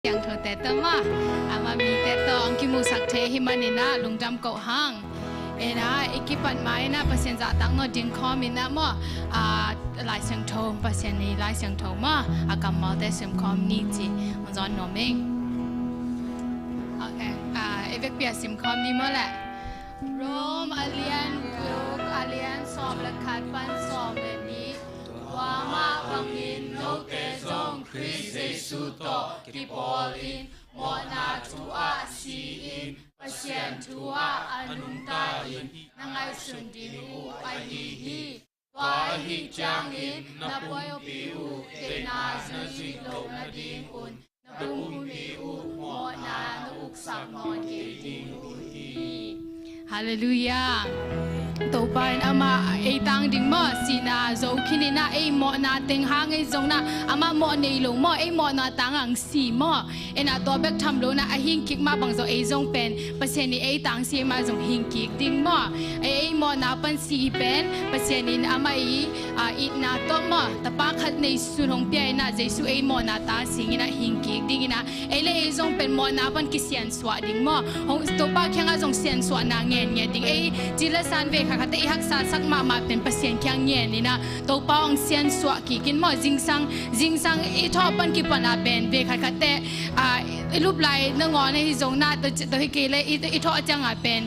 yang thô tê tơ mà ama mi tê tơ ang kimu sak the hi manina lungdam ko hang ena ekipan mai na pasien za tang no ding khom in na mo lai sang tho pasien ni lai sang tho ma akam ma te sem khom ni chi on zon no ming okay evek pia sim khom ni mo la rom alien lok alien som la khat pan som le ni wa ma bangin no te song Chris Jesu to ki polin mo na tu a si in pasien tu a anung ta in nangai sun din u ai hi wa hi chang in na poyo pi u te na na si lo na din un na bum pi u mo na uk sak mon ke din u hi hallelujah to pain ama e tang ding mo sina zo khinina e mo na teng hang e zong na ama mo nei lo mo e mo na tang ang si mo ena to bek tham lo na a hing kik ma bang zo e zong pen pasen ni e tang si ma zong hing kik ding mo e mo na pan si pen pasen ni ama i na to mo ta pa khat nei sun hong pe na jesu e mo na ta sing ina hing kik ding ina e le e zong pen mo na pan kisian swa ding mo hong to pa khyang a zong sian swa na nge ding e jila san ve kha te hak sa sak ma pen pasien kyang nge ni na to pa ong sian swa ki kin mo jing sang i tho pan ki pan a pen ve kha te i lup lai na ngon hi zong na to hi ke le i tho chang a pen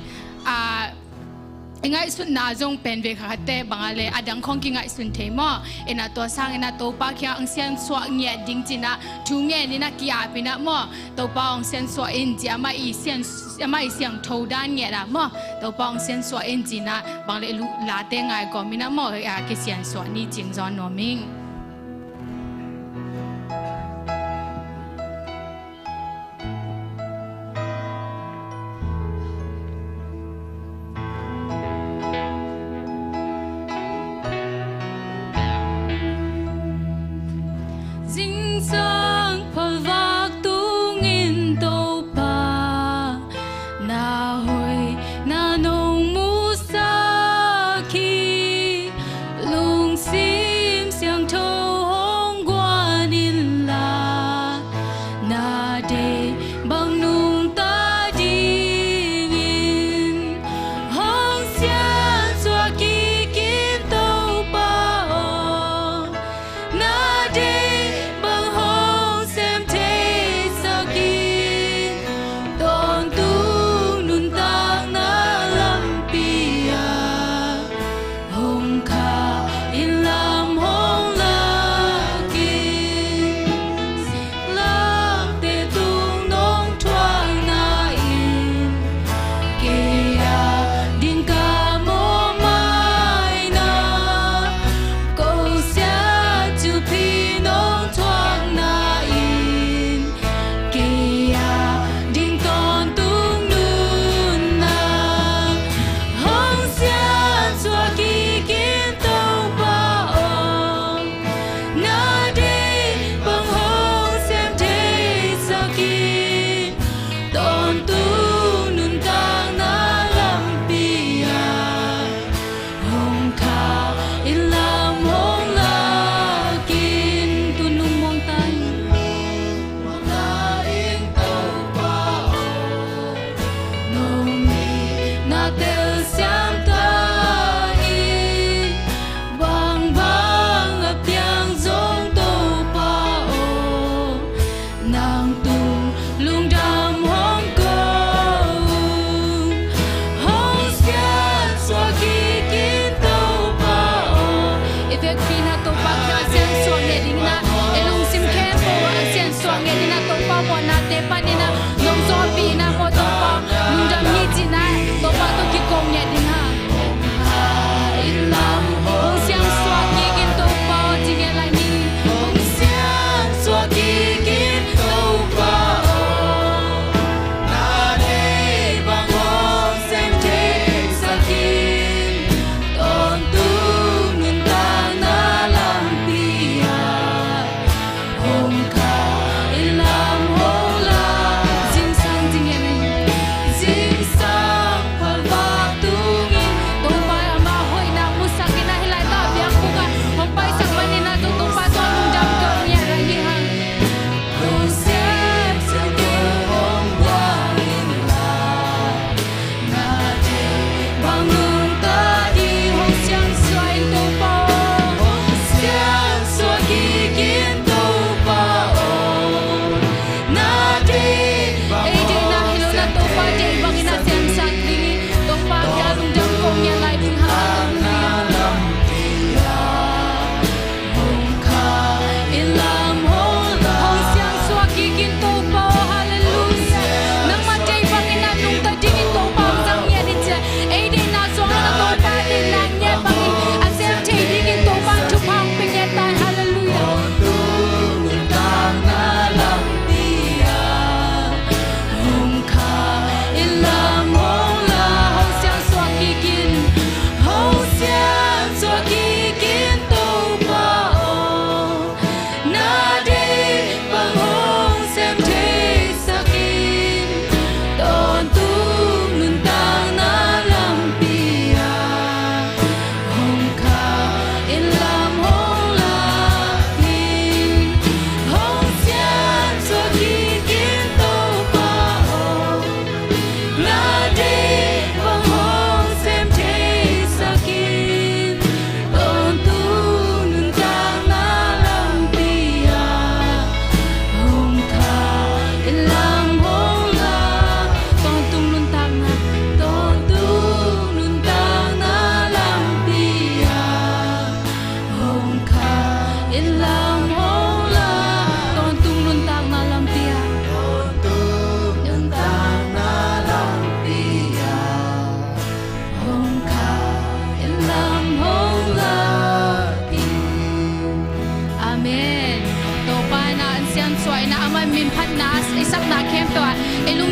ngai sun na zong pen ve kha te bangale adang khong ki ngai sun the mo ena to sang ena to pa kya ang sian swa nge ding china thu nge ni na kya pina mo to pa ong sian swa in ji ama i siang tho dan nge da mo to pa ong sian swa in ji na bangle lu la te ngai ko mina mo a ke sian swa ni jing zon no ming Hong ka ilam hong la jing sang jing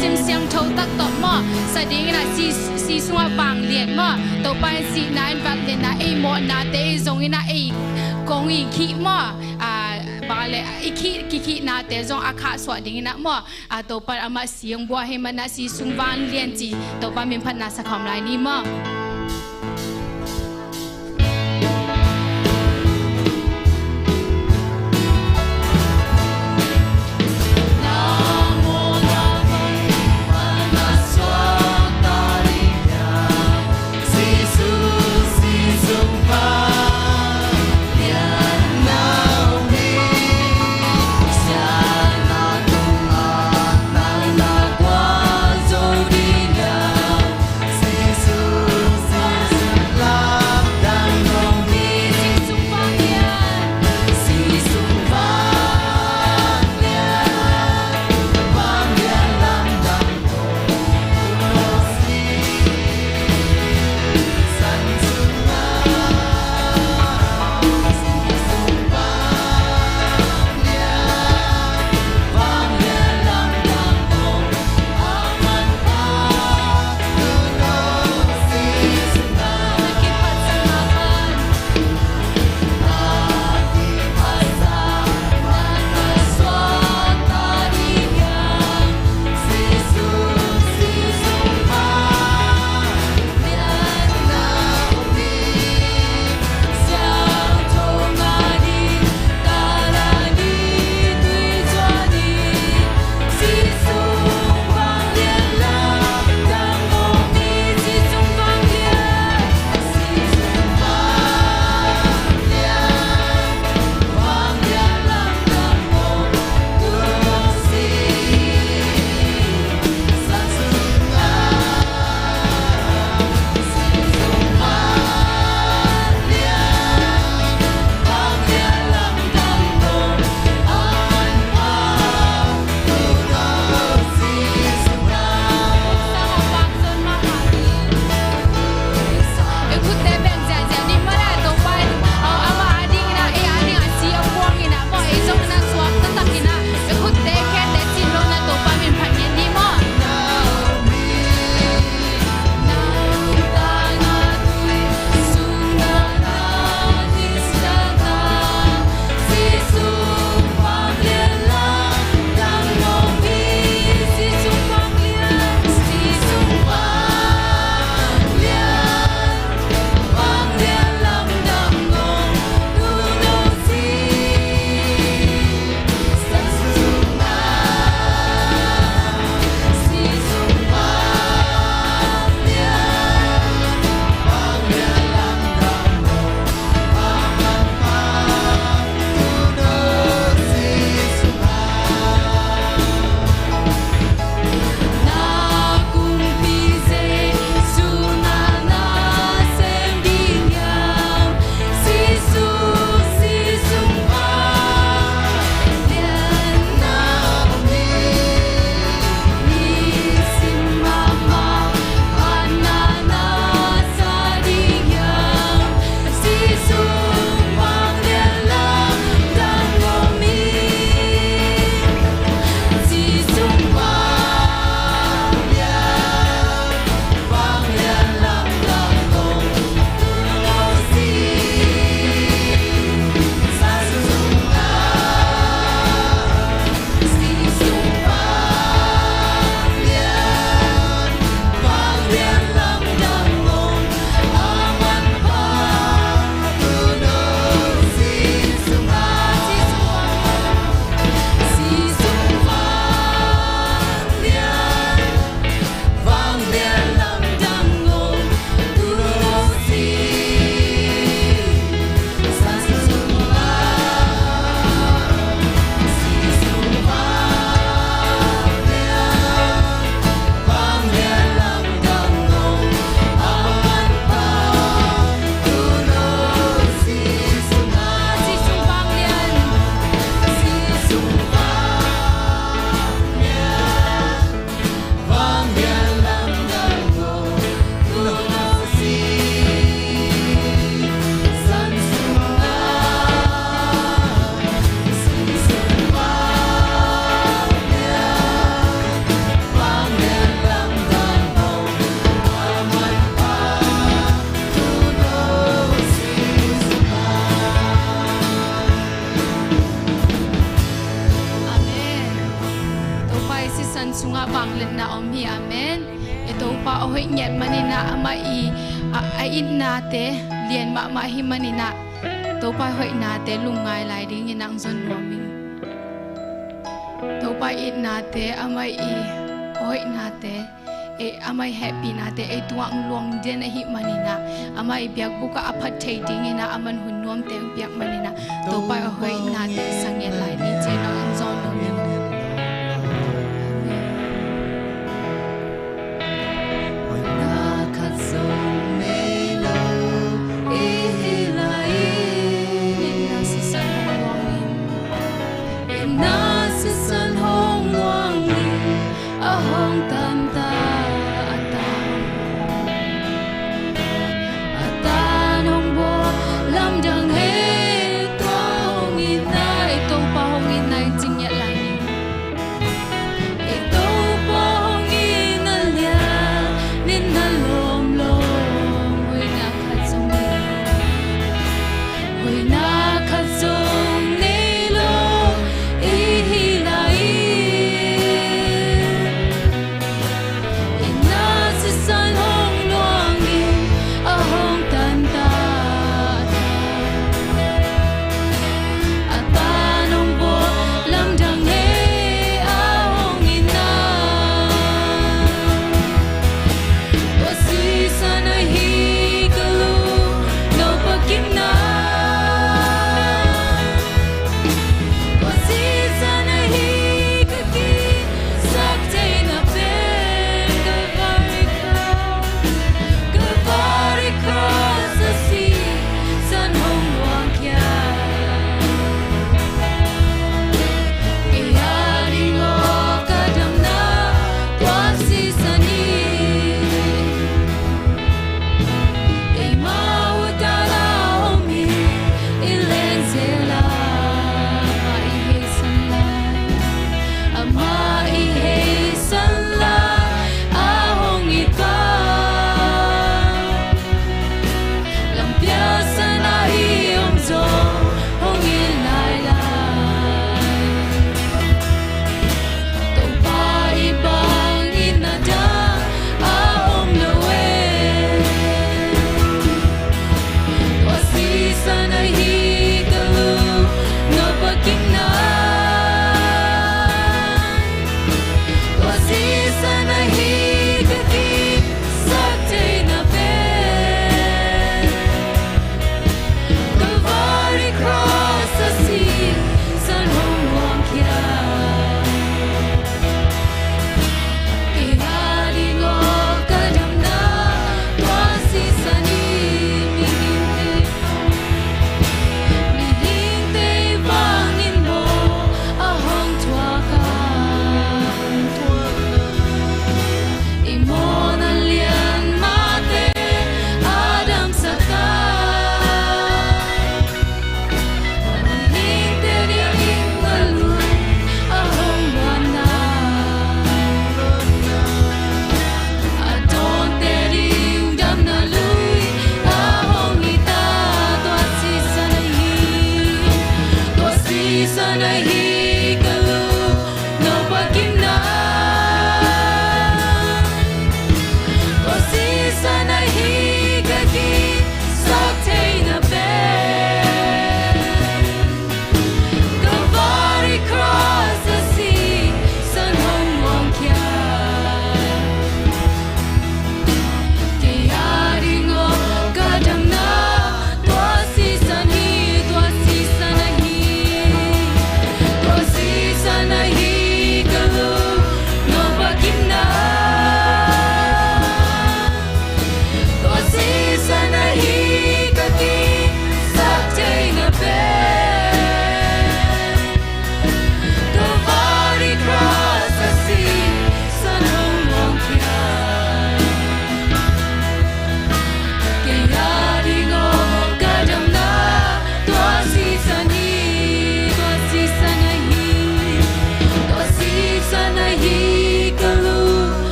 sim siang thâu tak tot mo sa ding na si sunga bang lian mo to pan si na in vat le na e mo na te zong ina e kong i khi mo ba le i khi na te zong akha swa ding na mo to pan ama siang bua he man na si sung van lian chi to pa min phat na sa khom lai ni mo pai si san sunga bang len na om hi amen ito pa hoi nyat manina ama I in na te lian ma hi manina to pa hoi na te lungai lai ding in ang zon nuaming to pa in na te ama hoi na te amai happy na te tuang luang den hi manina amai biak buka aphat thei ding ina aman hun nuam te biak manina to pa hoi na te sangye lai ni che na ang zon nuaming Hãy subscribe cho kênh Ghiền Mì Gõ để không bỏ lỡ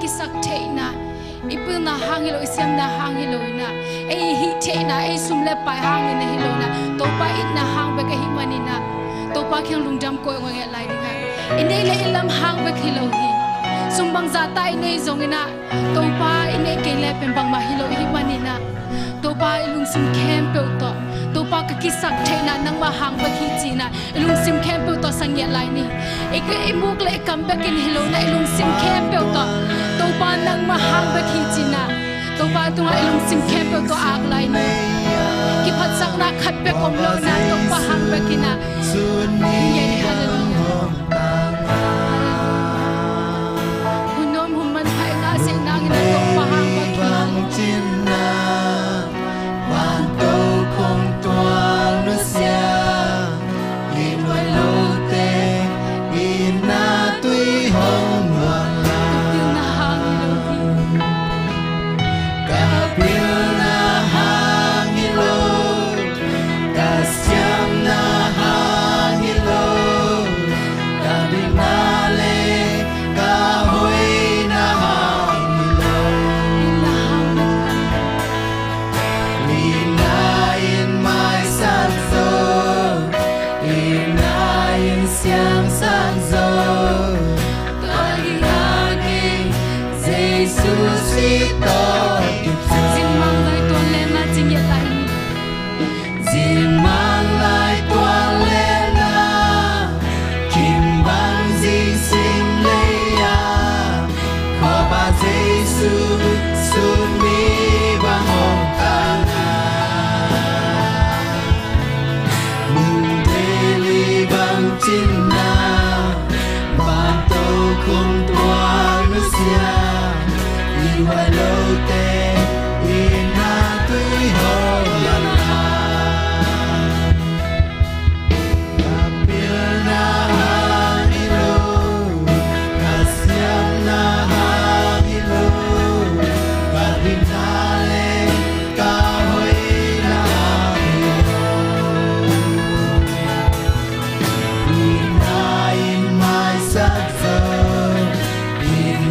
kisak te na ipil na hangilo isiam na hangilo na hi te na sumle pai hangin na hilo na to pa it na hang ba ka himani na to pa kyang lungdam ko nge lai ni ha inei le ilam hang ba khilo hi sumbang za tai nei zongina to pa inei ke le pembang ma hilo himani na to pa ilung sim kem pe to pa ka kisak te na nang ma hang ba khi chi na ilung sim kem pe to sang ye lai ni imuk le kam ba kin hilo na ilung sim kem pe to pa nang ma hang ba khi chi na to pa tu nga ilung sim kem pe to ak lai ni ki phat sak na khat pe kom lo na to pa hang ba kina ye ni hallelujah hunom humman phai nga se nang na to pa hang ba ki In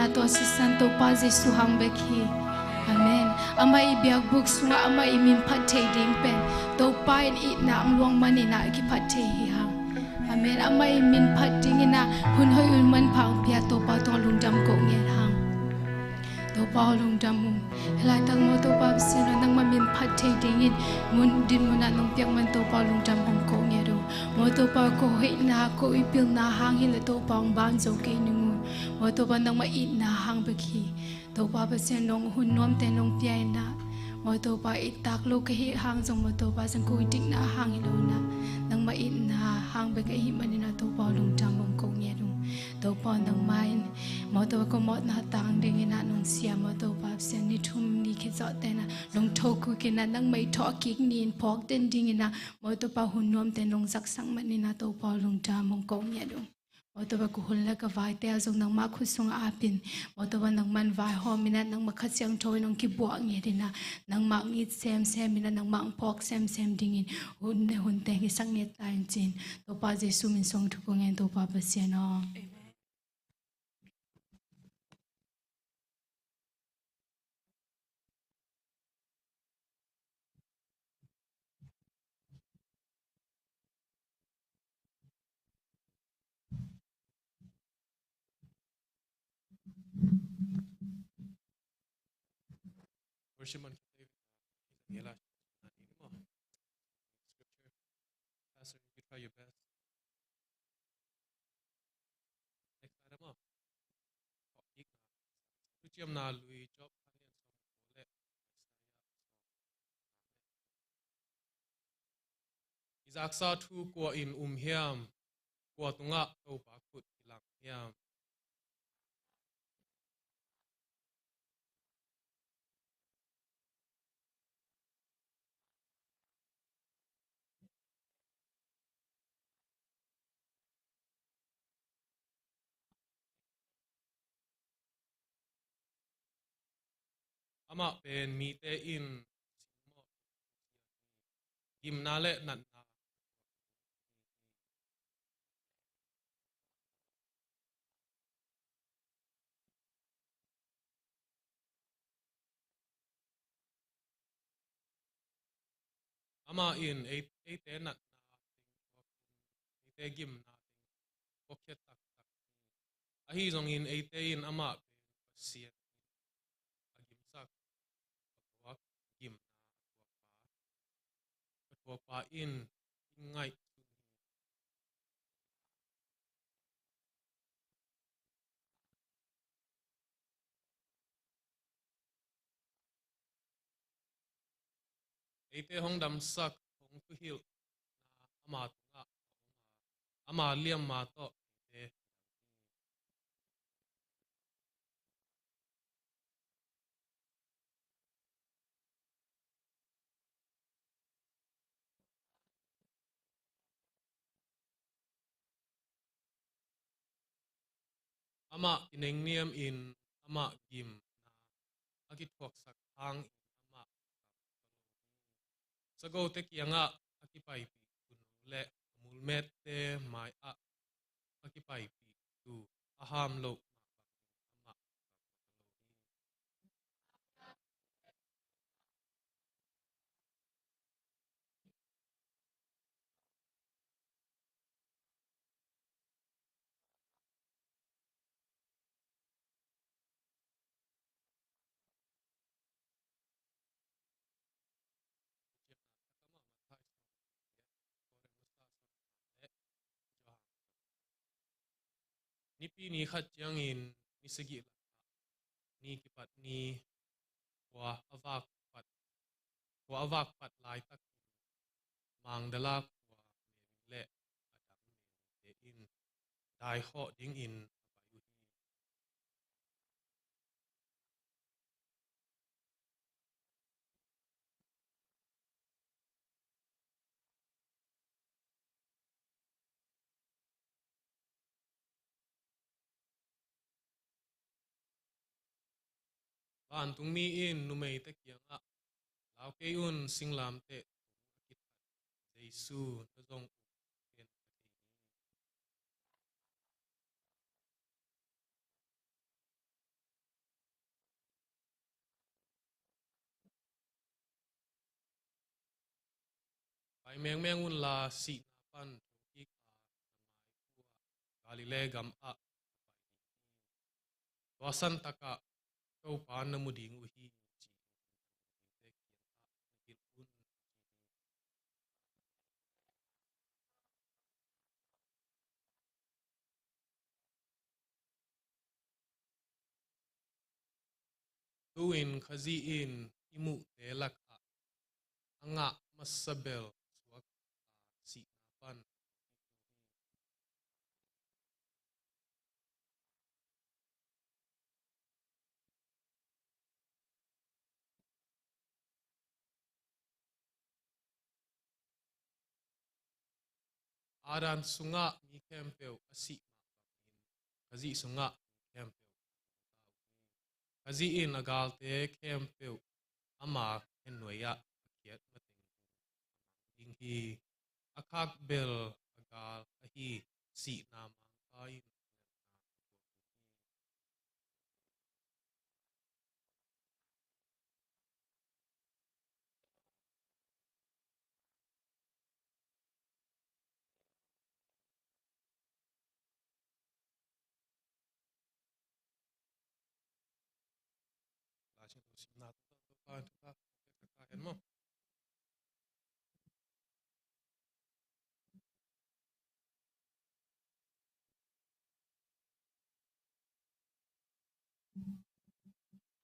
na to si Santo Pa Jesu hang beki. Amen. Amai biak buk sunga amai min phathei ding pen. To pa in it na ang luang mani na ki phathei hi hang. Amen. Amai min phating ina hun hoi un man phang pia to pa to lung jam ko nge hang. To pa lung jam mu. Helai tang mo to pa sin nang ma min phathei ding in mun din mun na nong piak man to pa lung jam hong ko nge do. Mo to pa ko hei na ko ipil na hang hin le to pa ang ban zo ke ni mo to ban nang ma it na hang beki to pa ba sen nong hun nom te nong piai na mo to pa it tak lo ke hi hang jong mo to pa sang ko tik na hang hi lo na nang ma it na hang be ke hi mani na to pa lung jam bong ko nge lu to pa nang mai mo to ko mo na tang ding na nong sia mo to pa sen ni thum ni ke zo te na long tho ku ke na nang mai tho ki ni phok ten ding na mo to pa hun nom te nong sak sang mani na to pa lung jam bong ko nge lu Motoba kuhula ka vai te azong nang makhusung apin motoba nang man vai homina nang makhasyang thoi nang kibuak nge dina nang mangit sem mina nang mang pok sem dingin hun te ngi sang net tain chin to pa Jesu min song thu ko ngen to pa pasiano Worship man kita yela scripture. Pastor, you try your best. Next item up. Kuchiam na lui job kalian som boleh. Izaksa tu ko in hiam ko tunga to bakut hilang hiam. Ama pen mi te in gim nale nan na ama in eight ten na eight gim na pocket tak tak ahi zong in eight in ama pen sian agim sak wak gim na pa in ngai ate hong dam sak hong tu hil na ama tunga ama liam ma to ate ama ineng niam in ama gim na akit thuak sak hang in ama sago te kianga akipai pi kun le mulmet te mai a akipai pi tu aham lo ama takama mathai kore musta le johang ni pi ni khat chiang in ni segi la ni kipat ni wa avak pat wa avak pat lai tak mang dala wa le adam te in dai ho ding in abayu hi ban tung mi in numei te kianga lau ke un singlam te akit jesu na zong ken pai meng meng un la si na pan ki ka mai kuwa galile gam a wasan taka kau pan na muding uhi chi te kianga akit un tuin khazi in imu te lak a anga masabel suak si na pan aran sunga mi kempeu asi ma bangin khazi sunga mi kempeu khazi in agal te kempeu ama ennoya akiat mating ding hi akak bel agal ahi si na mangkain lasing to sim na to pan ta ka hen mo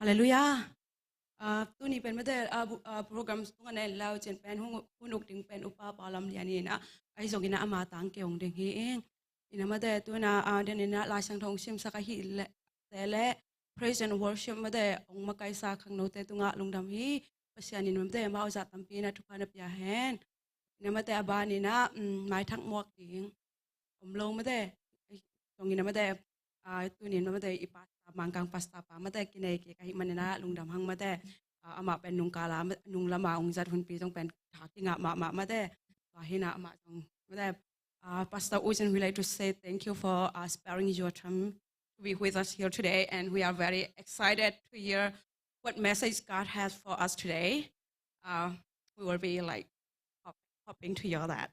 Hallelujah. Tu ni pen mate program tunga ne lau chen pen hunuk ding pen upa palam liani na ai zong ina ama tang ke ong ding hi eng ina mate tu na den ina la sang thong sim sa ka hi le tele praise and worship mate ong makai sa khang no te tunga lungdam hi pasian in mate ma za tampi na thupa na pya hen ina mate abani na mai thak mok ding lo mate zong ina mate tu ni mate ipa mangkang pasta pa mate kinai ke ka hi manina lungdam hang mate ama pen nung kala nung lama ong zat hun pi tong pen thakinga ma mate hina ama tong mate Pastor Uzen we like to say thank you for sparing your time to be with us here today and we are very excited to hear what message God has for us today. We will be like hoping to hear that.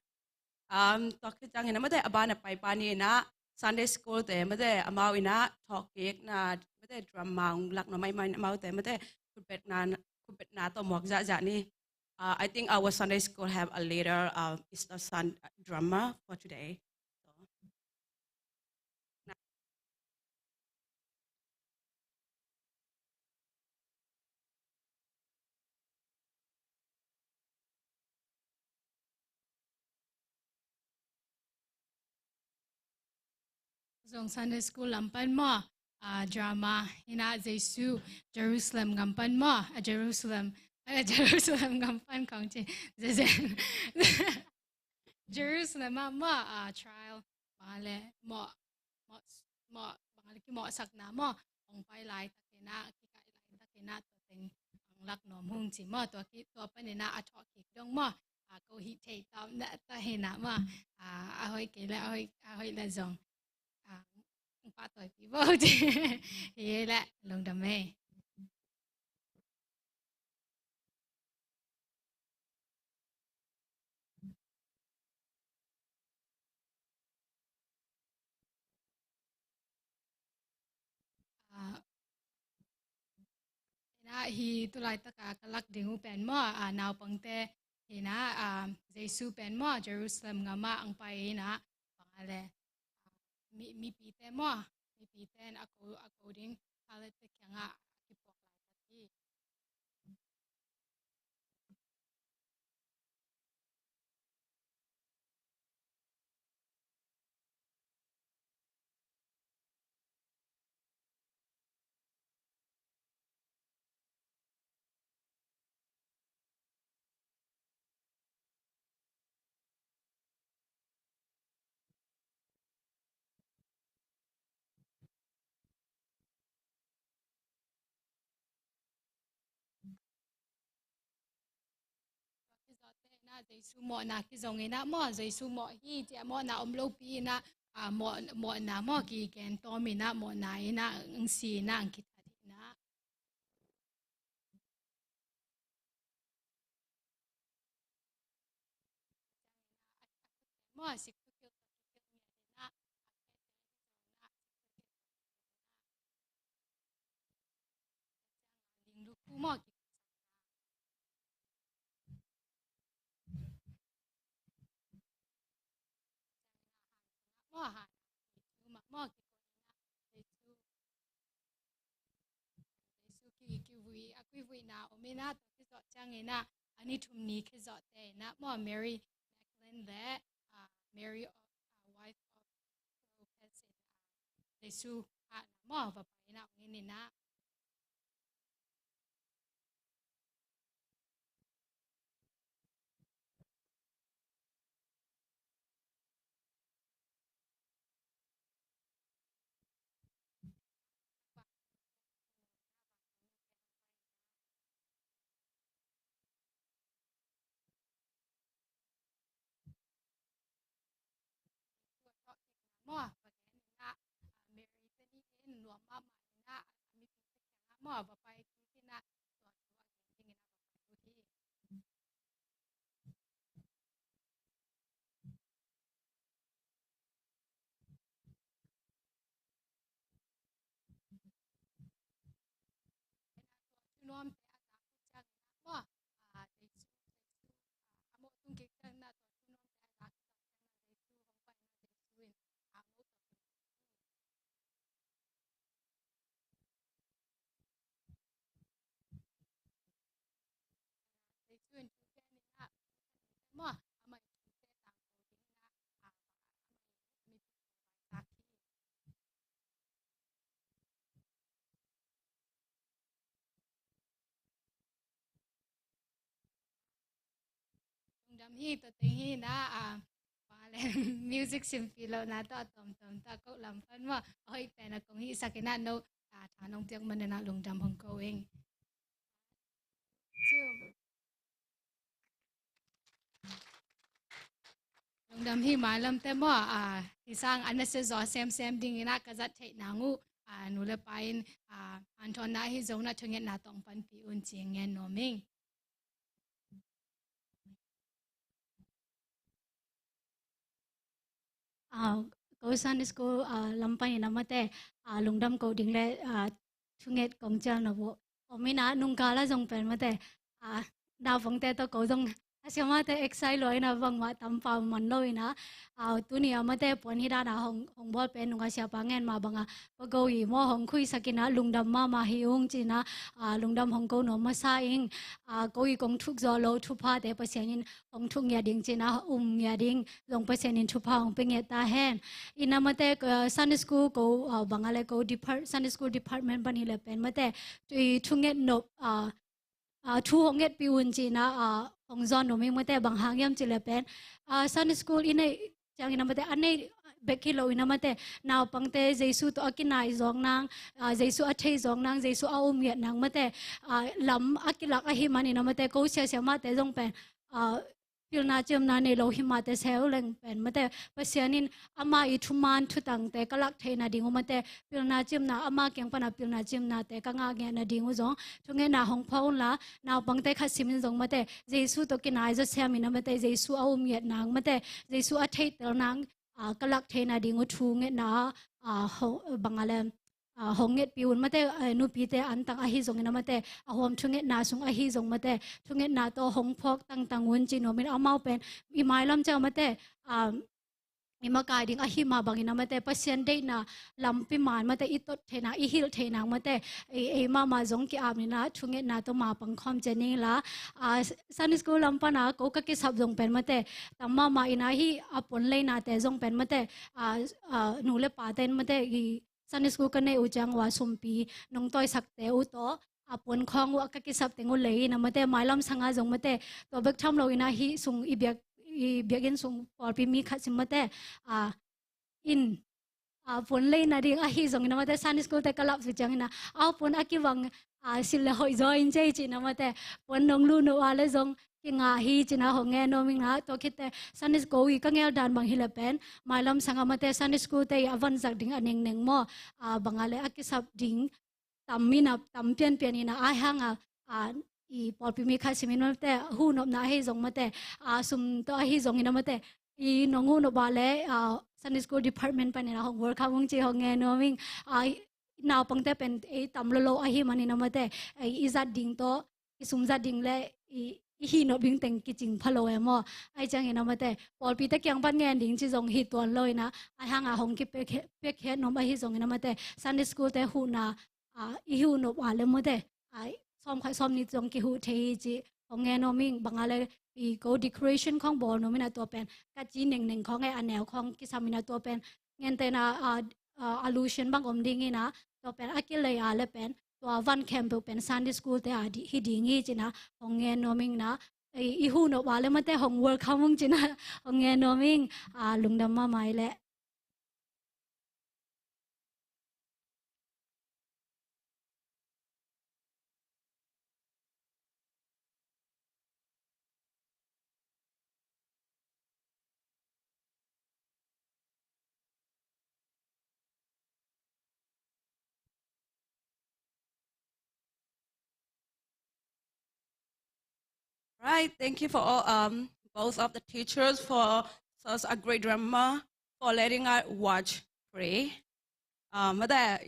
Talk chang ina mate abana pai pani na Sunday school te mate amau ina talk cake na mate drum maung lak no mai mai mau te mate kupet na to mok za za ni. I think our Sunday school have a later Easter Sun drama for today. So, Zong Sunday School lampan mo drama hina Jesu Jerusalem gampan mo Jerusalem Jerusalem gampan kong Jezen Jerusalem mo trial bangale mo bangale ki mo sakna mo ong pai lai takena kikai lai takena to teng ang lak nom hung chi mo to ki to panina a thok ki dong mo ko hi thei tam na ta hina mo a hoi ke la a hoi la zong pa tuổi phí vô thì lại lồng đầm mê na hi tu lai ta ka kalak dingu pen mo naw pangte hi na Jesu pen mo Jerusalem nga ma ang pai na pangale mi pi te mo mi pi ten ako ding halet te nga kipok lai ta ti na Jesu mo na ki zong ina mo Jesu mo hi ti mo na lo pi na mo na mo ki ken to mi na mo na ina ang si na ang kita na mo sik tu kil to kil mi na ling lu ku mo ki mo ha Jesu ma mo ki ko na Jesu ki vui na o me na to ki zo chang ina ani thum ni ki zo te na mo Mary Magdalene le Mary wife of Clopas Jesu na mo va pa ina ngini na mo va ke na Mary te ni in lo ma ma na mi pi te kya mo va pa ki na to to ngin na va pa ki nom te ata ku chang na mo Jesu amo tung ke chang na to nom te ata ku chang na Jesu hong pa na Jesu in amo to Jesu in tu ke ni na mo amai tu te tang ko ding na amai mi pi vai ta ki tung dam hi to te hi na pale music simpilo na to tom ta ko lam pan mo oi pe na kong hi sakina no tha nong tiak man na lung dam hong ko ing lung dam hi ma lam te mo hi sang an se zo sem ding ina ka zat thei na ngu nu le pain an thon na hi zo na thunget na tong pan pi un ching ngen no ming go Sunday school lampai namate lungdam ko dingle thunget kongchal no bo omina nungkala jong pen mate da phongte to ko jong asia mate excited loi na bangma tampa man loi na tunia mate pon hida na hong bol pen nunga sia pangen ma banga pagoi mo hong khui sakina lungdam ma hiung china lungdam hong ko no ma sa ing koi kong thuk zo lo thu pha te pasyanin hong thuk ya ding china ya ding long pasyanin thu pha hong penge ta hen ina mate Sunday school ko bangale ko Sunday school department bani le pen mate thunget no thu honget piun chi na hong zon no ming mate bang hangyam chi le pen Sunday school ine chang ina mate ane bekhi lo ina mate naw pangte jesu to akinai zong nang jesu athei zong nang jesu aum yet nang mate lam akilak ahi mani na mate ko sia sia mate zong pen pilna chem na ne lo hi mate sel leng pen mate pasianin ama I thuman thutang te kalak theina dingu mate pilna chem na ama kyang pana pilna chem na te kanga nge na dingu zong thunge na hong phau la na pangte khasim zong mate jesu to kinai zo semina mate jesu aum yet nang mate jesu athei tel nang kalak theina dingu thu nge na bangale honget piun mate nu pi te an tang a hi zong na mate a hom thunget na sung a hi zong mate thunget na to hong phok tang un chi no min amau pen I mai lam cha mate ima kai ding a hi ma bangin na mate pasien de na lampi man mate I tot thena I hil thena mate e ma zong ki am na thunget na to ma pang khom cheni la Sunday school lampa na ko ka ki sab zong pen mate tamma ma ina hi apon le na te zong pen mate nu le pa ten mate Sunday school ka ne ujang wa sumpi nong toy sakte u to apon khong wa ka kisap tengu lei na mate mailam sanga jong mate to bek tham lo ina hi sung ibyak sung por pi mi khat sim mate in pon lei na ding a hi jong na mate Sunday school te kalap su chang na pon akiwang sil le hoi join chei chi na mate pon nong lu no wa le jong ki nga hi china ho nge no ming na to khite Sunday school I ka ngel dan bang hilapen mailam sanga mate Sunday school te avan zak ding aneng neng mo bangale akisap ding tammina tampian pianina I hanga I polpi mi kha simin mate hu no na hi jong mate sum to hi jong ina mate I nongu no bale Sunday school department panina hong work hawung chi ho nge no ming naw pangte pen e tamlo lo a hi manina mate izat ding to isum za ding le hi no bing teng ki ching phalo emo ai chang ina mate pol pi ta kyang pan ngen ding chi jong hi ton loi na ai hanga hong ki pe khe no ma hi jong ina mate Sunday school te hu na I hu no wa le mate ai som khai som ni jong ki hu thei chi hong nge no ming bangale I go decoration khong bol no mina to pen ka chi neng neng khong ai anel khong ki samina to pen ngen te na allusion bang om ding ina to pen akile ya le pen to van camp pen Sunday school te adi hi ding hi china hong nge no ming na I hu no wa le mate hong work hamung china hong nge no ming lungdam ma mai le Right, thank you for all, both of the teachers for such a great drama, for letting us watch pray. Mada,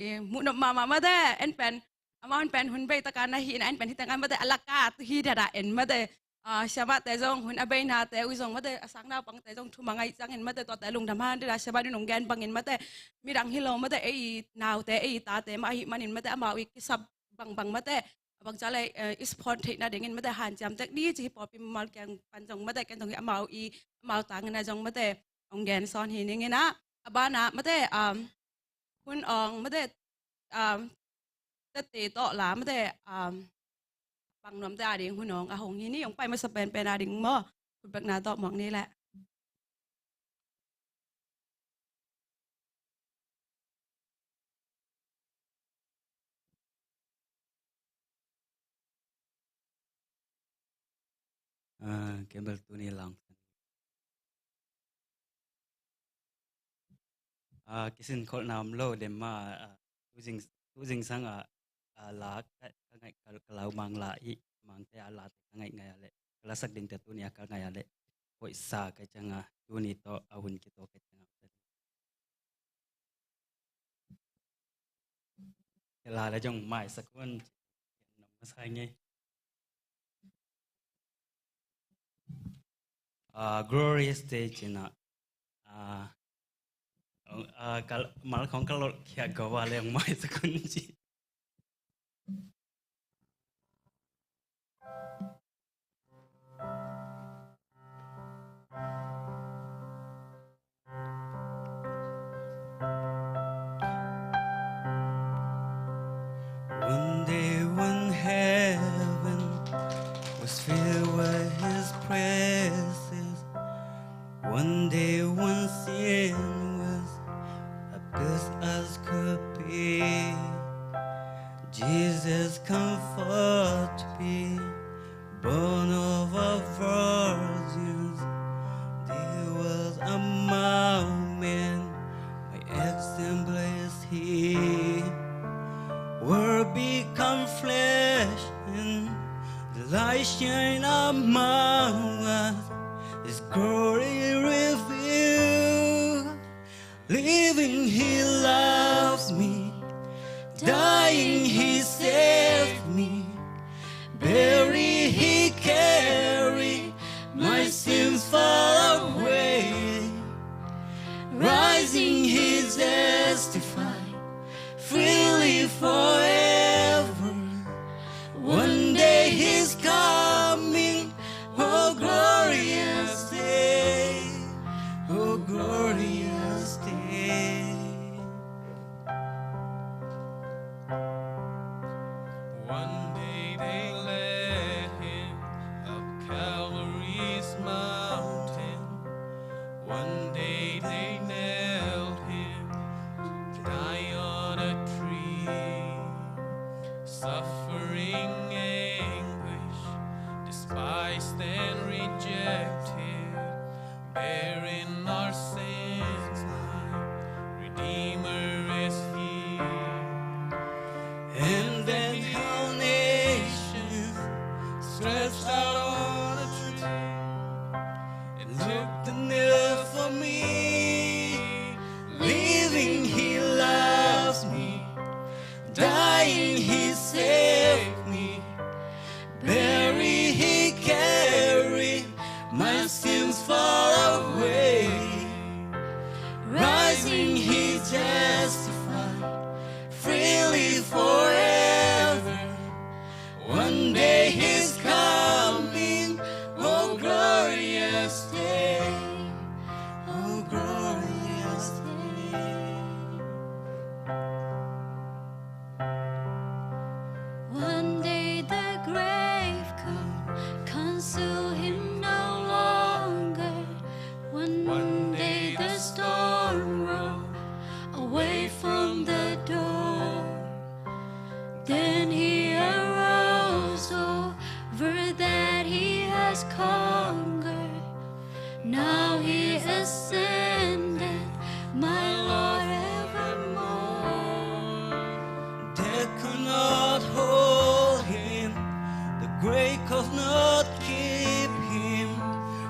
mama mada, and pen, amount pen hun bay takana hin and pen hitangan mada alakat hi dada and mada. Sabat tezong hun abay na te uzong mada asang na pang tezong tumangay sangin mada to telung damahan dila sabat nung gan bangin mada mirang hilo mada now te tate mahi manin mada amawi kisab bang mada bang jalai sport na dingin mada han jam tek ni chi pop mal kyang panjong mada kan tong amau tang na jong mada ong gan son hi ning na abana mada hun ong mada te to la mada bang nom ta ding hun ong hong hi ni ong pai ma spen pen ding mo kun bak na to mong niแหละCampbell tu ni lang kisin kol nam lo dem ma tu jing sang la ka ngai kalau mang la I mang te ala te ngai ngai ale kala sak ding te tu ni akal ngai ale koi sa ka changa tu ni to awun ki to ka changa la la jong mai sakun nam sai ngai glorious day china mal khong kalot khia gawa leng mai sakun chi one day when heaven was filled with his praises, one day when sin was as as could be, Jesus come forth to be born of a virgin. There was a moment, my exemplars he word become flesh, and the light shine among us, his glory revealed. Living he loves me, dying he saved me, buried he carried my sins far away, rising he justified freely forever. One day he's coming, oh glorious day, oh glorious day. One day they led him up Calvary's mountain. One day they nailed him to die on a tree. Suffering anguish, despised and rejected, bearing our sins, my Redeemer is here. And then all nations stretched out on a tree and took the nail for me. Living he loves me, dying he saved me, buried he carried my sins far away, rising he justified freely forever. One day he's coming, oh glorious day, oh glorious day. One day the grave could conceal him no longer. One day the storm rolled away from the door. Then he arose over that he has conquered. Now he ascended, my Lord evermore. Death could not hold him, the grave could not keep him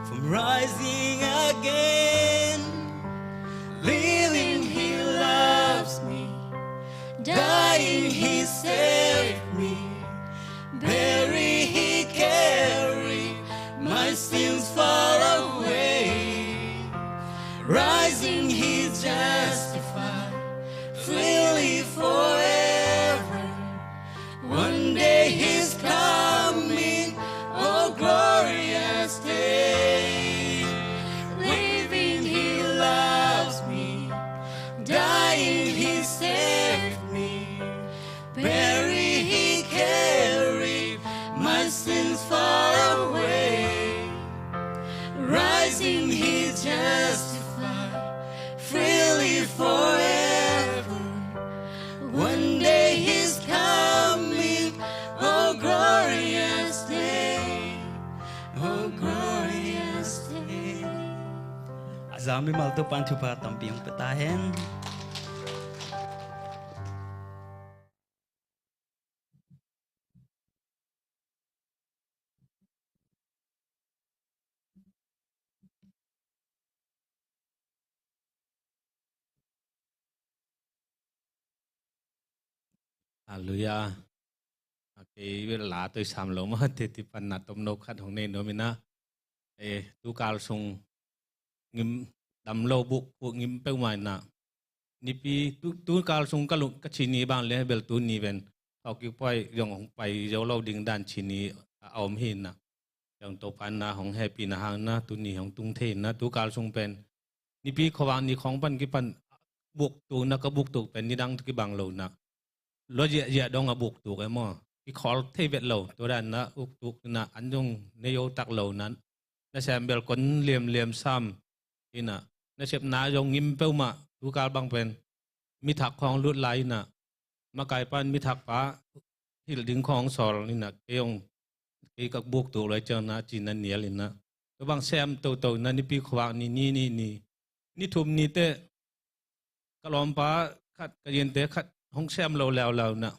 from rising again. Living he loves me, dying he saved me, buried he carried my sins far away, rising he justified freely forever. One day he's coming, oh glorious day. Living he loves me, dying he saved me, buried he carried my sins far away, rising he justified freely forever. One day he's coming, oh glorious day, oh glorious day. Zomi malto pantu pa tampiang petahen. Hallelujah. Okay, we la tôi sam lo ma te ti pan na tom no khat hong ne no mina tu kal sung ngim dam lo buk pu ngim pe mai na ni pi tu kal sung ka lu ka chini bang le bel tu ni ven au ki pai yong pai yo lo ding dan chini om hin na yang to pan na hong happy na hang na tu ni hong tung the na tu kal sung pen ni pi khowang ni khong pan ki pan buk tu na ka buk tu pen ni dang ki bang lo na lo ye dong a buk tu ka mo ki khol the vet lo to dan na uk tu na an jong ne yo tak lo nan na sam bel kon liam sam ina na sep na yong ngim pe ma tu kal bang pen mi thak khong lut lai na ma kai pan mi thak pa hil ding khong sol ni na ke yong ke ka buk tu lai chang na chin na niel in na to bang sam to na ni pi khwang ni thum ni te ka lom pa khat ka yen te khat hong sam lo law na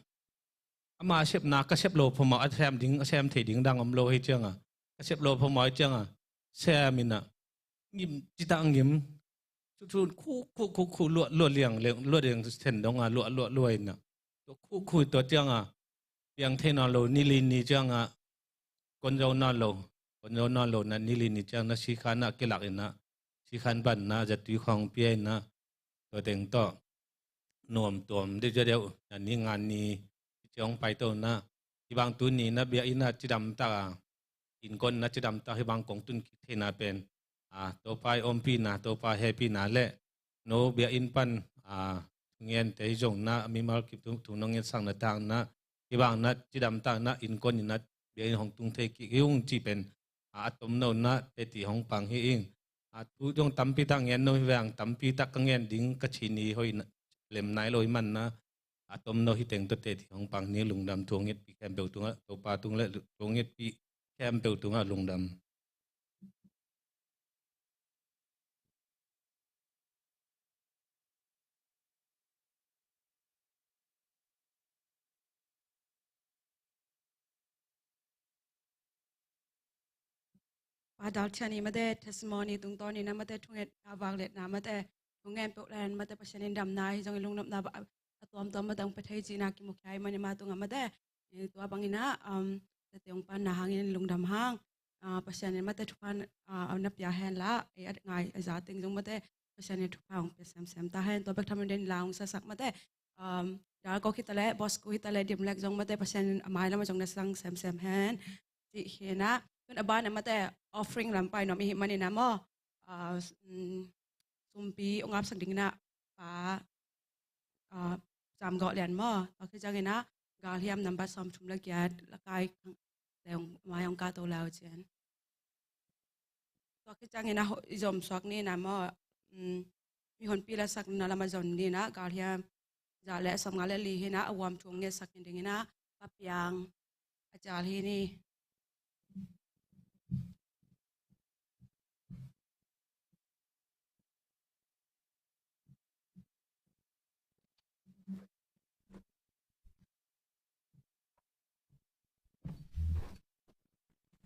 ama sep na ka sep lo phoma a sam ding a sam the ding dang am lo hi chang a ka sep lo phoma chang a sam in na ngim chi ta ngim chu khu lo liang sen dong a lo in na to khu to chang a yang the na lo ni li ni chang a kon jo na lo na ni li ni chang na si khan na ke lak in na si khan ban na ja tu khong pi na to teng to nom tom de ja deu ni ngan ni chong pai to na ki bang tu ni na bia ina chi dam ta in kon na chi dam ta hi bang kong tun ki the na pen to pai om pi na to pa happy na le no bia in pan ngien te jong na mi mal ki tu no ngien sang na tang na ki bang na chi dam ta na in kon ni na bia in hong tung the ki yung chi pen atom no na te ti hong pang hi ing tu jong tam pi ta ngien no wang tam pi ta ka ngien ding ka chi ni hoi na lem nai loi man na atom no hi teng to te ti hong pang ni lung dam tuang it pi kem be tu nga to pa tung le tuang it pi kem be tu nga lung dam Padal chani mate testimony tung toni na mate tunget avaglet na mate tungen poklan mate pasanin dam na jong ilung nam na tom matang pathai china ki mukhai mani ma tunga mate tu abangina teong pan na hangin lung dam hang pasanin mate thupan na pya hen la ngai aza ting jong mate pasanin thupang pesam sam ta hen to bek thamin den laung sa sak mate dal ko kitale boss ko hitale dim lek jong mate pasanin amai la ma jong na sang sam hen ti hena kun abana mate offering lampai no mi mani na mo sumpi ongap sanding na pa jam go lian mo to ki jang ina gal hiam number som thum la kya la kai leong mayong ka to lao chen to ki jang ina jom sok ni na mo mi hon pi la sak na la ma jon ni na gal hiam ja le som ngale li hina awam thung nge sak ding ina papyang ajal hi ni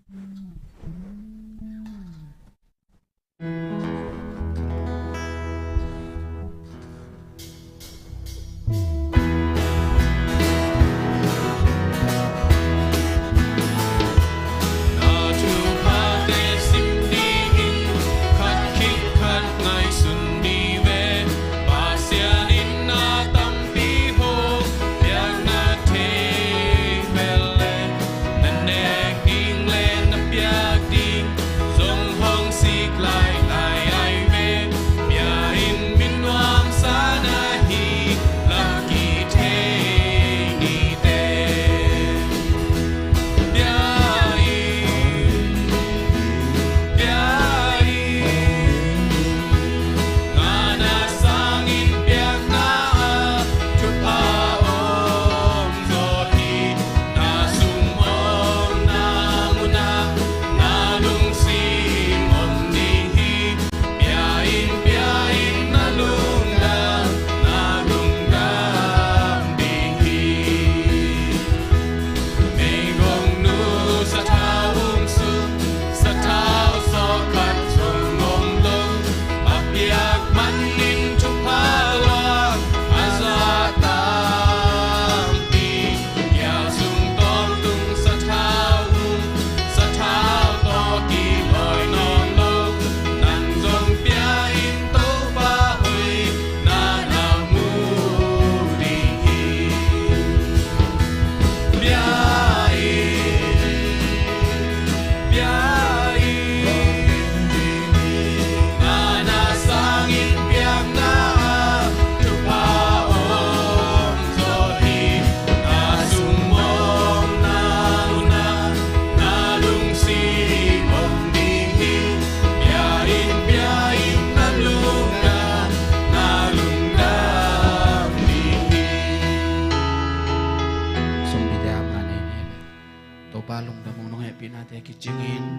Yeah.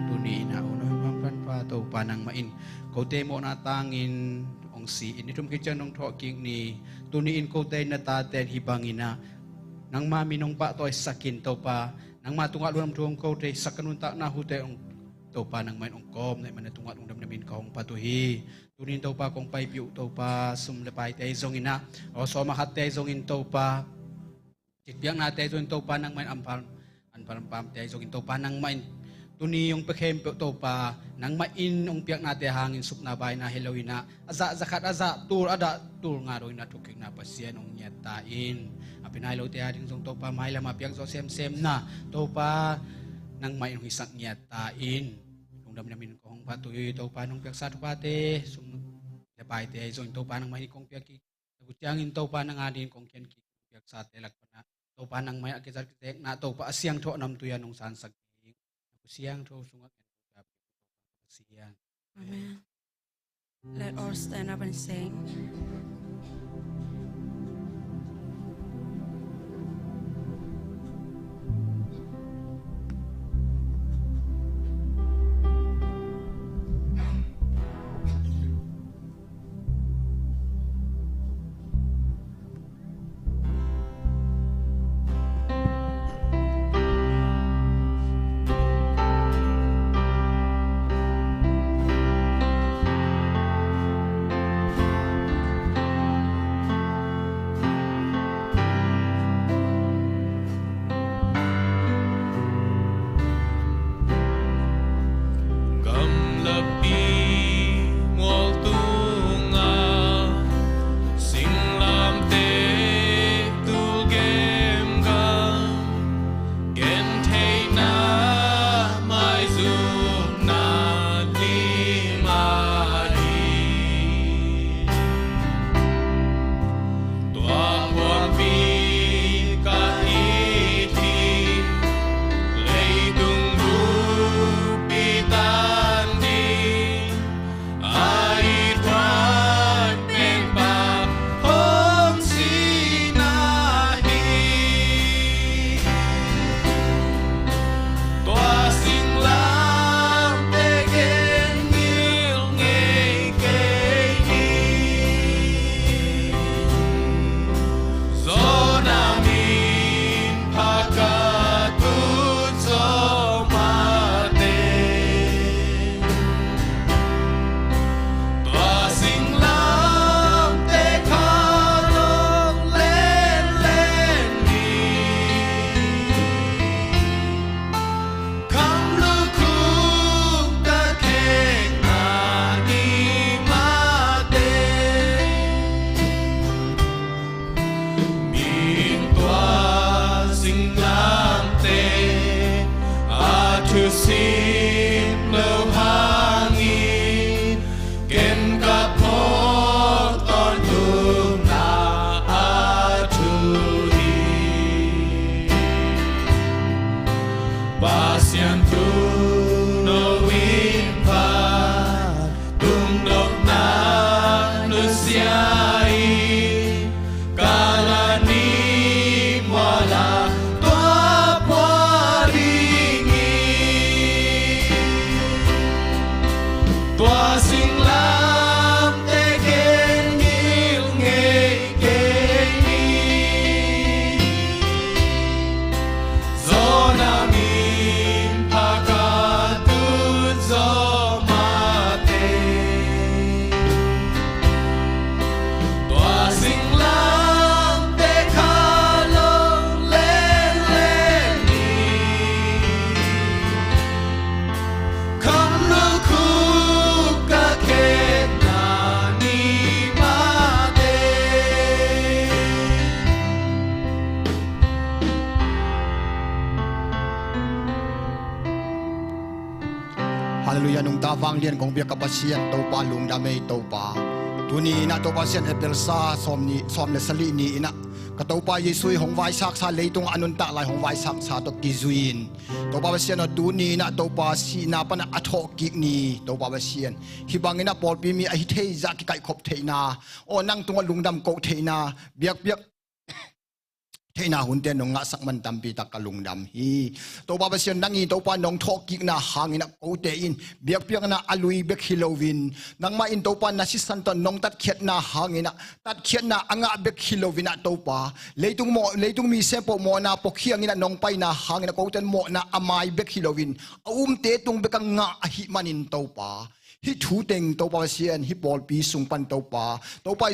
tuni na unon pan pa to panang main ko te mo na tangin ong si in itum kitchen nong tho king ni tuni in ko te na ta ten hibangina nang maminong pa to sakin to pa nang matunga luam tuong ko te sakanun ta na hute ong to pa nang main ong kom na man tunga ong dam namin kong patuhi tunin to pa kong pai piu to pa sum le pai te zongina o so mahat te zongin to pa biang na te zong to pa nang main ampal anpal pam te zongin to pa nang main tuni yung pekhem to pa nang main ong piak na te hangin sup na bay na helowina aza zakat aza tur ada tur nga roy na tuking na pasien ong nyatain apinailo te ading zong to pa may lama piak so sem na to pa nang main ong isang nyatain ong dam namin kong patuloy to pa nong piak sa tupate sum lepay te zong to pa nang main kong piak tagutyangin to pa nang adin kong ken ki piak sa telak pa na to pa nang may akizar kitek na to pa asyang tho nam tuyan nong sansag siang tho sungat siang. Amen. Let all stand up and sing. Hallelujah nung tawang lian kong biya kapasian tau pa lung damay tau pa tuni na tau pa sian epel sa som le sali ni ina katau pa Yesui hong vai sak sa leitung anun ta lai hong vai sak sa to kizuin tau pa sian tuni na tau pa si na pa na athok ki ni tau pa sian hibangina pol pi mi a hi thei za ki kai khop theina o nang tunga lungdam ko theina biak ให้นาหุ่นเตียนงะสักมันตัมปีตะกะลุงดำฮีตัวบาเสียนนังอีตัวปานองทอกิกนาหางอินะโกเตอินเบียกเปียกนาอลุยเบกฮิโลวินนังมาอินตัวปานนาซิสันตนนงตัดเขียดนาหางอินะตัดเขียดนาอ่างเบกฮิโลวินตัวปาเลยตุงมีเซปโมนาปกเขียงอินะนองไปนาหางอินะโกเตนโมนาอามายเบกฮิโลวินเตตุงเบกังงะอหิมันินตัวปาฮิทูเต็งตัวปาเซียนฮิบอลปีสุงปันตัวปา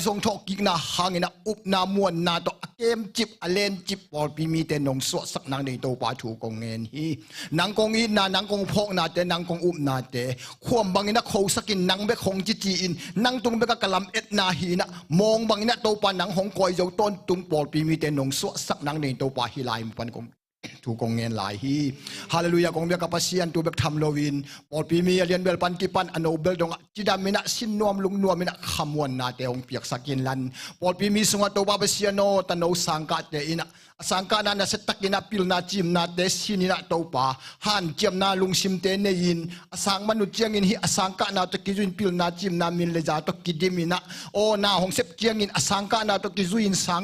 ทรงทอกิกนาหางอินะอุบนามวนนาตัวเกมจิบอเลนจิบบอลปีมีแต่นงสวดสักนางในตัวปาถูกงเงินฮีนางกงอินนานางกงพกนาแต่นางกงอุบนาแต่ควมบางอินะเขาสกินนางเบกคงจีอินนางตุงเบกกะลำเอ็ดนาฮีนะมองบางอินะตัวปานางหงกอยเจ้าต้นตุงบอลปีมีแต่นงสวดสักนางในตัวปาฮิไลมปันกงถูกงเงินหลายฮีฮาเลลูยากงเบียกับปัสยันตัวเบกทำโลวินปอดปีมีเลียนเบลปันกิปันอโนเบลดงจิดามินะสินนวมลุงนวมมินะขมวนนาเตองเปียกสกินลันปอดปีมีสุงตัวบาเบเซียโนตโนสังกัดเตอินะสังกัดนั้นเสตักินะปิลนาจิมนาเตสินินะตัวปาหันเจียมนาลุงซิมเตเนยินสังมนุษย์เจียงอินฮิสังกัดนาตกิจุนปิลนาจิมนามินเลจาตกิดิมินะโอนาหงเซปเจียงอินสังกัดนาตกิจุนสัง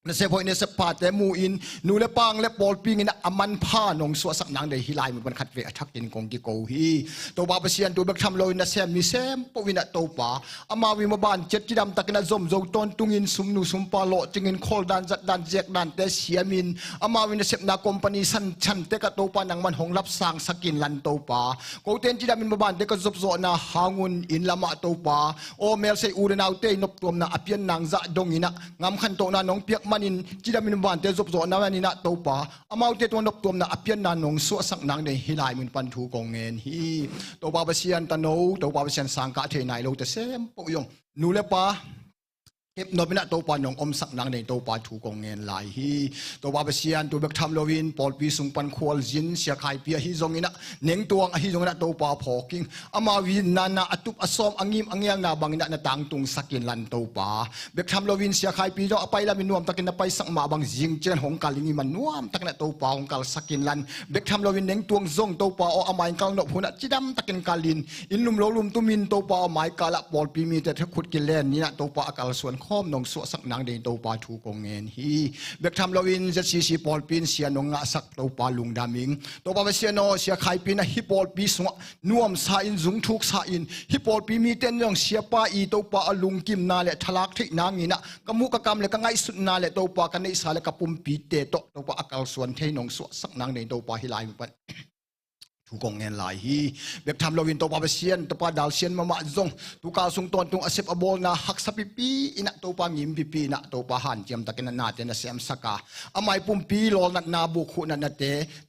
นั่นเสียพอยนั่นเสียพาแต่มูอินนูเลปังเลปอลปิงอินอามันผ้านงสวสักนางเดฮิไลมันขัดเวอทักกินกงกิโกฮีตัวบาเปเซียนตัวเบกทำลอยนั่นเสียมีเซมปวินะตัวป่าอามาวิมาบานเจ็ดจิดำตะกินะซมโจต้นตุงินสุมนูสุมปาโลจิงินโคลดันจัดดันเจกดันเตเสียมินอามาวินะเสียนาคอมพานีสันชันเตกะตัวป่านังมันหงรับสร้างสกินลันตัวป่าโกเตนจิดามินมาบานเตกะซบโซนาหางุนอินละมาตัวป่าโอเมลเซอูเรนาวเตนบตัวนาอภิยนนางจะดงอินะงามขันโตนาน้องเปียกมันินจิดามินบ้านเตจบโซนาวันนี้นะตัวป่าอามาเตตัวนบตัวน่ะอภิญญานงสวสักนางในฮิไลมันปันถูกงเงินฮีตัวป่าเปเซียนตโนตัวป่าเปเซียนสังกัดเทนายโลเตเซมปยงนูเลป่าเก็บนบินะตัวปานองอมสักนางในตัวปาถูกงเงินหลายฮีตัวปาเปเซียนตัวเบกทำโลวินปอลปีสุงปันควอลจินเสียไข่เปียฮิจงอินะเน่งตัวฮิจงอินะตัวปาพอกิงอามาวินนานาอตุปอสอมอังยิมอังยังนาบังอินะนาตังตุงสักินลันตัวปาเบกทำโลวินเสียไข่ปีเจ้าไปละมินวมตะกินไปสักมาบังจิงเจนหงกาลิงิมันนวมตะกินตัวปาหงกาลสักินลันเบกทำโลวินเน่งตัวจงตัวปาออามาอินกาลนกหุนะจิดำตะกินกาลินอินลุมโลลุมตุมินตัวปาหมายกาละปอลปีมีแต่ถ้าขุดกินเล่นนี่นะตัวปาอากาลส่วนข้อมนงสวสักนางเดินตัวปาถูกงเงินฮีเบกทำลวินจะซีปอลปินเสียนงะสักตัวปาลุงดามิงตัวปาเสียโนเสียไข่ปินฮิปอลปีสงนวมสาอินจุงทุกสาอินฮิปอลปีมีเต้นยองเสียปาอีตัวปาลุงกิมนาเลทลักที่นางอินะกมุกกรรมเลกังไงสุดนาเลตัวปากันในสาเลกปุ่มปีเตโตตัวปาอากาศส่วนเทนงสวสักนางเดินตัวปาฮิไลมัน ถูกงเงินหลายฮีเบกทำลวินตัวปาเซียนตัวปาดาวเซียนมาจงตัวกาสุงตอนตัวอาเซปอบอลนะฮักสปิปีอินะตัวปางิมปีปีนะตัวปาหันเจียมตะกินนาเตนะเสียมสกาอามายปุ่มปีลอนัดนาบุคุนัดนาเต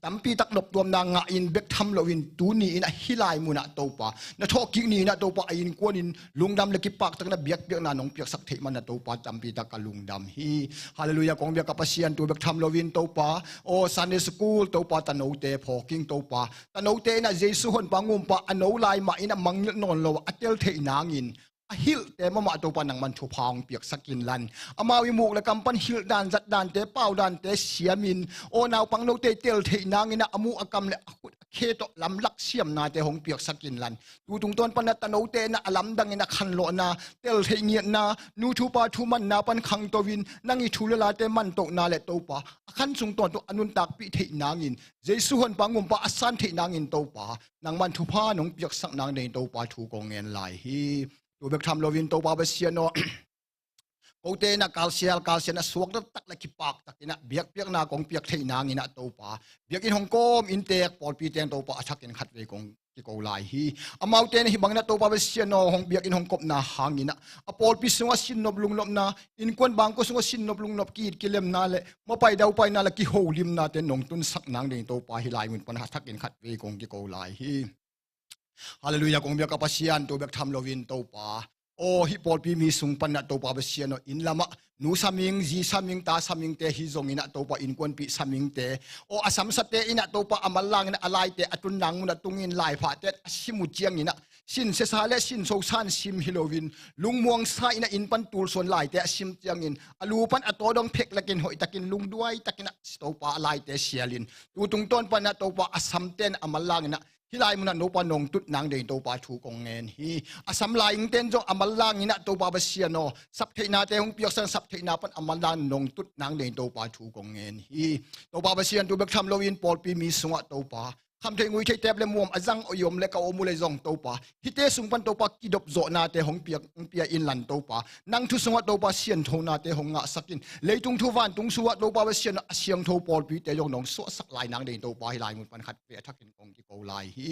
ตั้มปีตักลบตัวนางอินเบกทำลวินตัวนี้อินะฮิไลมุนะตัวปานะทอกินี่นะตัวปาอินกวนินลุงดำเล็กปากตักนะเบียกเบียกนาหนองเปียกสักเทมันนะตัวปาตั้มปีตักลุงดำฮีฮาเลลูยากองเบียกับปาเซียนตัวเบกทำลวินตัวปาโอซันเดย์สกูลตัวปาตะโนเตพอกิงตัวปาตะโนเตนะเยซูคนปังงุมปะอโนไลมาอินะมังนอนโลอัตเตลเทนางอินอหิลเตมาตัวปันนังมันชูพองเปียกสกินลันอามาวิมุกและกำปันหิลดานจัดดานเตเป้าดานเตเสียมินโอนาวปังโนเตเตลเทนางอินะอมูอากำและเคโตลำลักเสียมนาเตหงเปียกสกินลันดูตรงต้นปันนัตโนเตนะลำดังอินะคันโลนาเตลเทเงียนานูทูปาทูมันนาปันคังตัววินนั่งอิทูเลลาเตมันโตนาเลโตปาขันสุงต้นตัวอนุนตักปิเทนางอินเยซูคนปังงุมปะอัสันเทนางอินโตปานางมันทุพาหนงเปียกสักนางในโตปาทูกงเงินหลายฮีตัวเบกทำโลวินตัวปาเบเซียโนโอเตนะกาลเซียนะสวกตักละกิปากตักนะเบียกเปียกนากองเปียกเทนางอินะตัวปาเบียกอินฮ่องกงอินเตกปอลปีเตงตัวปาชักอินขัดเวกงกิโกไลฮีอามาเตนฮิบังนะตัวปาเบเซียโนฮ่องเบียกอินฮ่องกบนาหางอินะอปอลปีสงสินนบลุงนบนาอินควนบางก็สงสินนบลุงนบกีดกิเลมนาเลมาไปดาวไปนาละกิโฮลิมนาเตนนงตุนสักนางเดงตัวปาฮิไลมุนปัญหาทักอินขัดเวกงกิโกไลฮีฮาเลลูยากงเบียกกับปาเซียนตัวเบกทำโลวินตัวปาโอฮิปอลปีมีสุงปันนะตัวปาเบเซียโนอินละมะนูสามิงจีสามิงตาสามิงเตฮิจงอินะตัวปาอินควนปีสามิงเตโออาสัมสเตอินะตัวปาอามัลลังอินะอะไรเตอตุนนังมุนะตุงินลายผาเตสิมุจียงอินะสินเสสาเลสินโซซานซิมฮิโลวินลุงมวงสายอินะอินปันตูลส่วนลายเตซิมจียงอินอลูปันอโตดองเพกละกินหอยตะกินลุงด้วยตะกินตัวปาอะไรเตเสียลินดูตรงต้นปันนะตัวปาอาสัมเตนอามัลลังอินะ ที่ลายมันโนปานงตุดนางเดินตัวปาถูกงเงินฮีอาสัมลายอิงเต้นจงอามัลลางอินะตัวปาเบเสียโนสับเทนาเตหงเปียกสันสับเทนาปันอามัลลางนงตุดนางเดินตัวปาถูกงเงินฮีตัวปาเบเสียนตัวเบกทำโลวินปอลปีมีสงะตัวปาคำเทงุยเทเตบเลมวมอาจังอยมเลกาอมุเลจงตัวปาฮิเตสุงปันตัวปากิดบโจนาเตหงเปียอินลันตัวปานังทุสงะตัวปาเสียนโทนาเตหงงะสักินเลยตุงทุวันตุงสุวะตัวปาเบเสียนเสียงโทปอลปีเตยงนงสวสักลายนางเดินตัวปาฮิลายมุนปันขัดเปียทักกินกงกิโกลายฮี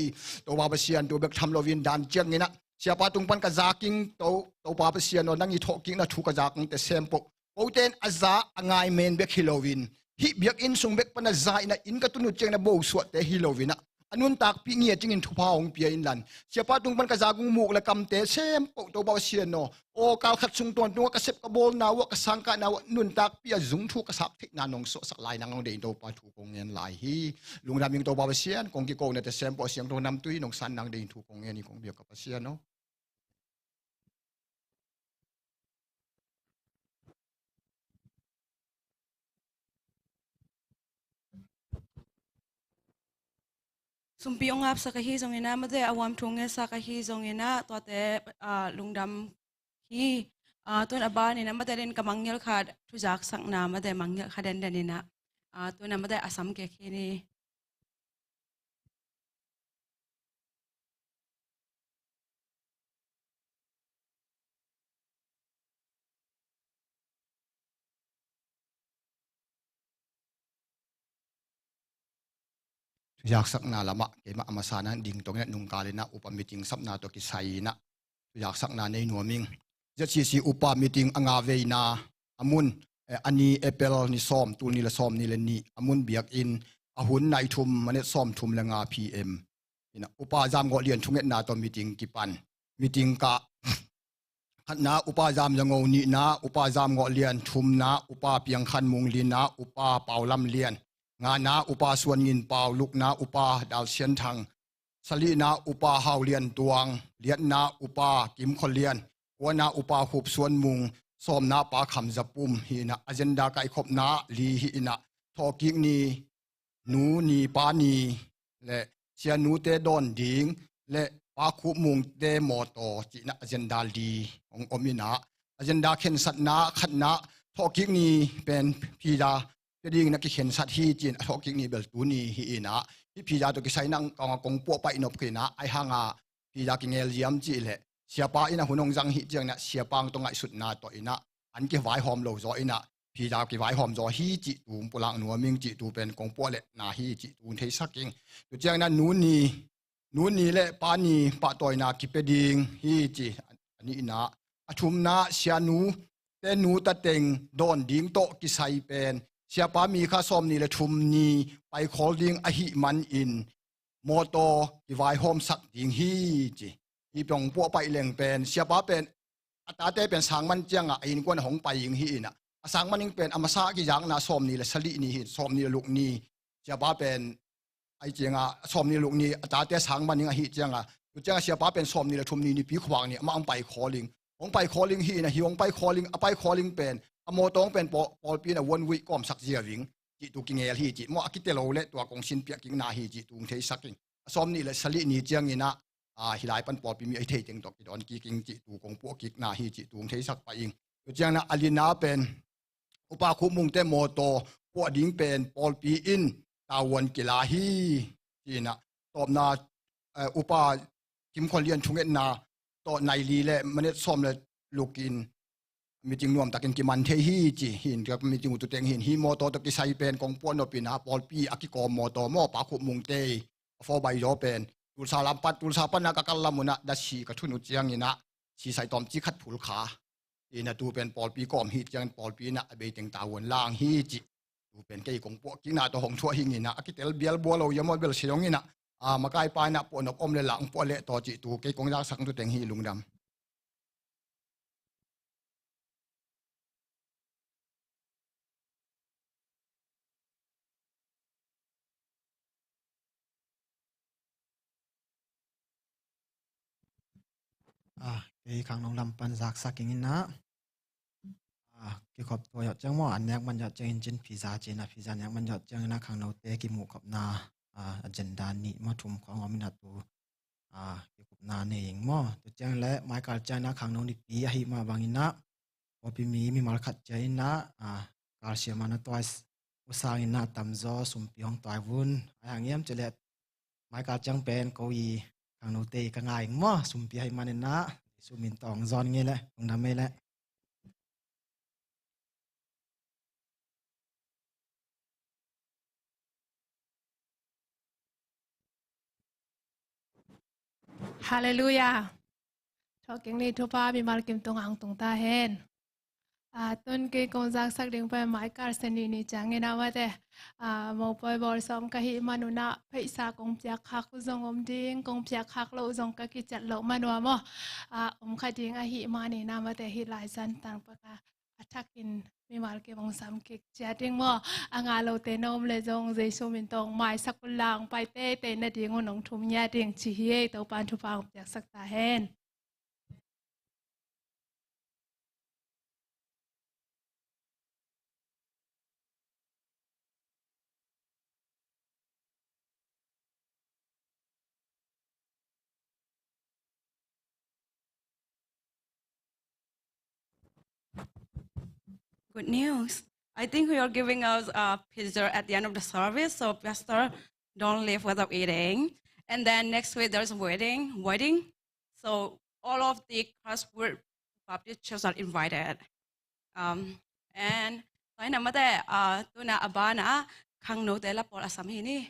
ตัวปาเบเสียนตัวเบกทำโลวินดันเจียงนี่นะเสียปาตุงปันกะจากิงตัวปาเบเสียนนังอีทอกิงนะถูกกะจากิงเตเซมปกโอเตนอาซาอ่างายเมนเบกฮิโลวินฮิเบียกอินสุงเบกปนซาอินะอินกะตุนุเจียงนะโบสวดเตฮิโลวินะอันนู้นตากปีเงียจริงอินทุพาองเปียอินลันเสียปาตุงปันกะจากุงมูกและกำเตเซมปกตัวปาเบเสียนโนโอกาลขัดสุงตวนตัวกะเซบกะโบลนาวกะสังกะนาวนุนตากปียจุงทุกะสักทินานงโสสักลายนางเดินตัวปาถูกงเงินหลายฮีลุงดำยิงตัวปาเบเสียนกงกิโกเนี่ยแต่เซมปกเสียงตัวนำตุยนงสันนางเดินถูกงเงินนี่คงเบียกกับปาเสียนโนสุมปีองอับสักฮีจงเงินะมาเดอาวามทุงเงสักฮีจงเงินะตัวเตลุงดำฮีตัวนับบานนี่นะมาเดเรนกำมังเงลขาดทุจักสักนามาเดมังเงลขาดเด่นนี่นะตัวนั้นมาเดอาสัมเกคีนี่อยากสักนาละมะเกมาอมาสานันดิ่งตรงนี้นุงกาเลนะอุปมิติงสับนาตัวกิไซนะอยากสักนาในหนัวมิงจะชีอุปมิติงอ่างเวนาอามุนอันนี้เอเปิลนี่ซ้อมตูนี่ละซ้อมนี่ละนี่อามุนเบียกอินอาหุนในทุมมันเนี่ยซ้อมทุมละงาพีเอ็มนะอุปจามก็เรียนทุงเงินนาตัวมิติงกิปันมิติงกะขันนาอุปจามยังงนี่นาอุปจามก็เรียนทุมนาอุปเปียงขันมุงลีนาอุปเป่าลำเลียนงานาอุปาส่วนยินเปล่าลุกนาอุปาดาวเชียนทังสลีนาอุปาเฮาเลียนตวงเลียนนาอุปากิมคนเลียนหัวนาอุปาขุบส่วนมุงซ้อมนาปาคำจับปุ่มฮีนะอเจนดาไก่ขบนาลีฮีนะทอกิกนีหนูนีปานีและเชียหนูเตดอนดิงและปาขุมุงเตมอโตจีนะอเจนดาลีของอมินะอเจนดาเข็นสัตนาขันนาทอกิกนีเป็นพีดาจะดิ้งนักเขียนสัตว์ที่จีนทอกิกนีเบลตูนีฮีนะที่พีดาตัวกิไซนังกองกงปัวไปนบกินะไอหางาพีดากิเงลเยียมจีเลเสียปาอินะหุ่นงจังฮิเจียงนะเสียปังตรงไอสุดนาตัวอินะอันกี่ไว้หอมโลจออินะพีดากี่ไว้หอมจอฮีจิตูมปุลังหนัวมิงจิตูเป็นกงปัวเลนาฮีจิตูนเทสักกิงตัวเจียงนั้นนูนีเลปานีปะตัวอินะกิเปดิงฮีจิอันนี้อินะอชุมนาเสียนูเตนูตะเต็งโดนดิงโตกิไซเป็นเสียปามีข้าซ้อมนี่และชุมนีไปคอลดิงอหิมันอินโมโตกี่ไว้หอมสักดิงฮีจิอีปองปัวไปเล่งเป็นเสียป้าเป็นอัตราเตเป็นสางมันเจียงอ่ะอินกวนหงไปยิงฮีน่ะสางมันยิงเป็นอมาซากี่อย่างน่ะซ้อมนี่แหละสลีนี่ซ้อมนี่ลูกนี่เสียป้าเป็นไอเจียงอ่ะซ้อมนี่ลูกนี่อัตราเตสางมันยิงฮีเจียงอ่ะตัวเจียงเสียป้าเป็นซ้อมนี่แหละชุมนี่ปีขวางนี่มาอังไปคอลิงหงไปคอลิงฮีน่ะฮิวงไปคอลิงไปคอลิงเป็นอโมตองเป็นปอลปีน่ะวนวิก้อมสักเจียวิงจิตุกิเงลฮีจิมออากิเตโลเลตัวกงสินเปียกิงนาฮีจิตุงเทสักกิงซ้อมนี่แหละสลีนี่เจียงนี่นะฮิลายปันปอปีมีไอเทติงตอกดอนกีกิงจิตูกงปัวกิกนาฮีจิตูงเทสักไปอิงตัวเจียงนะอลินาเป็นอุปาคุมุงเตโมโตปัวดิ้งเป็นปอลปีอินตาวันกิลาฮีจีนะตอบนาอุปากิมคนเลียนชุงเอ็นนาต่อในลีและมันเนี่ยซ้อมเลยลูกกินมีจริงนวมตะกินกิมันเทฮีจีหินกับมีจริงอุตุเตงหินฮีโมโตตะกิไซเป็นกงปัวโนปินะปอลปีอากิโกโมโตโมปาคุมุงเตฟอใบโยเป็นตุลสาลัมปัดตุลสาปันนักกัลลามุนะดัชชีกทุนุเจียงอินะชีใส่ตอมจีขัดผุลขาอินะตูเป็นปอลปีกอมฮีเจียงปอลปีนะเบติงตาวนล่างฮีจิตูเป็นเกยกงปัวกินาตัวหงชัวหิงอินะอากิเตลเบียลบัวเรายามอเบลเชียงอินะมาไกลไปนะปวนอมเลหลังปวเลต่อจิตูเกยกงยักสังตุเตงฮีลุงดำcái khang nong lam pan zak saking in na cái khop to ya chang mo an yak man ya chang chin pizza chena pizza yak man ya chang na khang no te ki mu khop na agenda ni ma thum khong amina tu ki kup na ne ing mo tu chang le mai kal china khang no ni pi hi ma bangina opi mi mal khat chaina calcium ana twice usang ina tamzo sumpi hong toy vun ang yam chele mai kal chang pen ko yi khang no te ka ngai mo sumpi hai manena sumin tong zon nge le ung na me le Hallelujah. Talking ni thu pa bi mal kim tung ang tung ta hen. Tun ke công giác sắc định phải mãi cả sân ni chẳng nghe nào vậy. Một bài bồi xong cái hi manuna phải sa công việc khác dòng đinh công việc khác lâu dòng cái chặt lâu manua mo. Khai tiếng hi mani nào vậy hi lại dân tăng bậc attacking mi mal ke bong sam ke chatting mo anga lo te nom le jong jesu min tong mai sakulang pai te na ding nong thum nya ding chi hi to pan thu pa jak sak ta hen. Good news. I think we are giving us a pizza at the end of the service, so Pastor, don't leave without eating. And then next week there's a wedding. So all of the Crosswood Baptist churches are invited. And tôi nằm ở đây, tôi là abana khang nô tê la por asam hini.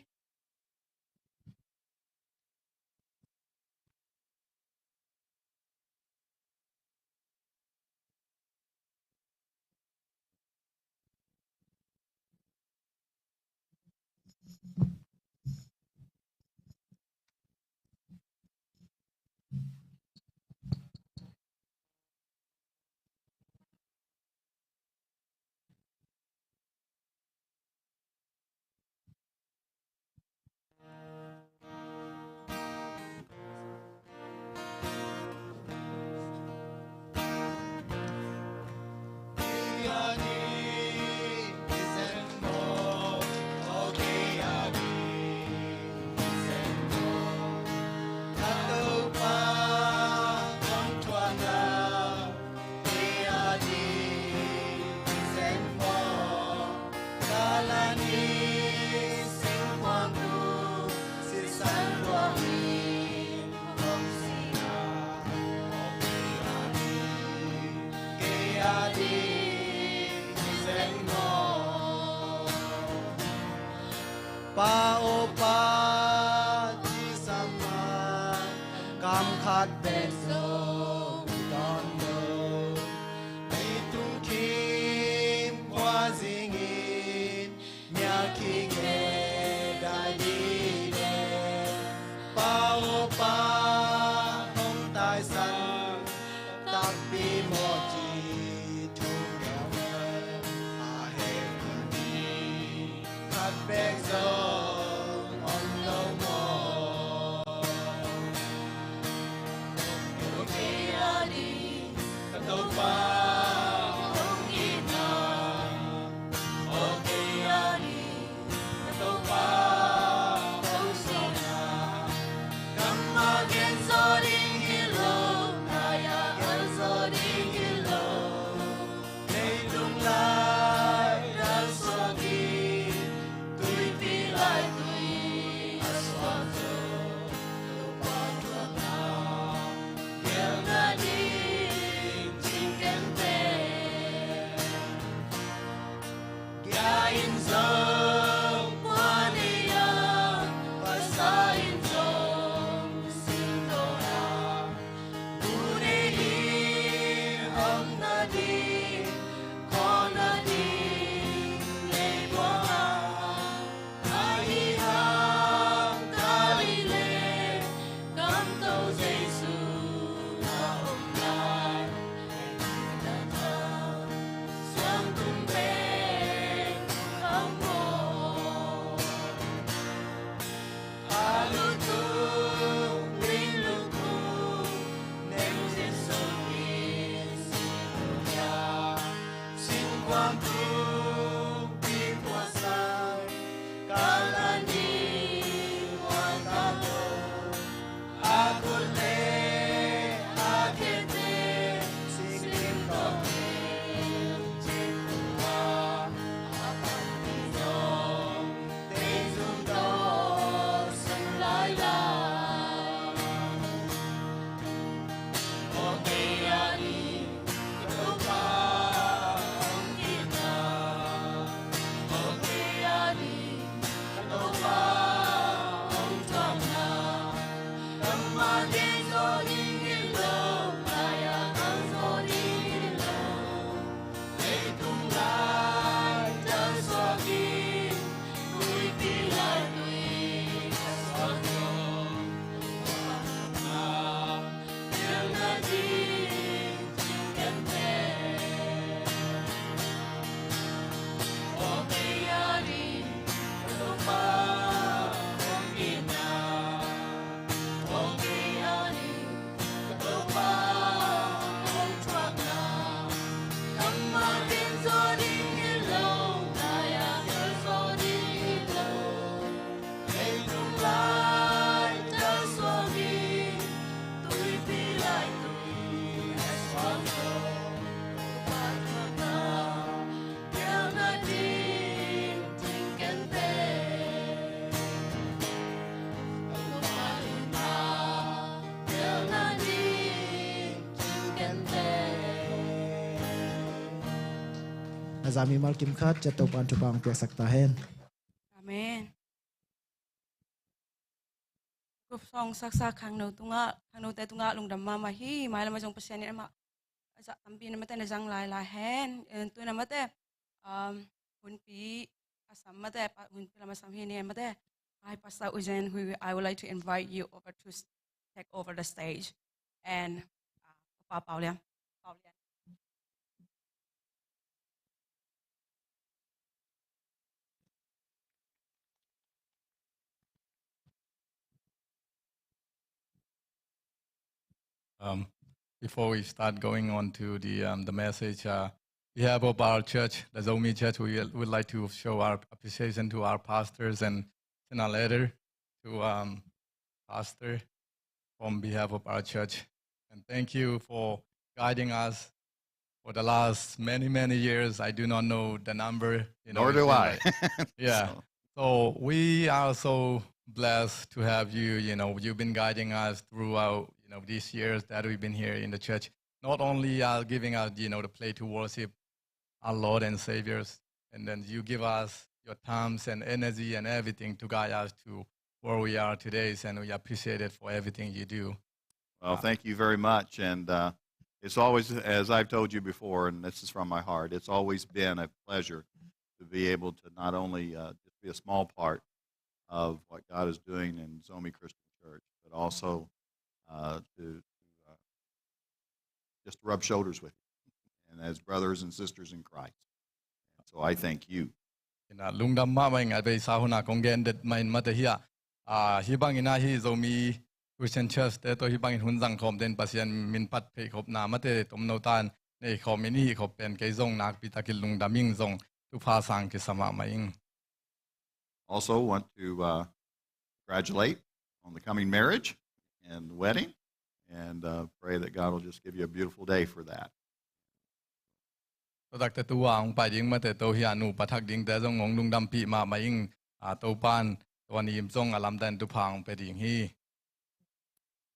Pa o pa di sama kam khat bet so don do itung kim kwa zingin nya ki ke dai di de pa o pa hong tai san tak pi mo ji tu ya a he ni khat bet so azami mal kim khat cha to pan thu bang pe sakta hen Amen. Group song saksa khang no te tunga lung dam ma hi mai la ma jong pasien ni ma za tampi na mate na jang lai hen tu na mate hun pi asam mate hun pi la ma sam hi ne mate I Pastor Ujen who I would like to invite you over to take over the stage and Pa Paulian. Before we start going on to the message, we have of our church, the Zomi Church, we would like to show our appreciation to our pastors and send a letter to pastor on behalf of our church. And thank you for guiding us for the last many years. I do not know the number. Nor do I. Yeah. So we are so blessed to have you. You've been guiding us throughout, these years that we've been here in the church. Not only giving us, the play to worship our Lord and Saviors, and then you give us your time and energy and everything to guide us to where we are today, and we appreciate it for everything you do. Well, thank you very much. And it's always, as I've told you before, and this is from my heart, it's always been a pleasure to be able to not only just be a small part of what God is doing in Zomi Christian Church, but also to just rub shoulders with you, and as brothers and sisters in Christ. So I thank you. Lungdam mama ngai be sahuna kongen det main mate hia hibang ina hi Zomi Christian Church te to hibang in hunjang khom den pasien min pat phe khop na mate tom no tan nei khom ini khop pen ke zong nak pi takil lungdaming zong tu pha sang ke sama maing. Also want to congratulate on the coming marriage and wedding, and pray that God will just give you a beautiful day for that. So Dr. Tuang pa ding mate to hi anu pathak ding te zong ngong lungdam pi ma maing to pan to ni im zong alam dan tu phang pe ding hi.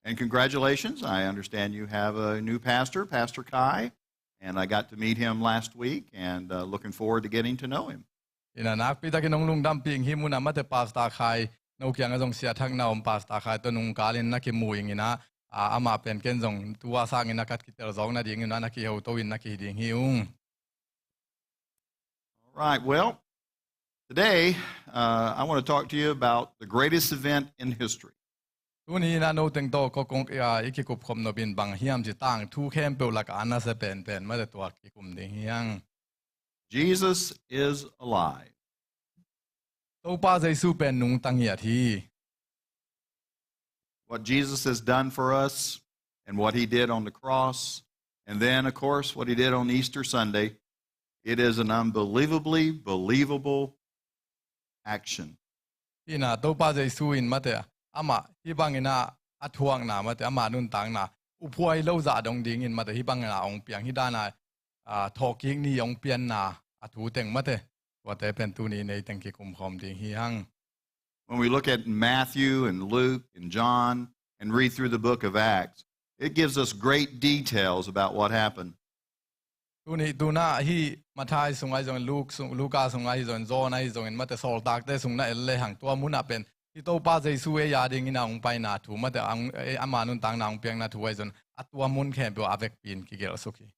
And congratulations, I understand you have a new pastor, Pastor Khai, and I got to meet him last week, and looking forward to getting to know him. Ina nak pi takin ngong lungdam pi hi muna mate Pastor Khai no kyang azong sia thak na Pastor Khai to nung kalin na ki muing ina ama pen ken zong tuwa sang ina kat ki ter zong na ding ina na ki ho to in na ki ding hi ung. All right, well, today I want to talk to you about the greatest event in history. Tuni na no teng to ko kong ikikup khom no bin bang hiam ji tang thu khem pe la ka na se pen ma de to ki kum ding hiang. Jesus is alive. To pa jai su pen nung tang ya thi. What Jesus has done for us and what he did on the cross, and then of course what he did on Easter Sunday, it is an unbelievably believable action. Ina to pa jai su in mate ama hibang ina athuang na mate ama nun tang na upuai lo za dong ding in mate hibang na ong piang hidana thoking ni ong pian na athu teng mate wa te pen tu ni nei teng ki kum khom ding hi hang. When we look at Matthew and Luke and John and read through the book of Acts, it gives us great details about what happened. Tuni tuna hi mathai sungai zong Luka sungai zong John ai zong in mate sol tak te sung na elle hang tua muna pen ito pa jai su e ya ding ina ong pai na thu mate ang ama nun tang na ong piang na thu ai zon atua mun khem bo avek pin ki gel suki.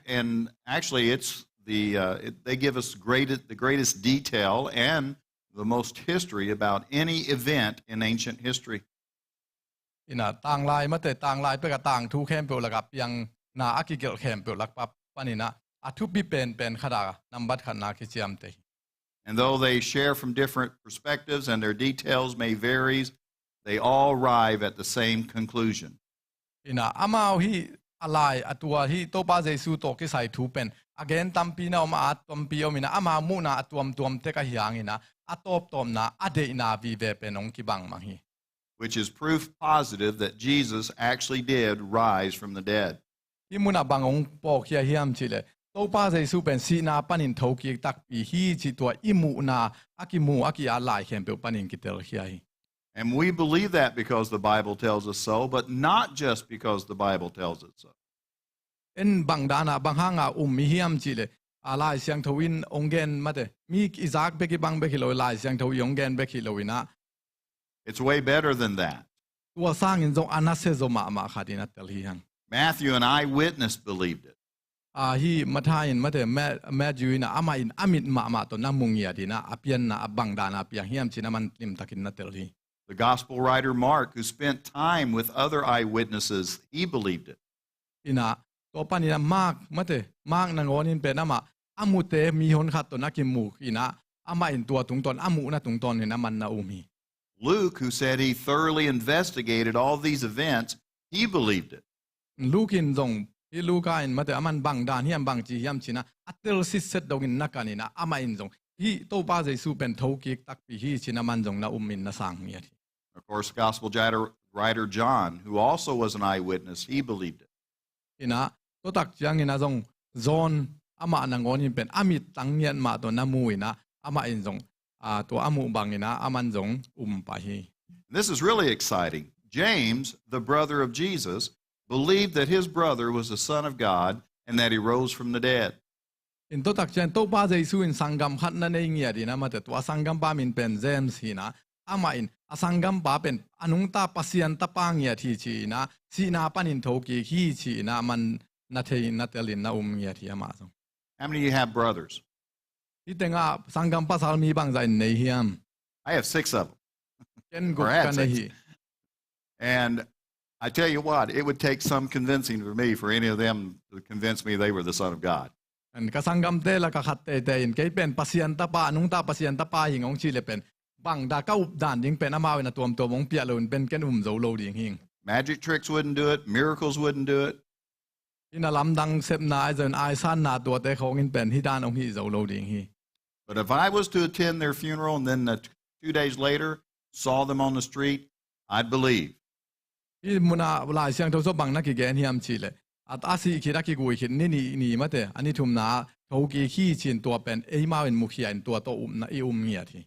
And actually it's they give us the greatest detail and the most history about any event in ancient history. Ina tang lai mate tang lai pe ka tang thu khem bo la ka piang na akigel khem bo lak pa panina athu pi pen khada nambat khana ki chiam te. And though they share from different perspectives and their details may vary, they all arrive at the same conclusion. Ina amao hi alai atua hi to pa jesu to ki sai thu pen again tampi na ma atompi omina ama mu na atuam tuam te ka hiangina atop tom na ade na vi ve penong ki bang mang hi. Which is proof positive that Jesus actually did rise from the dead. Imuna bangong po kia hiam chile. To pa jesu pen si na panin tho ki tak pi hi chi to imu na akimu aki alai khem pe panin ki tel hi. And we believe that because the Bible tells us so, but not just because the Bible tells it so. En bang dana bang hanga mi hiam chile lai siang thawin ongen mate mi izak beki bang beki lo lai siang thawi ongen beki loina It's way better than that. tua sang in zong anase zo ma khadina tel hi hang Matthew, an eyewitness, believed it. hi mathain mate ma juina ama in amit ma to namungia dina apian na abang dana apiang hiam chinaman lim takin na tel hi. The gospel writer Mark, who spent time with other eyewitnesses, he believed it. Ina to panina mark nangonin pe nama amute mi hon khat to nakimu ina ama in tua tungton amu na tungton ni naman na umi. Luke, who said he thoroughly investigated all these events, he believed it. Luke in zong hi Luka in mate aman bang dan hiam bang chi hiam china atel sit set dongin nakanina ama in zong hi to pa Jesu pen thoki tak pi hi china man zong na umin na sang mi. Of course, gospel writer John, who also was an eyewitness, he believed it. Ina to tak chiang ina zong zon ama nangonin pen amit tangyan ma to namu ina ama in zong to amu bangina aman zong pa hi. This is really exciting. James, the brother of Jesus, believed that his brother was the Son of God and that he rose from the dead. In to tak chen to pa Jesu in sangam khat na nei ngia dina ma te to sangam pa min pen James hina ama in asangam pa pen anung ta pasian ta pangya thi chi na si na panin thoki hi chi na man na thei na telin na ngia thi ama so. How many of you have brothers? Itenga sangam pa sal mi bang zain nei hiam. I have 6 of them. Ken go Or had kan 6. hi. And I tell you what, it would take some convincing for me for any of them to convince me they were the Son of God. And kasangam te la ka khat te in kay pen pasian ta pa anung ta pasian ta pa hingong chi le pen bang da ka up dan ding pen amaw na tuom mong pia lon pen ken zo lo ding hing. Magic tricks wouldn't do it. Miracles wouldn't do it. Ina lam dang sep na ai zon ai san na to te khong in pen hi dan ong hi zo lo ding hi. But if I was to attend their funeral and then 2 days later saw them on the street, I'd believe. I muna lai siang to so bang na ki gen hiam chi le. At asi ki ra ki gui ki ni mate ani thum na tho ki khi chin to pen ei ma in mukhi in to na i ngia thi.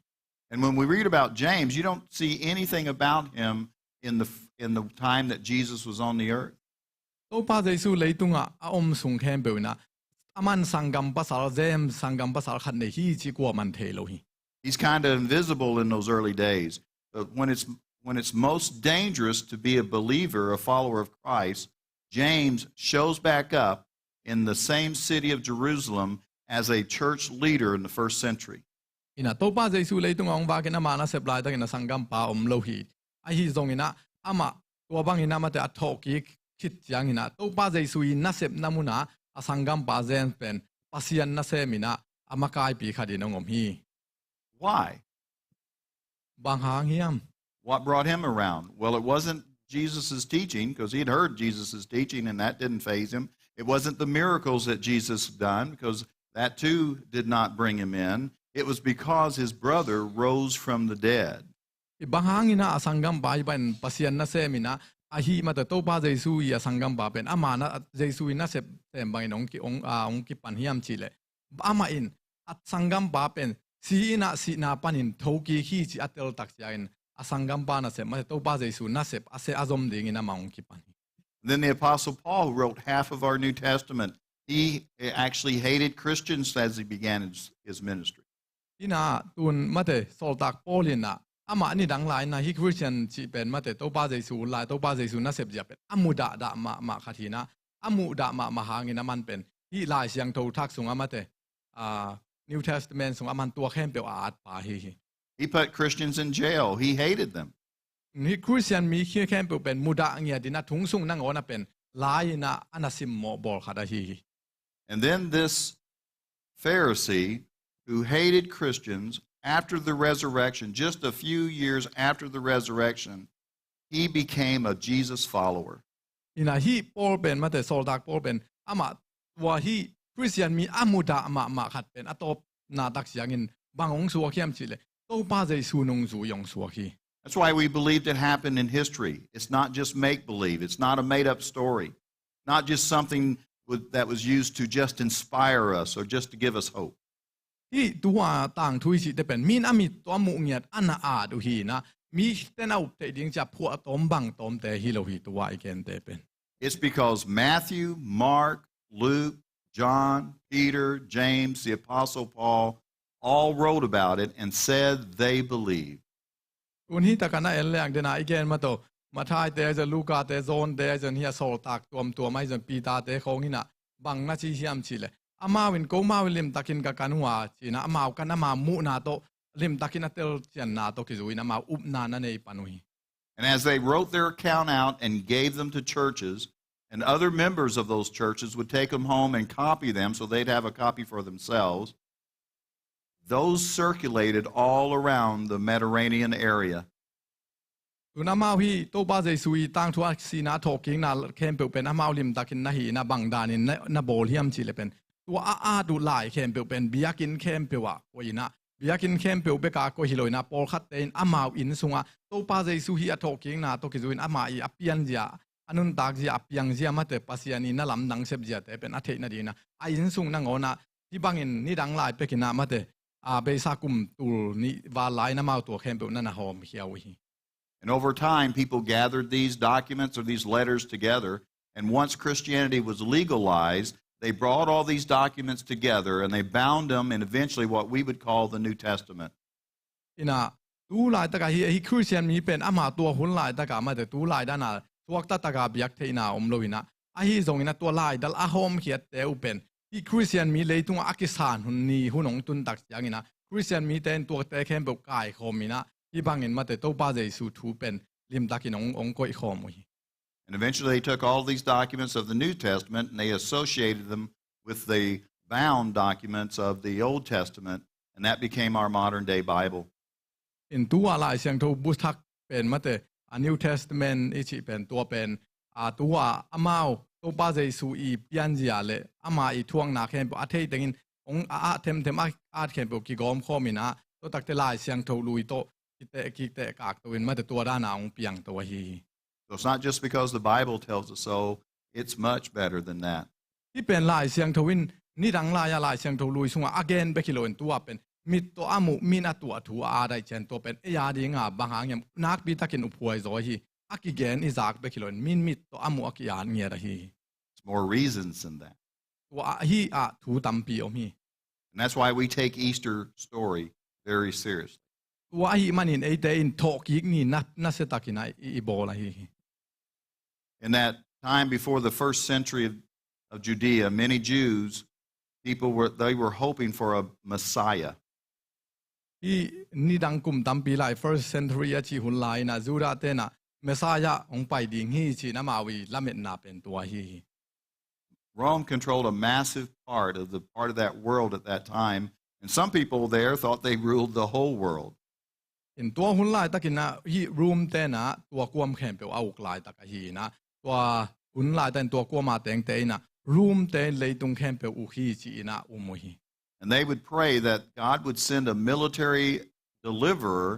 And when we read about James, you don't see anything about him in the time that Jesus was on the earth. To pa Jesu leitunga a sung khem be na aman sangam pasal James sangam pasal khat nei hi chi ko man the lo hi. He's kind of invisible in those early days. But when it's most dangerous to be a believer, a follower of Christ, James shows back up in the same city of Jerusalem as a church leader in the first century. Ina to pa Jesu leitung ong ba kina mana seplai ta kina sangam pa lo hi. Ai hi zong ina ama to bang ina mate athoki khit yang ina to pa Jesu na sep namuna asangam pa zen pen pasian na se mina ama kai pi khadin ngom hi. Why? Bang hang hiam. What brought him around? Well, it wasn't Jesus' teaching, because he had heard Jesus' teaching and that didn't faze him. It wasn't the miracles that Jesus done, because that too did not bring him in. It was because his brother rose from the dead. Bahangina asangam bai ban pasian na se mina ahi mata to pa Jesu ya sangam ba pen amana Jesu na se tem bang nong ki pan hiam chile. Ama in at sangam ba pen si na panin thoki hi chi atel tak chain asangam pa na se mata to pa Jesu na se ase azom ding ina maung ki pan. Then the Apostle Paul, who wrote half of our New Testament, he actually hated Christians as he began his ministry. Ina tun mate sol tak polina ama ni dang lai na hi Christian chi pen mate to pa Jesu lai to pa Jesu na sep ja pen amuda da ma khathina amuda ma hangina man pen hi lai siang tho thak sung amate New Testament sung aman tua khem pe at pa hi. He put Christians in jail. He hated them. Ni Christian mi khi khem pe pen muda ngia dina thung sung nang ona pen lai na anasim mo bol khada hi. And then this Pharisee who hated Christians after the resurrection, just a few years after the resurrection, he became a Jesus follower. Ina hi Paul pen mate sol dak Paul pen ama wa hi Christian mi amuda ma khat pen atop na dak siangin bangong suwa khiam chile to pa Jesu nong zu yong suwa khi. That's why we believed it happened in history. It's not just make-believe. It's not a made-up story. Not just something that was used to just inspire us or just to give us hope. Hi tua tang thui si te pen min ami to mu ngiat ana a du hi na mi ten au te ding cha phu tom bang tom te hi lo hi tua I ken te pen. It's because Matthew, Mark, Luke, John, Peter, James, the Apostle Paul all wrote about it and said they believed. ตัวนี้ตะกันน่ะเอ็นแรงเดน่าอีกแกนมาโตมาทายเตจะลูกาเตจอนเตจะเนี่ยโซลตักตัวไม่จนปีตาเตคงนี่น่ะบังน่ะชีเฮียมชีเลยอามาวินก็มาวิลิมตักินกับกันหัวชีนะอามากันอามามุนาโตลิมตักินเตลเจียนนาโตกิจุยนะมาอุบนานั่นเองปานุย And as they wrote their account out and gave them to churches, and other members of those churches would take them home and copy them so they'd have a copy for themselves, those circulated all around the Mediterranean area. ตัวน้ำมาฮีโตบ้าใจสุยตั้งทัวสีนาทอกิงนาเข้มเปลเป็นน้ำมาลิมตักินนาฮีนาบังดานินนาโบลเฮียมชีเลเป็นตัวอาดูลายเข้มเปลเป็นบิยากินเข้มเปลวะโอยนะบิยากินเข้มเปลเบกาโกฮิโลยนะปอลคัตเตนอามาอินสุงะโตบ้าใจสุฮีทอกิงนาโตกิจุยอามาอีอภิยันเจียอันนุนตักเจียอภิยังเจียมาเตปัสยานีนาลำดังเซบเจียเตเป็นอาเทนดีนะอินสุงนางโอนะที่บังอินนี่ดังลายเปกินามาเตเบซากุมตูนี่วาลายน้ำมาตัวเข้มเปลนั่นนะหอมเขียวฮีAnd over time, people gathered these documents or these letters together. And once Christianity was legalized, they brought all these documents together and they bound them in eventually what we would call the New Testament. ตูลายตะกาฮีคริสเตียนมีเป็นอามาตัวหุ่นลายตะกามาแต่ตูลายด้านน่ะตัวตะกาเบียกเทน่าอมโลวินะฮีทรงอินะตัวลายดัลอาโฮมเขียดเตอุเป็นฮีคริสเตียนมีเลยตุงอากิสานหุ่นนี้หุ่นองตุนตักอย่างนี้นะคริสเตียนมีแต่ตัวเตะเข้มแบบกายคอมินะที่บางเห็นมาแต่โตบ้าใจสูทูเป็นลิมตักินองก้อยคอมวย And eventually they took all these documents of the New Testament and they associated them with the bound documents of the Old Testament, and that became our modern day Bible. อินตัวลายเสียงทูบุทักเป็นมาแต่ New Testament อีกเป็นตัวเป็นตัวอามาโตบ้าใจสูอีเปียนเจียเลยอามาอีทวงนาเข้มอาเทติงองเทมอาเข้มแบบกิกอมข้อมินะตัวตักเตลายเสียงทูลุยโตกิเตกากตัวมาแต่ตัวด้านองเปียงตัวฮี So it's not just because the Bible tells us so, it's much better than that. ที่เป็นลายเสียงทวินนี่ดังลายเสียงทลุยสุงอาเกนเบกิโลนตัวเป็นมิดตัวอามุมินาตัวถัวอะไรเช่นตัวเป็นยาดีงาบางอย่างนักบิตากินอุปวยโซฮีอากิเกนอิจากเบกิโลนมิดตัวอามุอากิยานเงียระฮี It's more reasons than that. ตัวฮีถูตัมปีอมี And that's why we take Easter story very seriously. ตัวฮีมันอินเตอินทอกิกนี่นัสตักินอีโบลาฮี In that time before the first century of Judea, many Jews, they were hoping for a Messiah. ที่นี่ดังกลุ่มตัมปีลาย first century ชีหุ่นลายนะจูราเตนะเมสายะองไปดิ่งฮีชีนามาวีละเมตนาเป็นตัวฮี Rome controlled a massive part of that world at that time, and some people there thought they ruled the whole world. เห็นตัวหุ่นลายตะกินนะฮีรูมเตนะตัวกวมแข็งเปียวเอากลายตะกะฮีนะตัวหุ่นลายแต่ตัวกวมมาแตงเตนะรูมเตเลยตรงแข็งเปียวอุฮีจีนะอุโมฮี And they would pray that God would send a military deliverer,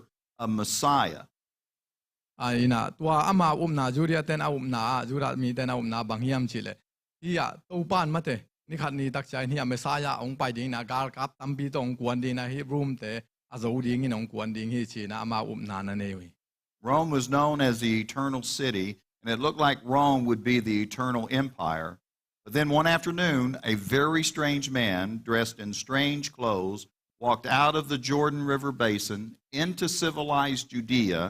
a Messiah. นะตัวอามานาจูเรียเตนนาจูรามีเตนนาบางฮิมชิเลที่ตัวปานมาเตนี่ขัดนี่ตักใจนี่เมสายะองไปดิ่งนะกาลกับตัมปีตองกวนดีนะฮีรูมเตRome was known as the eternal city, and it looked like Rome would be the eternal empire. But then one afternoon, a very strange man, dressed in strange clothes, walked out of the Jordan River basin into civilized Judea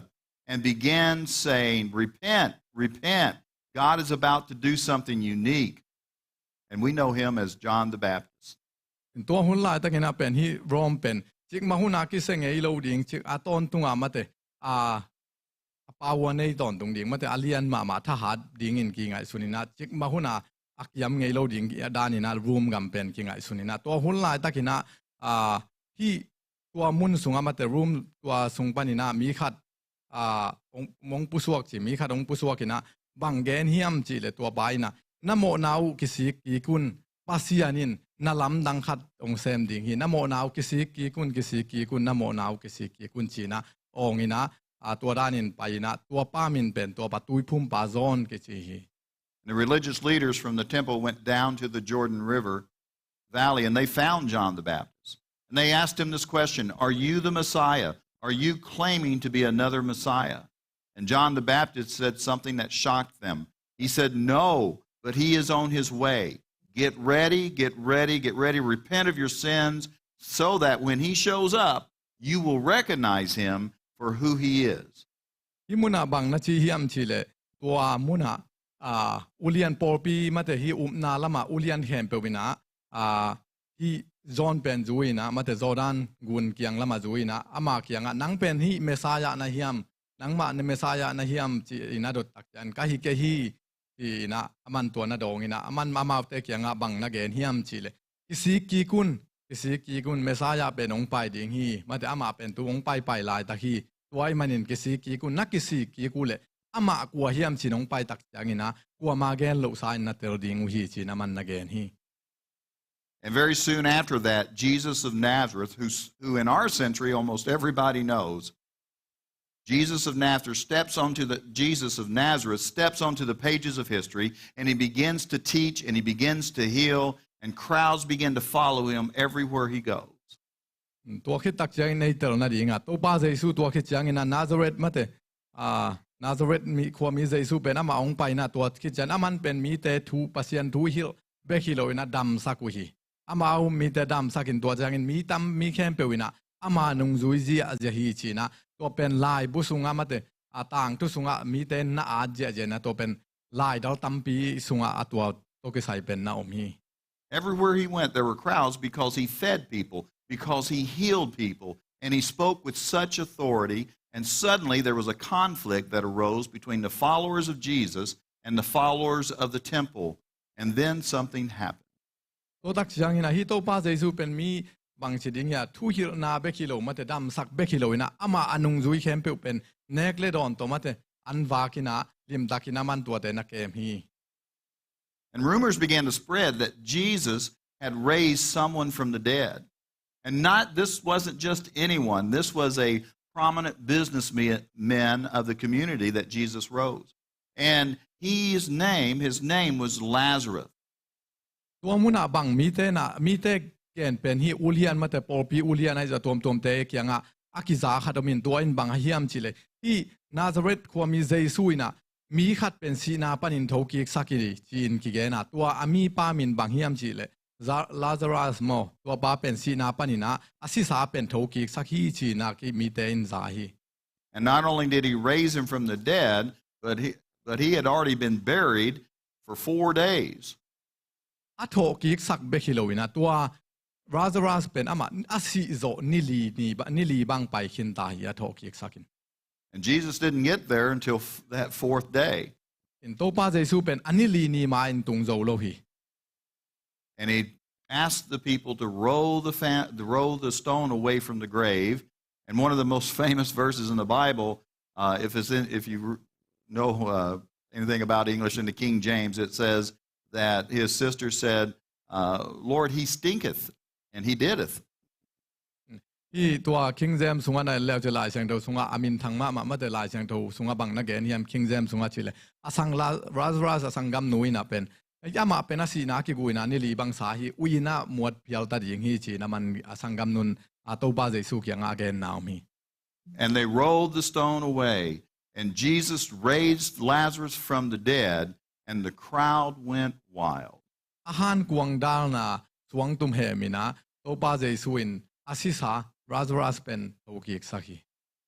and began saying, "Repent, repent. God is about to do something unique." And we know him as John the Baptist. ตัวหุ่นลายตะกินเป็นฮีโรมเป็นจิกมาหุนากิเซงเอโลดิงจิกตอนตุงมาเตปาวันในตอนตุงดิงมาเตอเลียนมาทหารดิงอินกิงไงสุนินาจิกมาหุนาอักยำเงโลดิงดานินารูมกัมเป็นกิงไงสุนินาตัวหุ่นลายตะกินที่ตัวมุนสุงมาเตรูมตัวสุงปานินามีขัดมงปุสวกจิมีขัดองปุสวกินะบังเกนเฮียมจิเลตัวใบนะนโมนาวกิสิกีกุนปัสยานินนาลำดังขัดองเซมดิ่งหินนโมนาวกิสิกีกุนนโมนาวกิสิกีกุนจีนะองอินะตัวด้านินไปนะตัวป้ามินเป็นตัวปะตุยพุ่มปาซอนกิจีฮี The religious leaders from the temple went down to the Jordan River Valley and they found John the Baptist. And they asked him this question, "Are you the Messiah? Are you claiming to be another Messiah?" And John the Baptist said something that shocked them. He said, "No, but he is on his way. Get ready, get ready, get ready. Repent of your sins so that when he shows up, you will recognize him for who he is. Hi muna bang na chi hiam chi le tua muna ulian porpi mate hi na lama ulian hem pe wina hi John pen zuina mate Jordan gun kiang lama zuina ama kianga nang pen hi Messiah na hiam nang ma ne Messiah na hiam chi ina dot tak jan ka hi ke hi ina aman to na dong ina aman mama te kianga bang na gen hiam chi le kisi ki kun Messiah pen ong pai ding hi mate ama pen tu ong pai lai ta hi tuai manin kisi ki kun na kisi ki ku le ama kwa hiam chi nong pai tak jangina kwa ma gen lo sai na tel ding hi chi na man na gen hi. And very soon after that, Jesus of Nazareth, who in our century almost everybody knows, Jesus of Nazareth steps onto the pages of history, and he begins to teach and he begins to heal, and crowds begin to follow him everywhere he goes. Tua khit tak jang nei tel na dinga to pa Jesu tua khit jang ina Nazareth mate Nazareth mi khwa mi Jesu pen ama ong pai na tua khit jan aman pen mi te thu pasien thu hil be khilo ina dam saku hi ama mi te dam sakin tua jang in mi tam mi khem pe wina ama nung zui ji a je hi china to pen lai bu sunga mate tang tu sunga mi te na a je na to pen lai dal tam pi sunga atwa to ke sai pen na om hi. Everywhere he went, there were crowds because he fed people, because he healed people, and he spoke with such authority, and suddenly there was a conflict that arose between the followers of Jesus and the followers of the temple, and then something happened. To tak siang ina hito pa Jesu pen mi bang chiding ya thu hil na be kilo mate dam sak be kilo ina ama anung zui khem pe pen nekle don to mate an va kina lim dakina man to te na kem hi. And rumors began to spread that Jesus had raised someone from the dead. And this wasn't just anyone. This was a prominent businessman of the community that Jesus rose. And his name was Lazarus. Tua muna bang mi te ken pen hi ulian mate polpi ulian ai za tom te kianga akiza khadamin tua in bang hiam chile hi Nazareth khwa mi Jesu ina mi khat pen sina panin thoki sakiri chin ki gena tua ami pa min bang hiam chile Lazarus mo tua pa pen sina panina asisa pen thoki sakhi china ki mi te in zahi. And not only did he raise him from the dead, but he had already been buried for 4 days. A thoki sak be khilowina tua Lazarus pen ama asi zo nili bang pai khin ta hi a thoki sakin. And Jesus didn't get there until that 4th day. In to pa Jesu pen anili ni ma in tung zo lo hi. And he asked the people to roll the stone away from the grave. And one of the most famous verses in the Bible, if you know anything about English in the King James, it says that his sister said, "Lord, he stinketh, and he dideth." Hi tua King James sunga na leo je lai sang do sunga amin thang ma de lai sang do sunga bang na gen hiam King James sunga chile asang Lazarus asang gam nuina pen yama pen asi na ki guina ni li bang sa hi uina muat pial ta ding hi chi na man asang gam nun to ba Jesu kyang again now me. And they rolled the stone away, and Jesus raised Lazarus from the dead, and the crowd went wild. Ahan kuang dal na suang tum he mina to ba Jesu in asisa Lazarus pen toki sakhi.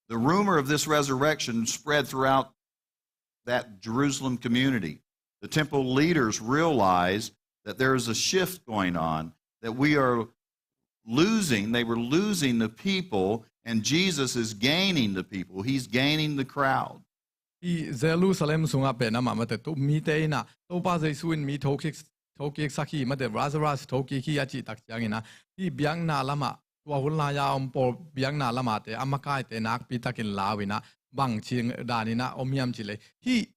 The rumor of this resurrection spread throughout that Jerusalem community. The temple leaders realized that there is a shift going on, that they were losing the people, and Jesus is gaining the people. He's gaining the crowd. I Jerusalem sunga pen ama mate to mi te ina to pa Jesu in mi toki sakhi mate Lazarus toki ki achi tak jangina I biang na lama tua hulna ya por biang na lama te amakai te nak pi takin lawina bang ching danina omiam chile hi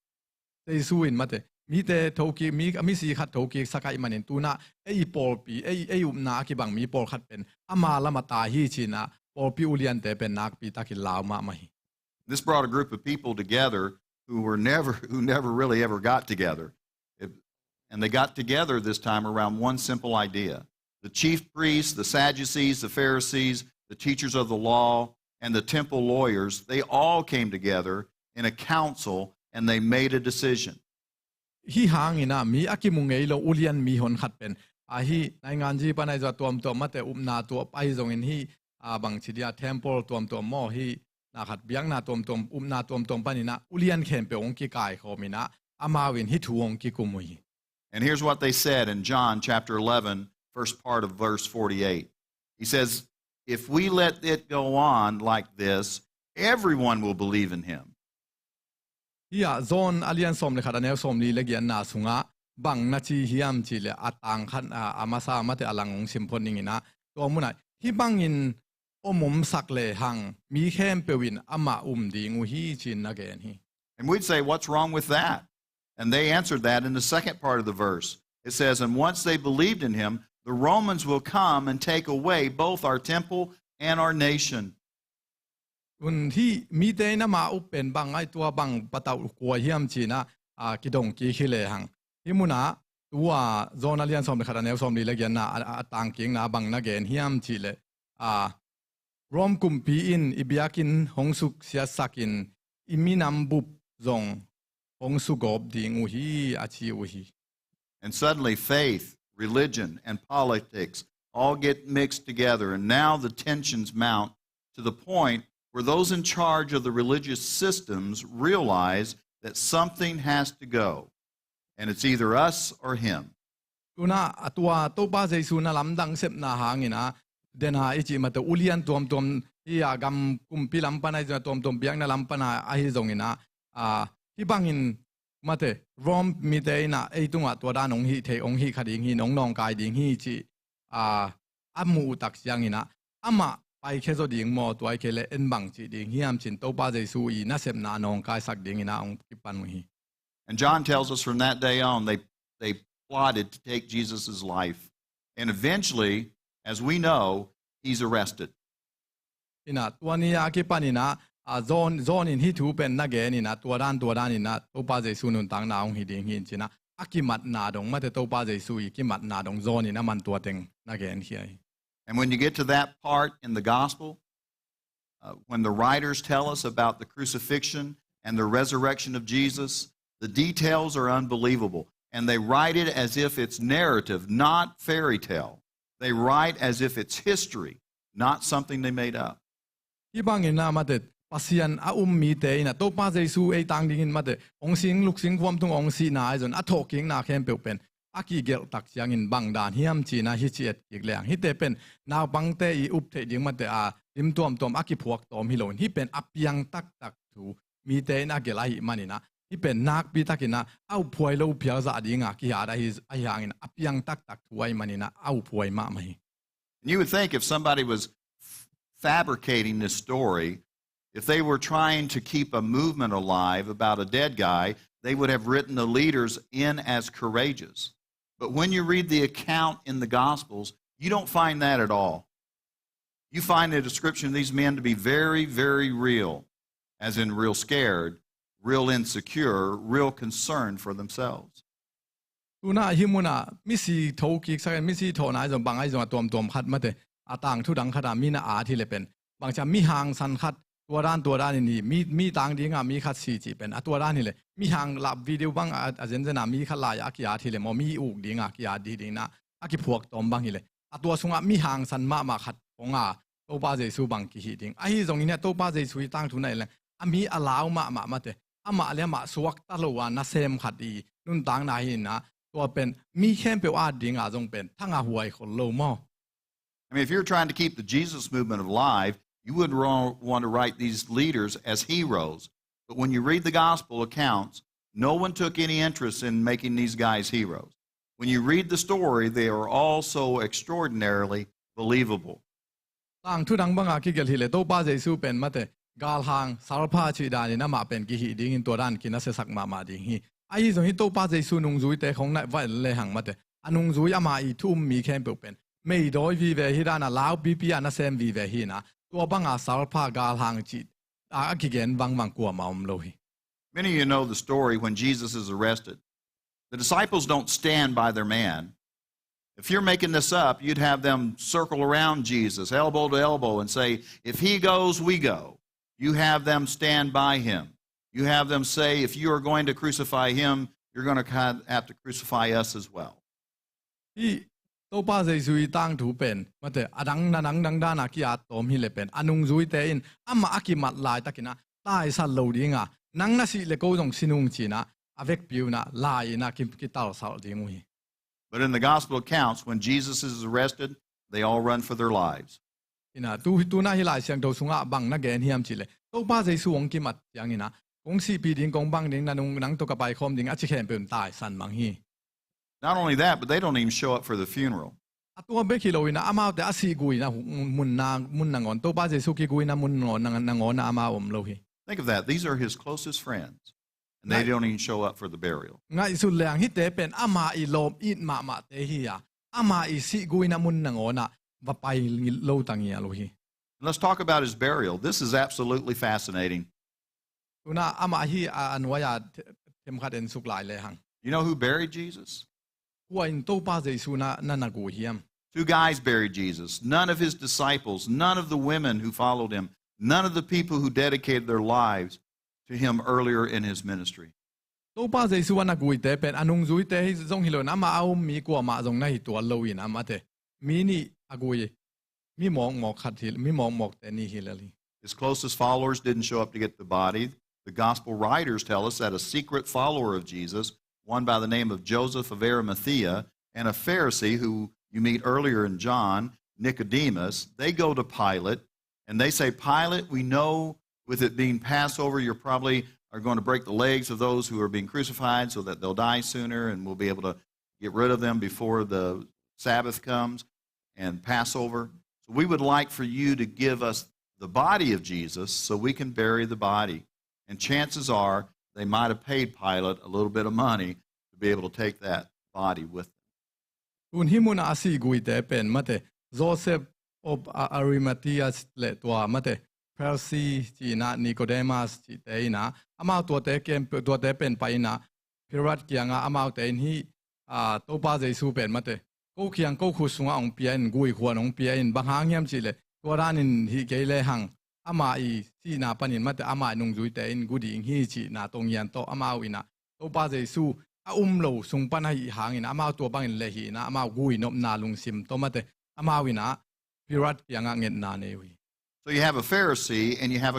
Jesu in mate mi te toki mi si khat toki sakai manin tuna ei por pi ei na ki bang mi por khat pen ama lama ta hi china por pi ulian te pen nak pi takin law ma mahi. This brought a group of people together who never really ever got together. And they got together this time around one simple idea. The chief priests, the Sadducees, the Pharisees, the teachers of the law, and the temple lawyers, they all came together in a council and they made a decision. hi hangina mi akimungei lo ulian mi hon khat pen a hi nai ngan ji panai za tom mate upna to pai zong in hi a bang chidia temple tom mo hi na khat biang na tom upna tom panina ulian khem pe ong ki kai khomina amawin hi thuong ki kumui. And here's what they said in John chapter 11, first part of verse 48. He says, if we let it go on like this, everyone will believe in him. Hiya zon alian som le khada ne som li le gian na sunga bang na chi hiam chi le atang khan amasa mate alangong simphoning ina to muna hi bangin omum sak le hang mi khem pewin ama dingu hi chin again hi. And we'd say, what's wrong with that? And they answered that in the second part of the verse. It says, and once they believed in him, the Romans will come and take away both our temple and our nation. Un hi mi te na ma upen bang ai tua bang patau kwa hiam chi na kidong ki khile hang hi muna tua zona lian som le khada ne som li le gian na atang king na bang na gen hiam chi le rom kumpi in ibiakin hongsuk sia sakin iminam bup zong hongsugob ding uhi achi uhi. And suddenly faith, religion, and politics all get mixed together, and now the tensions mount to the point where those in charge of the religious systems realize that something has to go, and it's either us or him. Tuna atwa to ba jesu na lamdang sep na hangina dena ichi mata ulian tom ia gam kumpi lampanai tom biang na lampana ahi zongina hi bangin mate rom mite na eitunga to da nong hi the ong hi khading hi nong kai ding hi chi amu tak siangina ama pai khezo ding mo to ai khele en bang chi ding hiam chin to ba jesu I na sep na nong kai sak ding ina ong kipan hi. And John tells us from that day on they plotted to take Jesus' life, and eventually, as we know, he's arrested. Ina tuania kipanina zon in hi thu pen na ge ni na tuadan ina to pa jesu nun tang na ong hi ding hin china akimat na dong mate to pa jesu I kimat na dong zon ina man tua teng na ge en hi. And when you get to that part in the gospel, when the writers tell us about the crucifixion and the resurrection of Jesus, the details are unbelievable. And they write it as if it's narrative, not fairy tale. They write as if it's history, not something they made up. Ibangin na mate pasian mi te ina to pa jesu ei tang ding in mate ong sing luk sing kwam tung ong si na jon a thoking na khem pe pen aki gel tak siang in bang dan hiam chi na hi chiet ik leang hi te pen na bang te I up the ding mate lim tom aki phuak tom hi lon hi pen apiang tak thu mi te na gelai manina hi pen nak pi takina au phuai lo phia za dinga ki ha da hi ai hang in apiang tak thu ai manina au phuai ma mai. You would think if somebody was fabricating this story, if they were trying to keep a movement alive about a dead guy, they would have written the leaders in as courageous. But when you read the account in the Gospels, you don't find that at all. You find the description of these men to be very, very real, as in real scared, real insecure, real concerned for themselves. Tuna himuna misi thoki sa misi thona jom bangai jom tom khat mate atang thu dang khada mina thi le pen bangcha mi hang san khatตัวด้านนี่มีต่างดีงามีคัดสีจีเป็นตัวด้านนี่เลยมีหางลับวิดีโอบังเจนนามีขลายอากิอาทีเลยมอมีอุกดีงากิอาดีนะอากิพวกตอมบังนี่เลยตัวสุงมีหางสันมาขัดปงตัวป้าเจสูบังกิฮิดิงไอ้ตรงนี้เนี่ยตัวป้าเจสูตั้งทุนไหนเลยมีอลาวมาเตมาเลยมาสวักตะลวานะเซมขัดดีนุ่นต่างนายนะตัวเป็นมีแค่เปียวดีงาจงเป็นทั้งหัวคนโลมอ I mean, if you're trying to keep the Jesus movement alive, you would want to write these leaders as heroes. But when you read the gospel accounts, no one took any interest in making these guys heroes. When you read the story, they are all so extraordinarily believable. ต่างทุดังบังอากิเกลฮิเลโตป้าเจสูเป็นมาเตกาลหางสารพัดชีดานี่นะมาเป็นกิฮิดิ้งตัวด้านกินนัสสักมาดิ้งฮีไอ้ตรงนี้โตป้าเจสูนุงจุยแต่ของนายวันเลยหังมาเตอนุงจุยอามาอีทุ่มมีแค่เป็นไม่โดยวิเวฮิดานะลาวบีพีอานะเซมวิเวฮินะตัวบังอาสารพัดกาลหางจีอากิเกนบังกัวมาโลหิ Many of you know the story when Jesus is arrested. The disciples don't stand by their man. If you're making this up, you'd have them circle around Jesus, elbow to elbow, and say, if he goes, we go. You have them stand by him. You have them say, if you are going to crucify him, you're going to have to crucify us as well. ที่โตป้าเจสุยตั้งถูเป็นมาแต่อดังนังด้านักยาตอมฮิเลเป็นอนุงจุยเตอินอามาอากิมัดลายตะกินะตายสัลโลดิงะนังนาสิเลโกจงสินุงจีนะอเวกปิวนะลายนะกิตาลสัลดิงุย But in the gospel accounts, when Jesus is arrested, they all run for their lives. อินะตูน่าฮิลายเสียงโตสุงะบังนักเกนฮิมจิเลโตป้าเจสุองกิมัดยังอินะกงสีปีดิงกงบังดิงนังนังตกไปคอมดิงอาชิเคนเป็นตายสันมังฮี Not only that, but they don't even show up for the funeral. ตัวเบคิโลอินะอามาแต่อาศิกุยนะมุนนางอนโตป้าเจสุกิกุยนะมุนงอนนางอนนะอามาอมโลฮี Think of that. These are his closest friends, and they don't even show up for the burial. ง่ายสุดแรงฮิตเตเป็นอามาอีโลมอีมาเตฮียอามาอีสิกุยนะมุนนางอนนะว่าไปโลตังเงียโลฮี Let's talk about his burial. This is absolutely fascinating. ตัวน่ะอามาฮีอันวายาเทมขัดเอ็นสุกหลายเลยหัง You know who buried Jesus? หัวอินโตป้าเจสุนะนันกูเฮียม Two guys buried Jesus. None of his disciples, none of the women who followed him, none of the people who dedicated their lives to him earlier in his ministry. โตป้าเจสุนะกูเตเป็นอนุงจุยเตฮิจงฮิโลนะมาเอามีกว่ามาจงนะฮิตัวโลอินะมาเตมีนี่อากูยมีมองขัดฮิมีมองเตนี่ฮิลลี His closest followers didn't show up to get the body. The gospel writers tell us that a secret follower of Jesus, one by the name of Joseph of Arimathea, and a Pharisee who you meet earlier in John, Nicodemus, they go to Pilate, and they say, Pilate, we know with it being Passover, you probably are going to break the legs of those who are being crucified so that they'll die sooner, and we'll be able to get rid of them before the Sabbath comes and Passover. So we would like for you to give us the body of Jesus so we can bury the body. And chances are they might have paid Pilate a little bit of money to be able to take that body with them. คุณฮิมุนอาศิกุยเตเป็นมาเตโจเซฟof Arimathea เลตัวมาเตเพอร์ซีจีนะนิโคเดมัสจีเตนะอามาตัวเตเกมตัวเตเป็นไปนะพิรัตเกียงอามาเตนฮีโตป้าเจสุเป็นมาเตกูเคียงกูคุสุงองเปียนกุยขวานองเปียนบางหางเงียมจีเลตัวร้านินฮีเกเลหังอามาอีซีนาปนินมาเตอามานุงจุยเตนกูดีอิงฮีจีนาตรงยันโตอามาวินะโตป้าเจสุโลสุงปันให้หางอินะอามาตัวบังอินเลหีนะอามากุยนบนาลุงซิมโตมาเตอามาวินะพิรัตเกียงเงินนาเนวี So you have a Pharisee and you have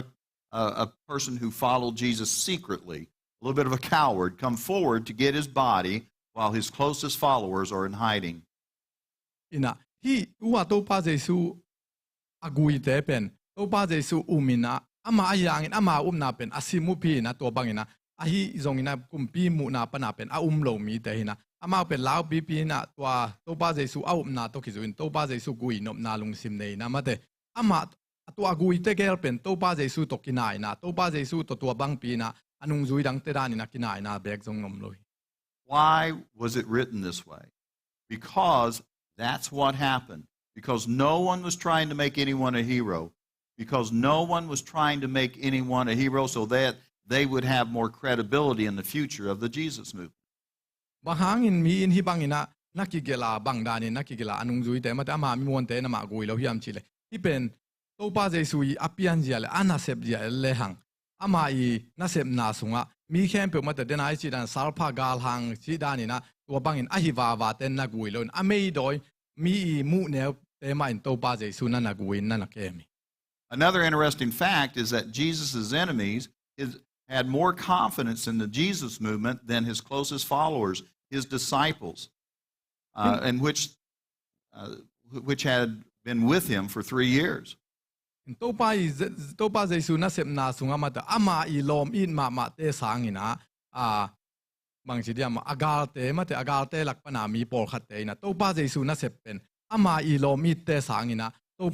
a person who followed Jesus secretly, a little bit of a coward, come forward to get his body while his closest followers are in hiding. Ina hi uwa to pa Jesu agui te pen to pa Jesu umina ama ayangin ama umna pen asimu pi na to bangina ahi zongina kumpi mu na pana pen a lo mi te hina ama pen lao pi na to pa Jesu a umna to kizuin to pa Jesu gui nop na lung sim nei na mate ama to agui te gel pen to pa Jesu to kinai na to pa Jesu to bang pi na anung zui dang te dani na kinai na bek zong nom loi. Why was it written this way? Because that's what happened. Because no one was trying to make anyone a hero. Because no one was trying to make anyone a hero so that they would have more credibility in the future of the Jesus movement. Bahangin mi in hibangina nakigela bangdani nakigela anung zui te mata ama mi won te na ma gui lo hiam chile. Ipen to pa Jesu i apian jiale anasep jiale hang ama i nasep na sunga mi khem pe mata denai chi dan salpha gal hang chi dani na to bangin ahiwa wa ten na gui lo amei doi mi mu ne te ma in to pa Jesu na na gui na na kemi. Another interesting fact is that Jesus' enemies had more confidence in the Jesus movement than his closest followers, his disciples, and which had been with him for 3 years. To pa Jesu na sep na sunga mata ama I lom in ma te sangina bang si dia ma agal te lak pana mi pol khat te na to pa Jesu na sep pen ama I lom I te sangina to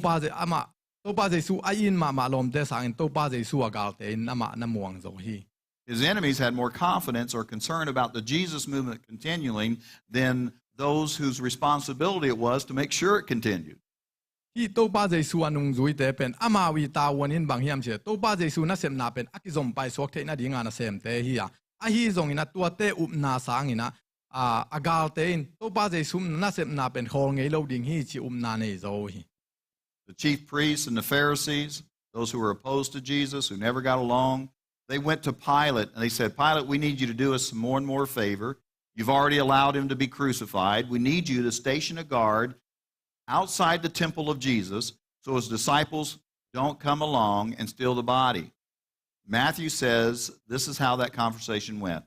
pa Jesu ain ma lom te sangin to pa Jesu agal te ama na muang zo hi. His enemies had more confidence or concern about the Jesus movement continuing than those whose responsibility it was to make sure it continued. Hi to pa Jesu anung zui te pen ama wi ta wanin bang hiam che to pa Jesu na sem na pen akizom pai sok the na dinga na sem te hi a hi zong ina tua te up na sang ina agal te in to pa Jesu na sem na pen khol ngei lo ding hi chi na nei zo hi. The chief priests and the Pharisees, those who were opposed to Jesus, who never got along, they went to Pilate and they said, Pilate, we need you to do us some more and more favor. You've already allowed him to be crucified. We need you to station a guard outside the temple of Jesus so his disciples don't come along and steal the body. Matthew says this is how that conversation went.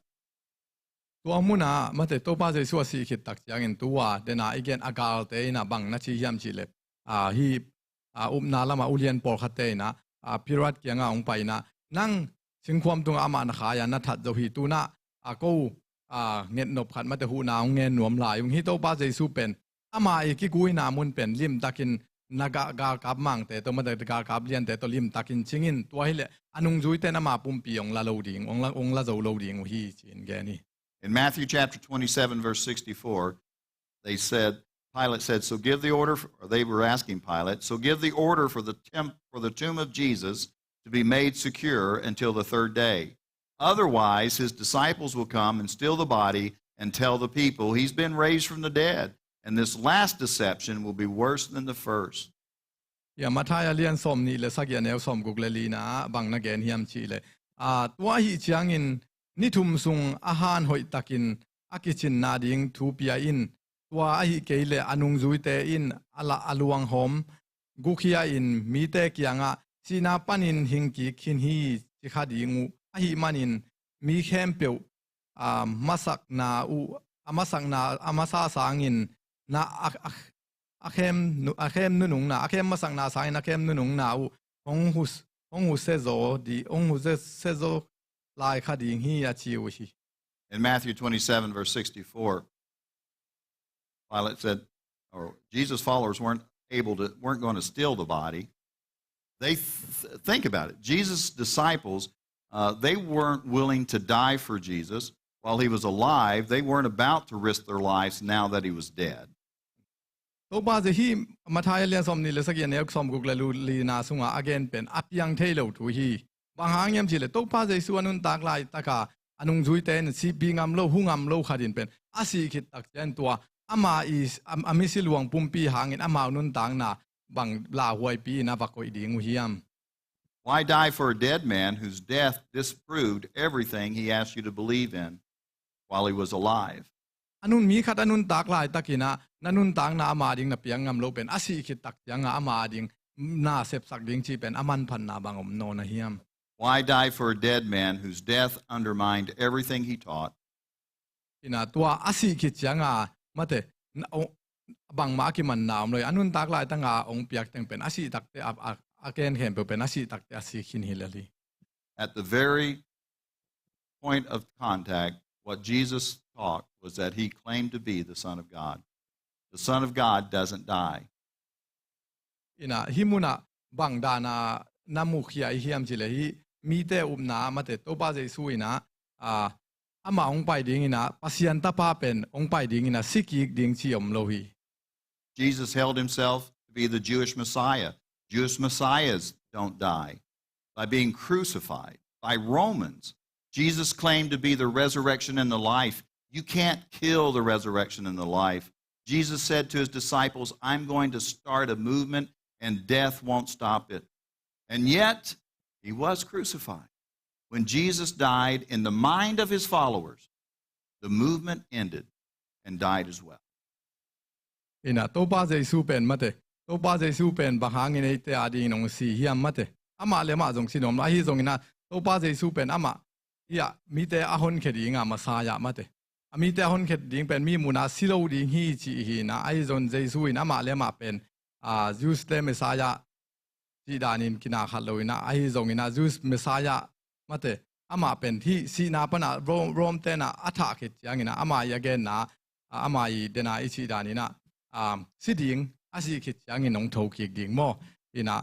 ตัวมุนามาแต่ตัวป้าเจสัวสีขิดตักยังเงินตัวเดน่าอีกเอกาลเตน่ะบังนัชียมชิเลฮีอุปนาละมาอุเลียนปอลขัดเตน่ะพิรัตเกียงอ่างไปน่ะนั่งสิงความตรงอามานะขายานัทัดเจ้าฮีตัวน่ะกูเงินนบขัดมาแต่หูนาเงินหนวมลายฮีตัวป้าเจสุเป็นอามาอีกกุยนามุนเป็นลิมตักินนักกากับมังแต่ตัวมาแต่กากับเลียนแต่ตัวลิมตักินชิงินตัวฮิเลอนุงจุยเตน่ะมาปุ่มปีองละโลดิงองละโจโลดิงฮีจินแกนี่ In Matthew chapter 27, verse 64, Pilate said, so give the order, or they were asking Pilate, so give the order for the tomb of Jesus to be made secure until the third day. Otherwise, his disciples will come and steal the body and tell the people he's been raised from the dead. And this last deception will be worse than the first. Ya mataya lian som ni le sakya neu som gugleli na bang na gen hiam chi le. Tua hi chiangin ni thum sung ahan hoi takin akichin na ding thu pia in tua hi keile anung zuite in ala aluang hom gukhia in mi te kianga sina panin hingki khin hi chikha dingu ahi manin mi khem peu masak na u amasak na amasa sangin na akhem nunung na akhem masak na sangin akhem nunung na u ong hu sezo di ong hu sezo In Matthew 27, verse 64, Pilate said, or Jesus' followers weren't going to steal the body. Think about it. Jesus' disciples, they weren't willing to die for Jesus while he was alive. They weren't about to risk their lives now that he was dead. Bang yam chile to pa jesu anun tak lai taka anung zui ten si bingam lo hungam lo khadin pen asi khit tak chen tua ama is amisi luang pumpi hangin ama nun tang na bang la huai pi na bakoi ding hiam. Why die for a dead man whose death disproved everything he asked you to believe in while he was alive? Anun mi khat anun tak lai takina nanun tang na ama ding na piangam lo pen asi khit tak yang ama ding na sep sak ding chi pen aman phan na bangom no na hiam. Why die for a dead man whose death undermined everything he taught? Ina tua asi kichanga mate bang ma ki man naam loi anun tak lai tanga ong piak teng pen asi takte again hem pen asi takte asi khin hilali. At the very point of contact, what Jesus taught was that he claimed to be the Son of God. The Son of God doesn't die. Ina himuna bang dana namukhia hiam chile hi mi te umna mate to pa jesu ina ama ong pai ding ina pasian ta pa pen ong pai ding ina sikik ding chi om lo hi. Jesus held himself to be the Jewish Messiah. Jewish Messiahs don't die by being crucified by Romans. Jesus claimed to be the resurrection and the life. You can't kill the resurrection and the life. Jesus said to his disciples, I'm going to start a movement and death won't stop it. And yet, he was crucified. When Jesus died, in the mind of his followers, the movement ended and died as well. Ina to pa jesu pen mate to pa jesu pen bahangin ei te adi nong si hiam mate ama le ma jong sinom la hi jong ina to pa jesu pen ama ya mi te ahon khedi nga masaya mate ami te ahon khed ding pen mi muna silo ding hi chi hi na ai jon jesu in ama le ma pen Zeus le Messiah si danin kina khaloina ai zongina Zeus Messiah mate ama pen thi si na pana Rome te na atha khit yangina ama again na ama I dena I si danina siding asi khit yangin nong tho ki ding mo ina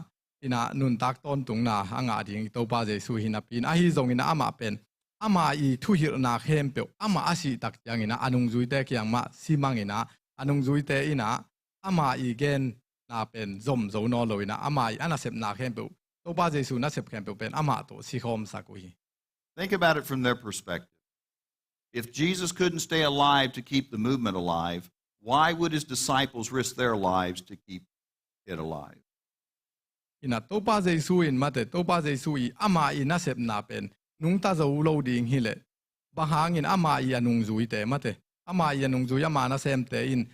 nun tak ton tung na anga ding to pa jesu hina pin ai zongina ama pen ama I thu hir na khem pe ama asi tak yangina anung zui te kyang ma simangina anung zui te ina ama I gen na pen zom zo no loina ama ana sep na khem pe to pa jesu na sep khem pe pen ama to si khom sakui. Think about it from their perspective. If Jesus couldn't stay alive to keep the movement alive, why would his disciples risk their lives to keep it alive? Ina to pa jesu in mate to pa jesu I ama I na sep na pen nung ta zo lo ding hi le ba hangin ama i anung zui te mate ama i anung zui ama na sem te in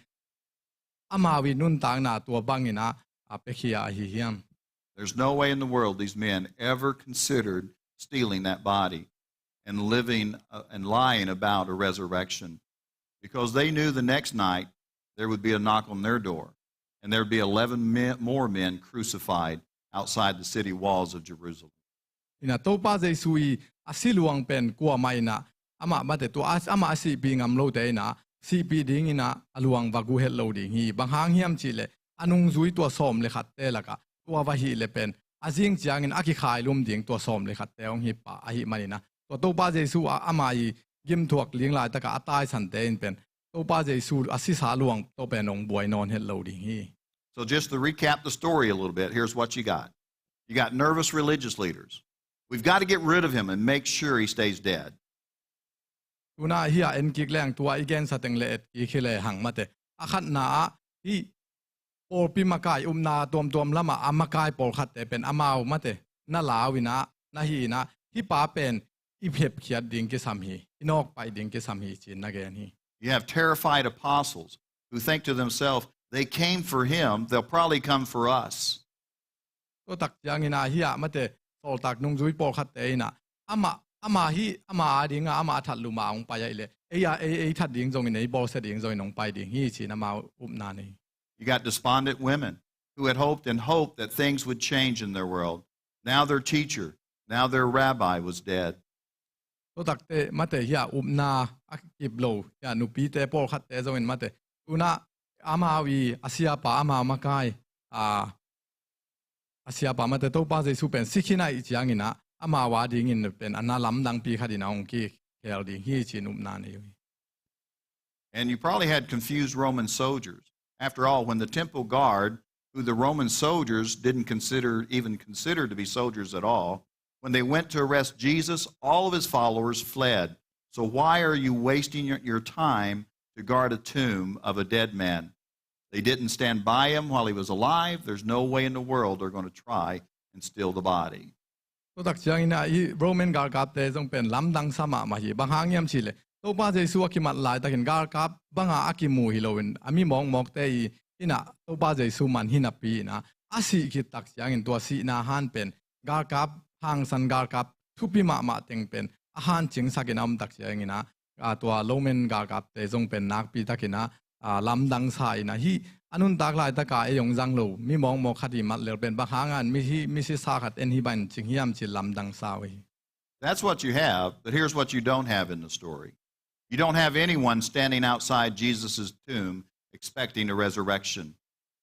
ama wi nun tang na tua bangina apekhia hi hiam. There's no way in the world these men ever considered stealing that body and living and lying about a resurrection, because they knew the next night there would be a knock on their door and there would be 11 more men crucified outside the city walls of Jerusalem. Ina to pa Jesui asiluang pen kwa mai na ama mate to ama asi bingam lo te na si pi ding ina aluang bagu het lo ding hi bang hang hiam chi le anung zui to som le khat te laka tua wa hi le pen azing chiang in aki khai lum ding to som le khat te ong hi pa a hi manina to pa Jesu ama i gim thuak ling lai ta ka atai san te in pen to pa Jesu asi sa luang to pen ong boy non het lo ding hi. So just to recap the story a little bit, here's what you got. You got nervous religious leaders. We've got to get rid of him and make sure he stays dead. Tuna hiya en kiklang tua igen sa teng le et ikile hang mate akhat na hi por pi makai na tom lama amakai por khat te pen amau mate na lawina na hi na hi pa pen I phep khiat ding ke sam hi inok pai ding ke sam hi chin na gen hi. You have terrified apostles who think to themselves, they came for him, they'll probably come for us. To tak yang ina hiya mate sol tak nung zui por khat te ina ama hi ama ding ama that luma ong pai le e that ding jong nei bol se ding jong nong pai ding hi chi na ma na ni. You got despondent women who had hoped that things would change in their world. Now their teacher, now their rabbi was dead. To tak te mate hiya na akip lo ya nu pi te por khat te jong in mate una ama wi asia pa ama makai asia pa mate to pa Jesu pen sikhina I chiang ina ama wa ding in pen ana lam dang pi khadina ong ki kel ding hi chin na ni. And you probably had confused Roman soldiers. After all, when the temple guard, who the Roman soldiers didn't even consider to be soldiers at all, when they went to arrest Jesus, all of his followers fled. So why are you wasting your time to guard a tomb of a dead man? They didn't stand by him while he was alive. There's no way in the world they're going to try and steal the body. To tak chiang ina I Roman guard kap te jong pen lam dang sama ma hi bang hangiam chile to pa Jesu akimat lai takin guard kap banga akimu hiloin ami mok te ina to pa Jesu man hinapi na asi ki tak chiang in to si na han pen guard kap hang san guard kap thupi ma teng pen a han ching sakinam tak chiang ina to Roman guard kap te jong pen nak pi takina lam dang sai na hi anun tak lai ta ka e yong jang lo mi mok khati mat le pen ba hangan mi si sa khat en hi ban ching hiam chi lam dang sa we. That's what you have, but here's what you don't have in the story. You don't have anyone standing outside Jesus' tomb expecting a resurrection.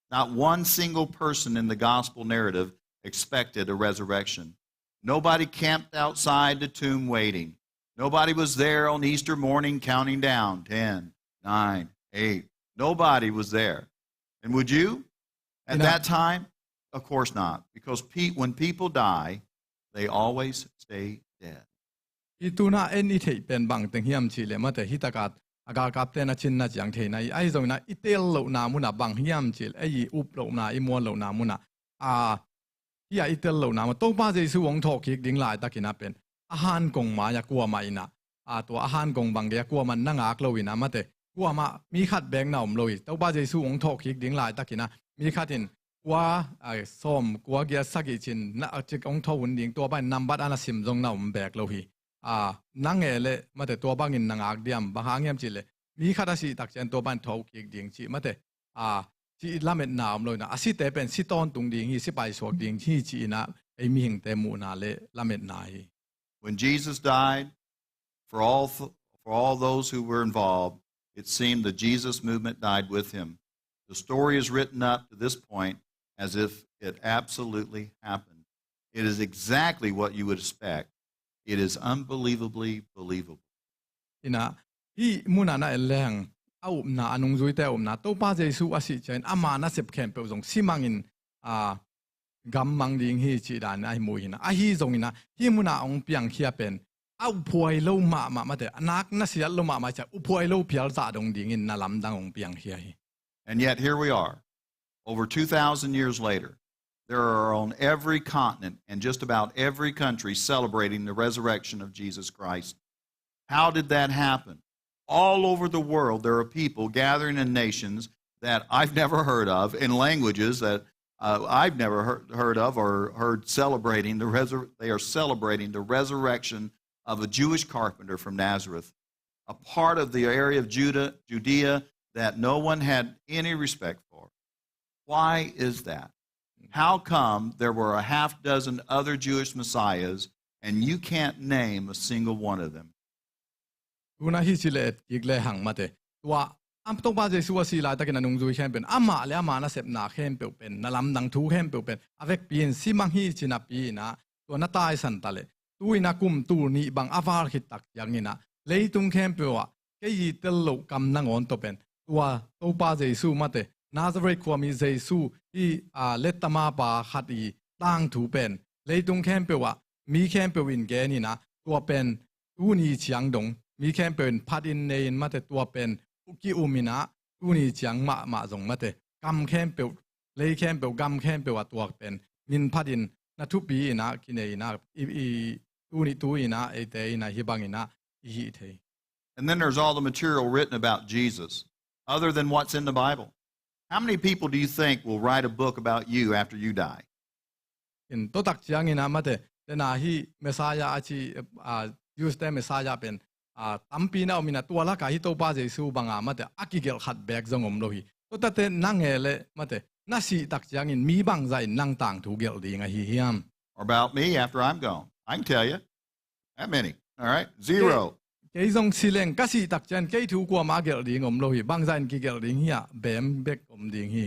Not one single person in the gospel narrative expected a resurrection. Nobody camped outside the tomb waiting. Nobody was there on Easter morning counting down 10, 9, 8. Nobody was there. And would you? At that time? Of course not. Because when people die, they always stay dead. Ituna en I thei pen bang teng hiam chi le mate hitakat agar kap te na chin na chiang thei na ai zong na itel lo na mu na bang hiam chi ai up lo na I mo lo na mu na ya itel lo na ma to pa Jesu ong thok ki ding lai takina pen a han kong ma ya kwa ma ina to a han kong bang ya kwa man na ngak lo ina mate kwa ma mi khat beng na om lo I to pa Jesu ong thok ki ding lai takina mi khatin kwa som kwa gya sagi chin na chik ong thawun ding to ba number ana sim jong na om bek lo hi nangele mate to bangin nangak diam bahangem chile mi khata si tak chen to ban thau ki ding chi mate chi lamet na om lo na asi te pen si ton tung ding hi si pai sok ding chi na ai mi hing te mu na le lamet na hi. When Jesus died, for all those who were involved, it seemed the Jesus movement died with him. The story is written up to this point as if it absolutely happened. It is exactly what you would expect. It is unbelievably believable. Ina hi muna na eleng au na anung zui te na to pa Jesu asi chen ama na sep khem pe jong simangin gam mang ding hi chi dan ai mu hina a hi jong ina hi muna ong piang khia pen au phoi lo ma te anak na sia lo ma cha u phoi lo phial za dong ding in na lam dang ong piang khia hi. And yet here we are, over 2,000 years later, there are on every continent and just about every country celebrating the resurrection of Jesus Christ. How did that happen? All over the world, there are people gathering in nations that I've never heard of, in languages that I've never heard of or heard celebrating they are celebrating the resurrection of a Jewish carpenter from Nazareth, a part of the area of Judea that no one had any respect for. Why is that? How come there were a half dozen other Jewish messiahs and you can't name a single one of them? Una hi silet igle hang mate tua am to ba jesu si la ta ken anung zui khem pen ama le ama na sep na khem pe pen na lam dang thu khem pe pen avek pin simang hi china pi na to na tai san tale tu ina kum tu ni bang avar hit tak yang ina leitung khem pe wa ke yi tel lo kam nang on to pen tua to ba jesu mate Nazareth kwa mi jesu i letama pa khat i tang thu pen leitung khem pe wa mi khem pe win ge ni na tua pen tu ni chiang dongมีแคมเปญพัดอินเนนมาแต่ตัวเป็นอุกิอุมินะตูนี่เจียงมาจงมาแต่กำแคมเปลเลยแคมเปลกำแคมเปลว่าตัวเป็นมินพัดอินนัทุปีนะกินเอนะอีตูนี่นะไอเตนะฮิบังอินะอีเท And then there's all the material written about Jesus, other than what's in the Bible. How many people do you think will write a book about you after you die? อินตัวตักเจียงอินะมาแต่นาฮีเมสายาอาชียูสเตเมสายาเป็นตั้มปีน่ามีน่ะตัวละกาฮิโตป้าเจสูบังอามาแต่อากิเกลขัดแบกจงอมโลหิตัวแต่นั่งเอเลมาแต่น่าสิตักยังอินมีบางใจนั่งต่างถูกเกลดีไงฮิม Or about me after I'm gone? I can tell you. That many. All right? 0. เกยจงสิเลงก็สิตักจันเกยถูกกว่ามาเกลดีงอมโลหิบางใจกิเกลดีเฮียเบมเบกอมดีฮี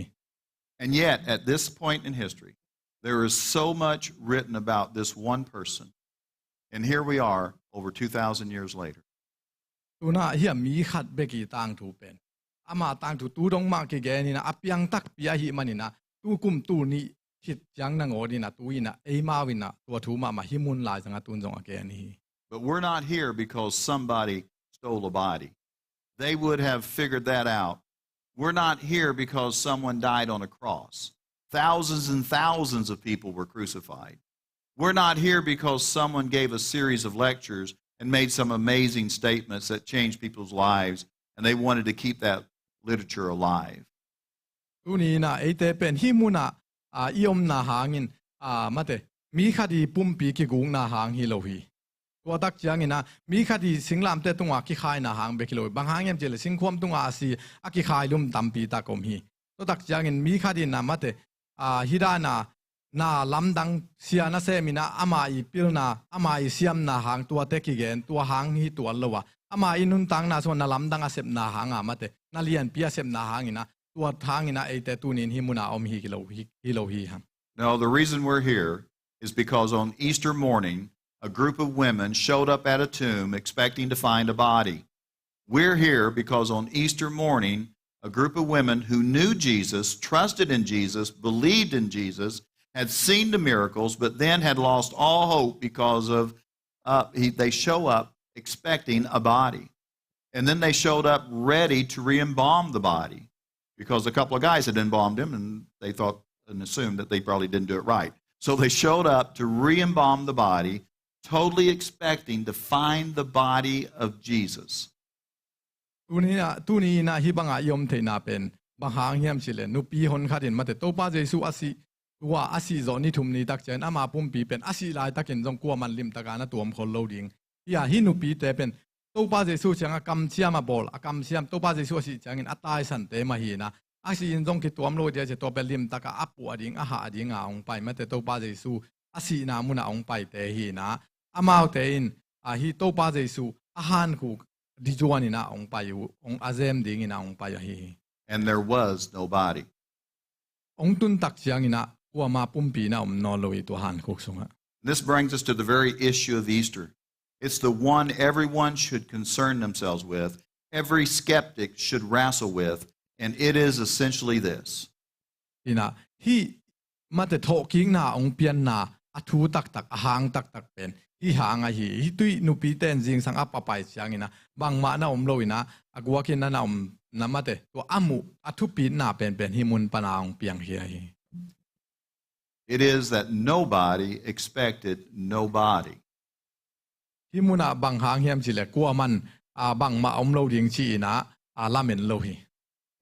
And yet, at this point in history, there is so much written about this one person. And here we are, over 2,000 years later. ตัวน่ะเฮียมีขัดเบกีต่างถูเป็นอามาต่างถูตูดงมาเกแกนี่นะอเปียงตักปียหิมันนี่นะตูกุมตูนี่คิดยังนางอดีนะตูอินะเอมาวินะตัวถูมาหิมุนลายสังตุนจงอแกนี่ But we're not here because somebody stole a body. They would have figured that out. We're not here because someone died on a cross. Thousands and thousands of people were crucified. We're not here because someone gave a series of lectures and made some amazing statements that changed people's lives, and they wanted to keep that literature alive. ตูนี่นะไอเตเป็นหิมุนะอิอมนาหางินมาเตมีคดีปุ่มปีกิกุงนาหางฮิโลฮีตัวตักจังอินะมีคดีสิงลามเตตุงอากิขายนาหางเบกิโลบางหางยังเจริญสิงควมตุงอาซีอากิขายลุมตัมปีตากมฮีตัวตักจังอินมีคดีนามาเตฮิดานาลำดังเสียนาเซมินะอามาอีปิลนาอามาอีเสียมนาหางตัวเตกิเกนตัวหางฮีตัวละวะอามาอินุนตังนาส่วนนาลำดังอาเซมนาหางมาเตนาเลียนปีอาเซมนาหางอินะตัวทางอินะไอเตตุนินฮิมุนาอมฮีกิโลฮีฮัม No, the reason we're here is because on Easter morning, a group of women showed up at a tomb expecting to find a body. We're here because on Easter morning, a group of women who knew Jesus, trusted in Jesus, believed in Jesus, had seen the miracles, but then had lost all hope because of they show up expecting a body. And then they showed up ready to re-embalm the body because a couple of guys had embalmed him and they thought and assumed that they probably didn't do it right. So they showed up to re-embalm the body, totally expecting to find the body of Jesus. ตูนี้นะฮิบังอายมเทนาเป็นบางหางเฮียมสิเลนุปีหนขัดินมาแต่โตป้าเจสุอาศิตัวอาศิจอนี่ทุมนี้ตักเจนอามาปุ่มปีเป็นอาศิลายตักเห็นจงกัวมันลิมตะการนะตัวมคนโลดิงอย่าฮินุปีแต่เป็นโตป้าเจสุเชียงกำเชียมาบอลกำเชียมโตป้าเจสุอาศิเชียงอัตตายสันเตมาฮีนะอาศิจงคิดตัวมโลเดียจะตัวเป็นลิมตะกาอัปวดิงอาหาดิงอาองไปมาแต่โตป้าเจสุอาศินามุนาองไปเตฮีนะอามาเตอินฮิโตป้าเจสุอาหารคูดิจวนนะองไปอยู่องอาเซมดิงนะองไปฮี And there was no body. องตุนตักเชียงนะกัวมาปุ่มปีนะนอนลอยตัวหันคุกสงะ This brings us to the very issue of Easter. It's the one everyone should concern themselves with, every skeptic should wrestle with, and it is essentially this. นี่นะที่มาแต่ทอกิ้งนะองเปียนนะอัทูตักหางตักเป็นที่หางฮีตุยนุปีเต้นจิงสังอัปไปเชียงนะบางมานะลอยนะอกัวกินนะนามาเตตัวอามุอัทุปีน่าเป็นฮิมุนปนาองเปียงเฮีย It is that nobody expected nobody. Hi muna bang hang hiam chi le kwa man bang ma om lo ding chi na la men lo hi.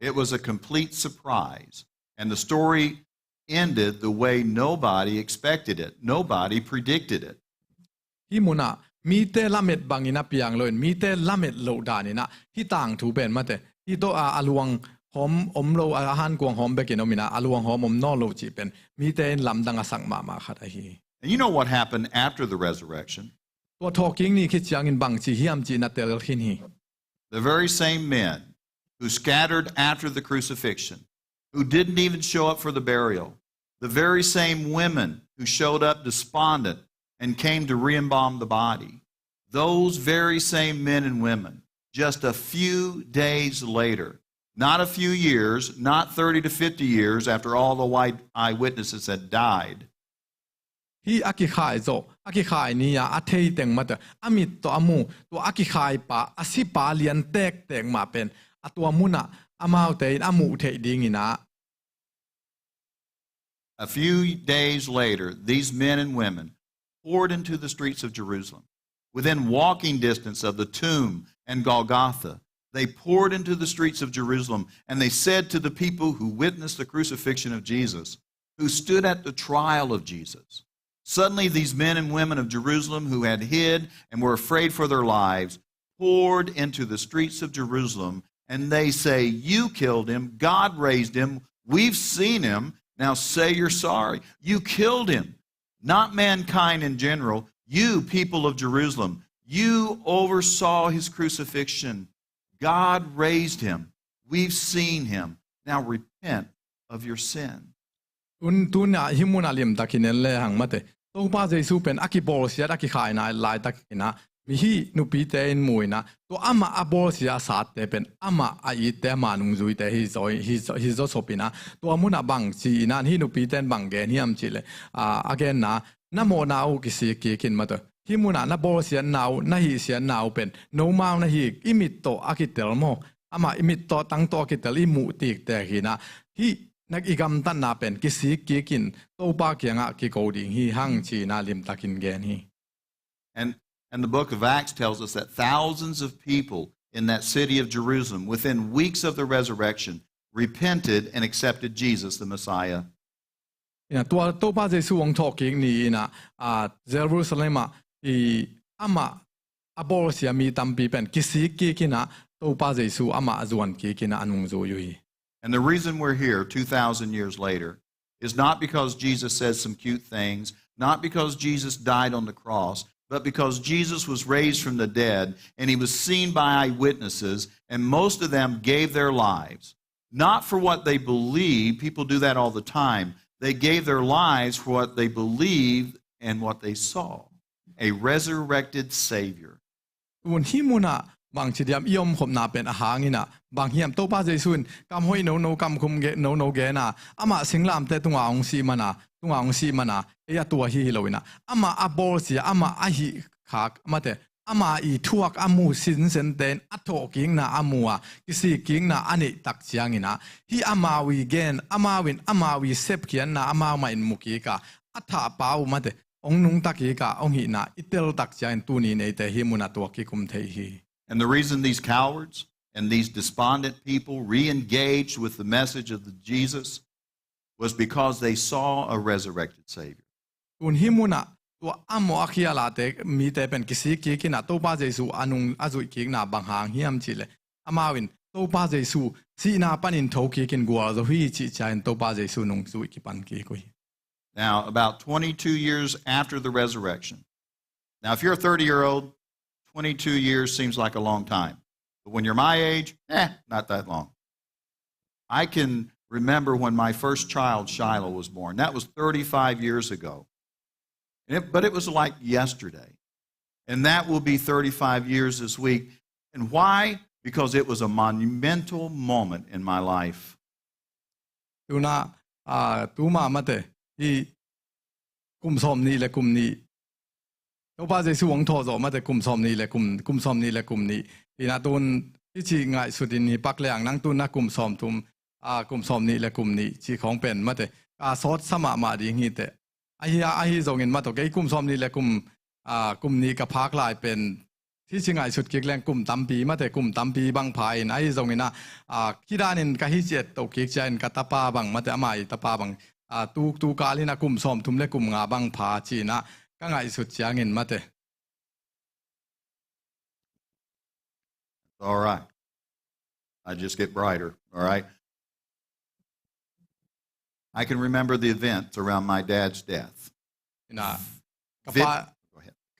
It was a complete surprise, and the story ended the way nobody expected it. Nobody predicted it. Hi muna mi te la met bang ina piang lo mi te la met lo da ni na hi tang thu ben ma te hi to aluang hom om lo han kwang hom be ke no mina aluang hom om no lo chi pen mi te lam dang a sang ma khat a hi. And you know what happened after the resurrection? To talking ni khi chiang in bang chi hiam chi na tel hin hi. The very same men who scattered after the crucifixion, who didn't even show up for the burial, the very same women who showed up despondent and came to re-embalm the body, those very same men and women, just a few days later, not a few years, not 30 to 50 years after all the white eyewitnesses had died, hi aki khai zo aki khai ni ya athei teng mat amit to amu to aki khai pa asi pa lian tek tek ma pen atwa muna amau te amu the ding ina. A few days later, these men and women poured into the streets of Jerusalem. Within walking distance of the tomb and Golgotha, they poured into the streets of Jerusalem, and they said to the people who witnessed the crucifixion of Jesus, who stood at the trial of Jesus, suddenly these men and women of Jerusalem who had hid and were afraid for their lives poured into the streets of Jerusalem, and they say, "You killed him, God raised him, we've seen him, now say you're sorry. You killed him, not mankind in general, you people of Jerusalem, you oversaw his crucifixion. God raised him, we've seen him, now repent of your sin." Tun na himuna lim takinen le hang mate to pa jesu pen akibol sia aki khai na lai takina mi hi nu pi te in muina to ama abol sia sat te pen ama ai te manung zui te hi zo sopina to amuna bang chi na hi nu pi ten bang gen hiam chi le again na mo na u ki si ki kin mate himuna na bol sia nau na hi sia nau pen no mau na hi imit to akitel mo ama imit to tang to akitel i mu tik te hi na hi nag-igam tan na pen kisi kikin to pa kianga ki coding hi hang chi na lim takin gen hi. And the book of Acts tells us that thousands of people in that city of Jerusalem within weeks of the resurrection repented and accepted Jesus the Messiah. Ya to pa jesu wong talking ni na Jerusalem I ama abol sia mi tampi pen kisi kikina to pa jesu ama azuan kikina anung zo yu hi. And the reason we're here 2,000 years later is not because Jesus said some cute things, not because Jesus died on the cross, but because Jesus was raised from the dead and he was seen by eyewitnesses, and most of them gave their lives. Not for what they believe, people do that all the time. They gave their lives for what they believed and what they saw, a resurrected Savior. Bang chidiam iom khop na pen ahangina bang hiam to pa jaisun kam hoi no kam khum ge no ge na ama singlam te tunga ong si mana e ya tua hi loina ama abol si ama ahi khak mate ama I thuak amu sin sen ten atho king na amua kisi king na ani tak chiangina hi ama wi gen ama wi sep kian na ama ma in muki ka atha pau mate ong nung taki ka ong hi na itel tak chiang tu ni nei te hi muna to ki kum thei hi. And the reason these cowards and these despondent people re-engaged with the message of Jesus was because they saw a resurrected Savior. Kun himuna to amo akhia la te mi te pen kisi ki kina to pa jesu anung azui ki na bang hang hiam chile amawin to pa jesu si na panin tho ki kin gwa zo hi chi chain to pa jesu nung zui ki pan ki ko. Now about 22 years after the resurrection. Now if you're a 30-year-old, 22 years seems like a long time. But when you're my age, not that long. I can remember when my first child, Shiloh, was born. That was 35 years ago. But it was like yesterday. And that will be 35 years this week. And why? Because it was a monumental moment in my life. Tuma mate I kum som ni le kum ni to pa jesu wong tho zo mate kum som ni le kum ni ina tun I chi ngai sudin ni pak leang nang tun na kum som tum kum som ni le kum ni chi khong pen mate สอดสมามาดีงี้แต่ไอ้จงเงินมาตัวไอ้กุมซ้อมนี่แหละกุมนี้กับพักลายเป็นที่ชิงไอสุดกิกแรงกุมตั้มปีมาแต่กุมตั้มปีบางภายไอ้จงเงินนะคิดานินกับฮิเจตตัวกิกเจนกับตาปาบางมาแต่ไม่ตาปาบางตูกาลินะกุมซ้อมทุ่มเล็กกุมงาบางผาจีนะก็ไงสุดเจียเงินมาแต่ All right. I just get brighter. All right. I can remember the events around my dad's death. นะกระ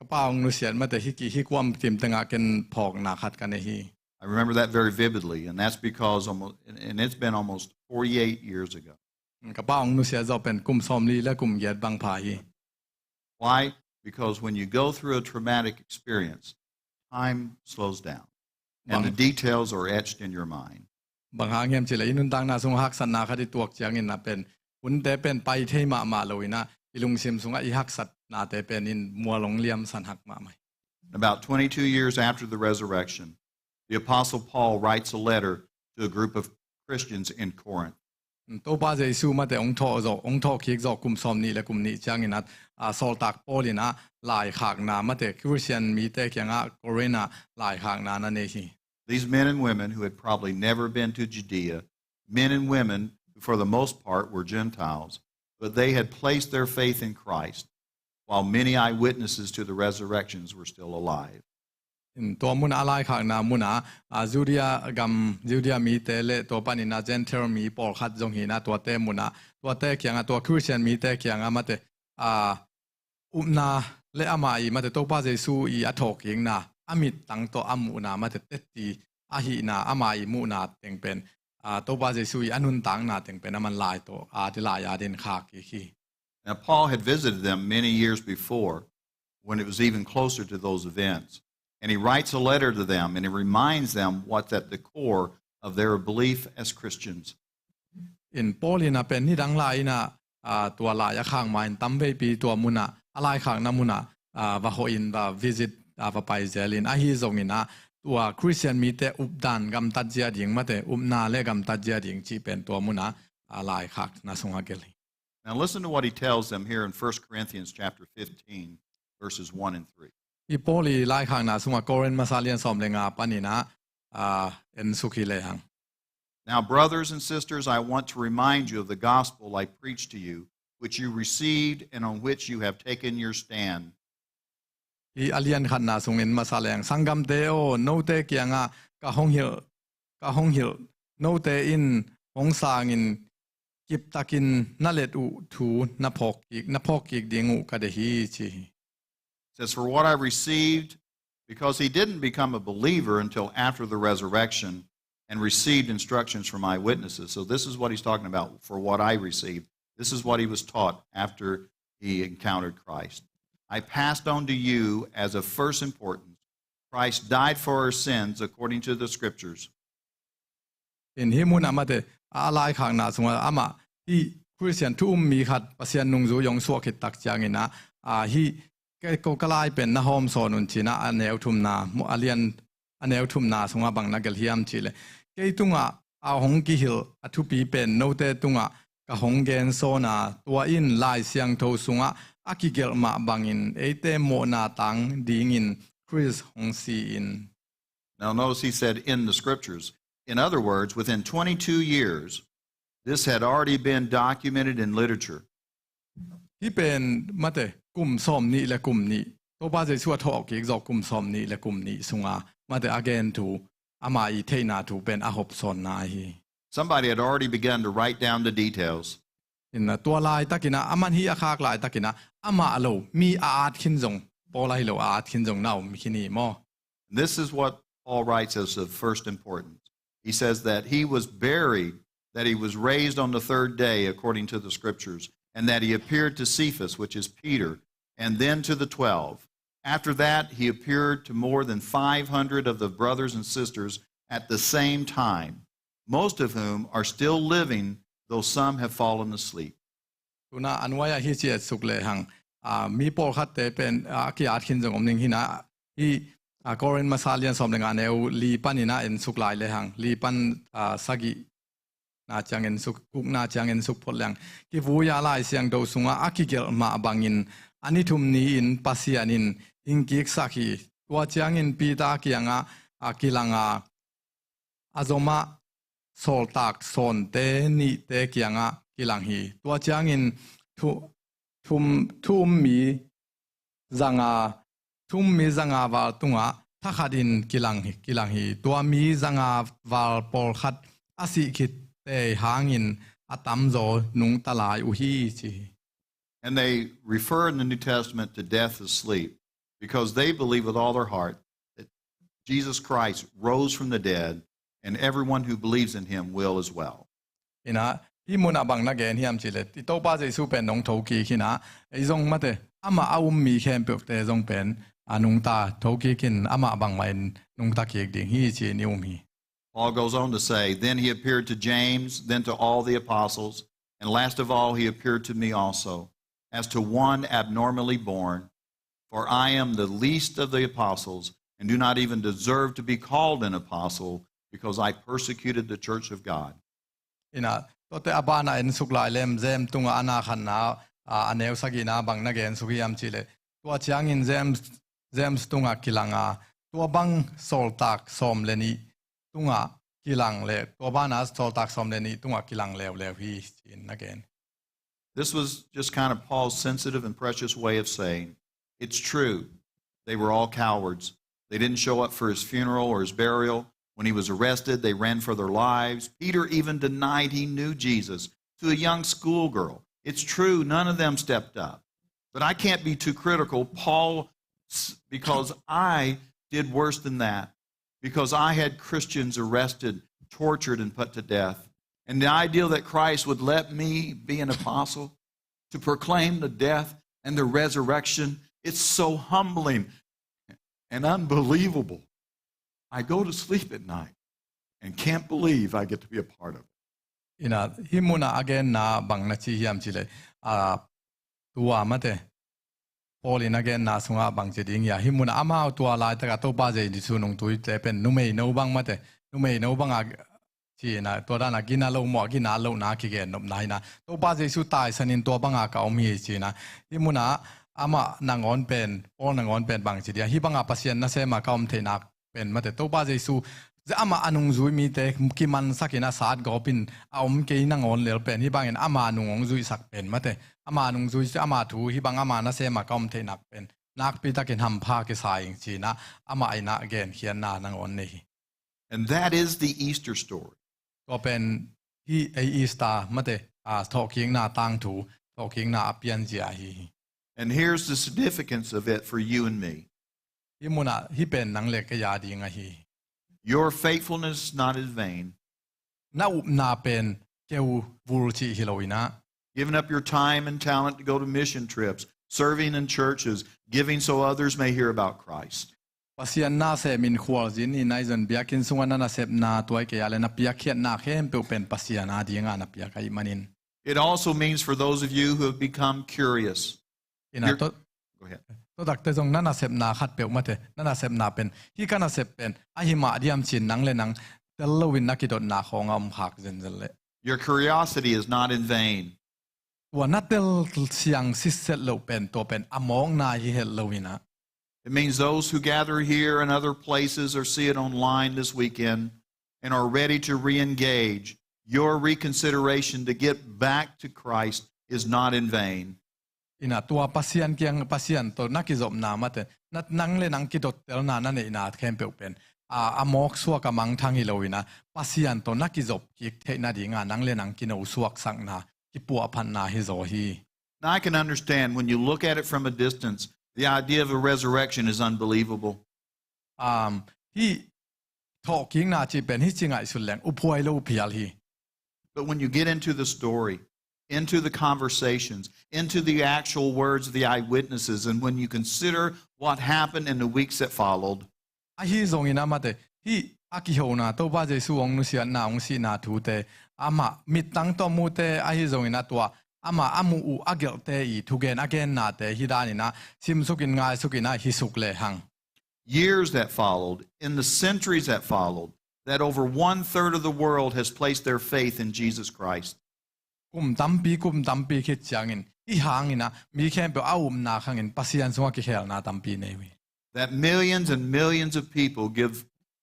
เป๋าองนุเสียนมาแต่ฮิความติมตังกันพอกนาขัดกันเฮี I remember that very vividly, and that's because and it's been almost 48 years ago. กระเป๋าองนุเสียจะเป็นกุมซ้อมลีและกุมเย็ดบางผาฮี Why? Because when you go through a traumatic experience, time slows down, and the details are etched in your mind. บางหางเงียมจิเลยนุนตังนาสงหักสันนาคดีตัวเจียงอินนาเป็นหุ่นเตเป็นไปเทมาเลยนะอิลุงซิมสงอิหักสัตนาเตเป็นอินมัวหลงเลียมสันหักมาไหม About 22 years after the resurrection, the Apostle Paul writes a letter to a group of Christians in Corinth. ตัวป้าเจสูมาแต่องค์ทอคิกจอกกุมซ้อมนี่และกุมนี้เจียงอินัดสอลตักโปลินะหลายขากนามาแต่คริสเตียนมีแต่เกียงโคเรนาหลายขากนานั่นเอง These men and women who had probably never been to Judea, men and women who for the most part were Gentiles, but they had placed their faith in Christ, while many eyewitnesses to the resurrections were still alive. ตัวมุนอะไรขากนามุนาจูเดียมีเตเลตัวปานินาเจนเทอร์มีปอลขัดจงหินาตัวเตมุนาตัวเตเกียงตัวคริสเตียนมีเตเกียงมาเตอุมนาเลอามาอีมาเตตัวป้าเจสูอีอัทอกยิงนาอามิดตั้งตัวอามุนามาเตเตตีอาหินาอามาอีมุนาเต็งเป็นตัวป้าเจสูอีอนุนตังนาเต็งเป็นมันลายตัวที่ลายเดินขากอี Now Paul had visited them many years before, when it was even closer to those events, and he writes a letter to them and he reminds them what's at the core of their belief as Christians. In Paulina pen ni dang lai na tua la ya khang main tam ve pi tua muna alai khang na muna va ho in va visit va pai zelin a hi zong ina tua Christian mi te updan gam tat jia ding ma te upna le gam tat jia ding chi pen tua muna alai khak na songa geli. Now listen to what he tells them here in 1 Corinthians chapter 15 verses 1 and 3. I Pauli lai khang na songa Koren masalian som le nga panina en sukhi le hang. Now, brothers and sisters, I want to remind you of the gospel I preached to you, which you received and on which you have taken your stand. I alian khan na sungin masaleng sangam deo no te kianga ka hong hil no te in hong sangin kip takin nalet u thu na phok ik dingu ka de hi chi. Says, for what I received, because he didn't become a believer until after the resurrection, and received instructions from eyewitnesses. So this is what he's talking about, for what I received. This is what he was taught after he encountered Christ. I passed on to you as of first importance. Christ died for our sins according to the Scriptures. In himun amate alai khang na sunga ama hi Christian tu mi khat pasian nungzu yong suak hit tak changina hi ko kalai pen na hom sonun china aneu thum na mo alian aneu thum na sunga bang na gel hiam chile ke tunga a hong ki hil athu pi pen no te tunga ka hong gen so na tua in lai siang tho sunga akigel ma bangin ete mo na tang ding in Chris hong si in. Now notice he said in the Scriptures. In other words, within 22 years, this had already been documented in literature. Hi pen mate kum som ni le kum ni to ba je chua thok ki zo kum som ni le kum ni sunga mate again to ama I theina to ben a hop son na hi. Somebody had already begun to write down the details. In to lai takina aman hi akhak lai takina ama alo mi aat khin jong polai lo aat khin jong naw mi khini mo. This is what Paul writes as of first importance. He says that he was buried, that he was raised on the third day according to the Scriptures, and that he appeared to Cephas, which is Peter, and then to the 12. After that, he appeared to more than 500 of the brothers and sisters at the same time, most of whom are still living, though some have fallen asleep. Tuna anwaya hi che sukle hang mi pol khat te pen ki at khin jong omning hina hi Korean masalian som lenga neu li panina en suklai le hang li pan sagi na changin suk kuk na changin suk pholang ki vuya lai siang do sunga akigel ma bangin ani thum ni in pasianin ingkik sakhi tua changin pita kianga akilanga azoma sol tak son te ni te kianga kilang hi tua changin thum mi zanga wal tunga thakadin kilang hi tua mi zanga wal pol khat asi khit te hangin atam zo nung talai u hi chi. And they refer in the New Testament to death as sleep because they believe with all their heart that Jesus Christ rose from the dead and everyone who believes in him will as well. Ina hi muna bang na gen hiam chile ti to pa je su pen nong tho ki khina ei zong mate ama aum mi khem pe te zong pen anung ta tho ki kin ama bang main nung ta ki ding hi chi nium hi. Paul goes on to say, then he appeared to James, then to all the apostles, and last of all he appeared to me also, as to one abnormally born, for I am the least of the apostles, and do not even deserve to be called an apostle, because I persecuted the church of God. Ina to te abana en suklai lem zem tunga ana khanna aneu sagina bang na gen sugiam chile tua chiang in zems tunga kilanga tua bang sol tak som leni tunga kilang le tua bana sol tak som leni tunga kilang lew hi chin again. This was just kind of Paul's sensitive and precious way of saying, it's true, they were all cowards. They didn't show up for his funeral or his burial. When he was arrested, they ran for their lives. Peter even denied he knew Jesus to a young schoolgirl. It's true, none of them stepped up. But I can't be too critical, Paul, because I did worse than that. Because I had Christians arrested, tortured, and put to death. And the idea that Christ would let me be an apostle to proclaim the death and the resurrection, it's so humbling and unbelievable. I go to sleep at night and can't believe I get to be a part of it. Ina himuna again na bang na chi hiam chile tua mate Paulin again na sunga bang chiding ya himuna ama tua lai ta to ba je ni sunung tui te pen numei no bang mate numei no bang chi na to da na gina lo mo gina lo na ki gen nom nai na to ba je su tai sanin to banga ka mi chi na himuna ama nangon pen Paul nangon pen bang chi dia hi banga pasien na se ma kaum the nak pen mate to ba je su ama anung zui mi te ki man sakina sat gopin aum ke nangon lel pen hi bangin ama anung zui sak pen mate ama anung zui ama thu hi bang ama na se ma kaum the nak pen nak pi takin ham pha ke saing chi na ama aina again hian na nangon nei. And that is the Easter story. Ko pen hi a Easter mate talking na tang thu talking na apian jia hi. And here's the significance of it for you and me. Hi muna hi pen nang le ka ya ding a hi. Your faithfulness not in vain. Na up na pen keu vul chi hiloina. Giving up your time and talent to go to mission trips, serving in churches, giving so others may hear about Christ. Pasian na se min khwal jin in aizon biakin sunga na sep na toy ke ale na piakhiat na khem pe pen pasian a dinga na piakai manin. It also means for those of you who have become curious. Go ahead. To dak te jong nana sep na khat pe mate nana sep na pen hi kana sep pen a hi ma diam chin nang le nang tello win na ki dot na khongam hak zen le. Your curiosity is not in vain. Wa natel siang sisset lo pen to pen among na hi hel lo wina. It means those who gather here and other places or see it online this weekend and are ready to re-engage, your reconsideration to get back to Christ is not in vain. Ina tua pasian kiang pasian to nakizom na mate nat nang le nang kidot tel na na nei na khem pe pen amok suwa ka mang thang hi loina pasian to nakizop ki the na dinga nang le nang kino suak sang na ki pu aphan na hi zo hi. Now I can understand when you look at it from a distance, the idea of a resurrection is unbelievable. Hi talking na chi pen hi chingai suleng uphoi lo phial hi. But when you get into the story, into the conversations, into the actual words of the eyewitnesses, and when you consider what happened in the weeks that followed, hi zong ina mate hi akiho na to ba je su ong nu sia na ong si na thu te ama mitang to mu te hi zong ina to ama amu u agel te I thu gen again na te hi da ni na sim sukin ngai sukina hi suk le hang. Years that followed, in the centuries that followed, that over 1/3 of the world has placed their faith in Jesus Christ. กุมตัมปีคิดจังอินอีหางอินะมีแค่เปเอานาขังอินปัสยันสงกิเขลนาตัมปีเนวิ That millions and millions of people give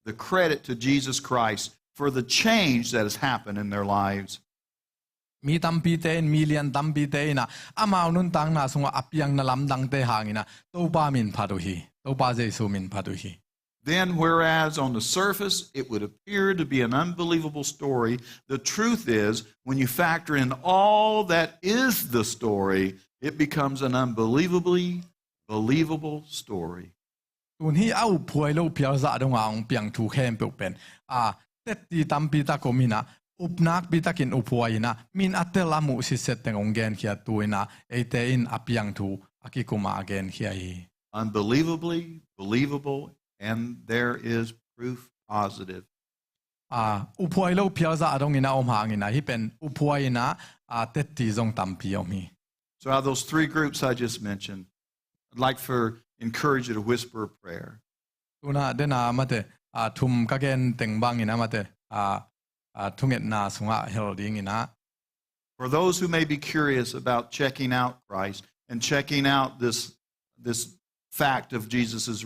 the credit to Jesus Christ for the change that has happened in their lives. มีตัมปีเตนมิเลียนตัมปีเตนะอามาอุนุนตังนาสงอับยังนาลำดังเตหางอินะตัวปามินพาดุฮีตัวปาเจสุมินพาดุฮี Then, whereas on the surface it would appear to be an unbelievable story, the truth is, when you factor in all that is the story, it becomes an unbelievably believable story. ตุนฮีเอาพวยโลเพียวซาดงอาองเปียงทูเข้มเปเป็นเต็ดตีตัมปีตะโกมินะอุปนักปีตะกินอุปวยนะมินอัตเตลามุสิเซตเตงองเกนเขียตัวนะเอเตอินอเปียงทูอากิกุมาเกนเขีย Unbelievably believable, and there is proof positive. อุปวยโลเพียวซาดงอินะอมหางอินะที่เป็นอุปวยนะเต็ดตีจงตัมปีอมี So out of those three groups I just mentioned, I'd like to encourage you to whisper a prayer. ตัวน่ะเดนามาเตทุมกะเกนเต็งบังอินะมาเตทุงเอ็ดนาสงะเฮลดิงอินะ For those who may be curious about checking out Christ and checking out this fact of Jesus'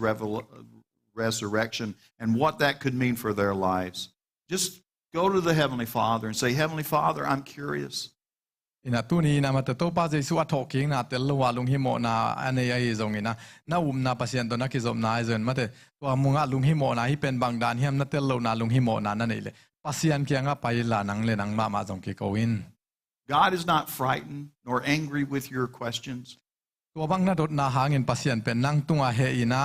resurrection and what that could mean for their lives, just go to the Heavenly Father and say, Heavenly Father, I'm curious. อินะตัวนี้นะมาเตตัวป้าเจสุอัทอกิงนะเตลว่าลุงฮิโมนาอันนี้ไอ้ตรงนี้นะน่าอุ้มนาปัสยันตัวนักกิจอมนาไอ้ส่วนมาเตตัวมุงะลุงฮิโมนาที่เป็นบางดานเฮียมนาเตลโลนาลุงฮิโมนานั่นเองเลยปัสยันเกียงะไปละนังเลยนังมาจงกิโกวิน God is not frightened nor angry with your questions. ตัวบังนาดนาหาเงินปัสยันเป็นนังตุงอาเฮอินะ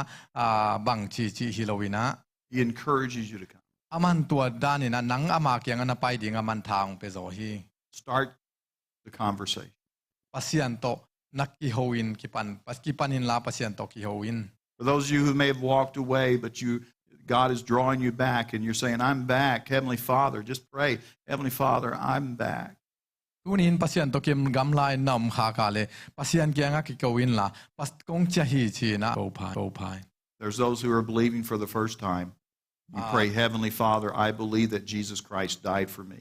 บังจีฮิโลวินะ He encourages you to come. อามันตัวด้านนี่นะนังอามาเกียงะนาไปดิ่งอามันทางไปโซฮี Start the conversation. ปัสยันโตนักกิโฮวินกิปันินลาปัสยันโตกิโฮวิน For those of you who may have walked away, but God is drawing you back and you're saying, I'm back, Heavenly Father, just pray, Heavenly Father, I'm back. ตัวนี้ปัสยันโตเกมกำลายนำหากาเลปัสยันเกียงะกิโกวินลาปัสกงจะฮีชีนะโกพาย There's those who are believing for the first time. You pray, Heavenly Father, I believe that Jesus Christ died for me.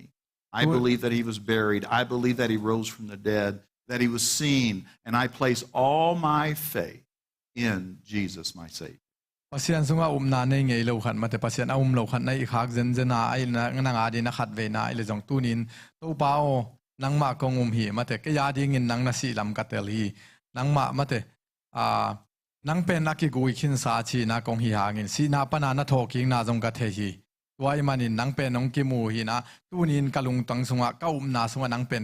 I believe that he was buried. I believe that he rose from the dead, that he was seen, and I place all my faith in Jesus, my Savior. ปัสยันสุงานาในไงโลขันมาแต่ปัสยันโลขันในอีกหักเจนาไอ้นางอาดีนักขัดเวนาไอ้เลยจงตูนินตัวเปล่านางมากงหีมาแต่ก็ยาดีเงินนางนาสีลำกัตเตลีนางมาแต่นางเป็นนักกิกุยขินสาชีนากงหีหาเงินสีนาปนานาทอกิงนาจงกัตเทฮีตัวไอ้มันนินนางเป็นน้องกิมูฮีนะตูนินกะลุงตังสุงะเก้านาสุงะนางเป็น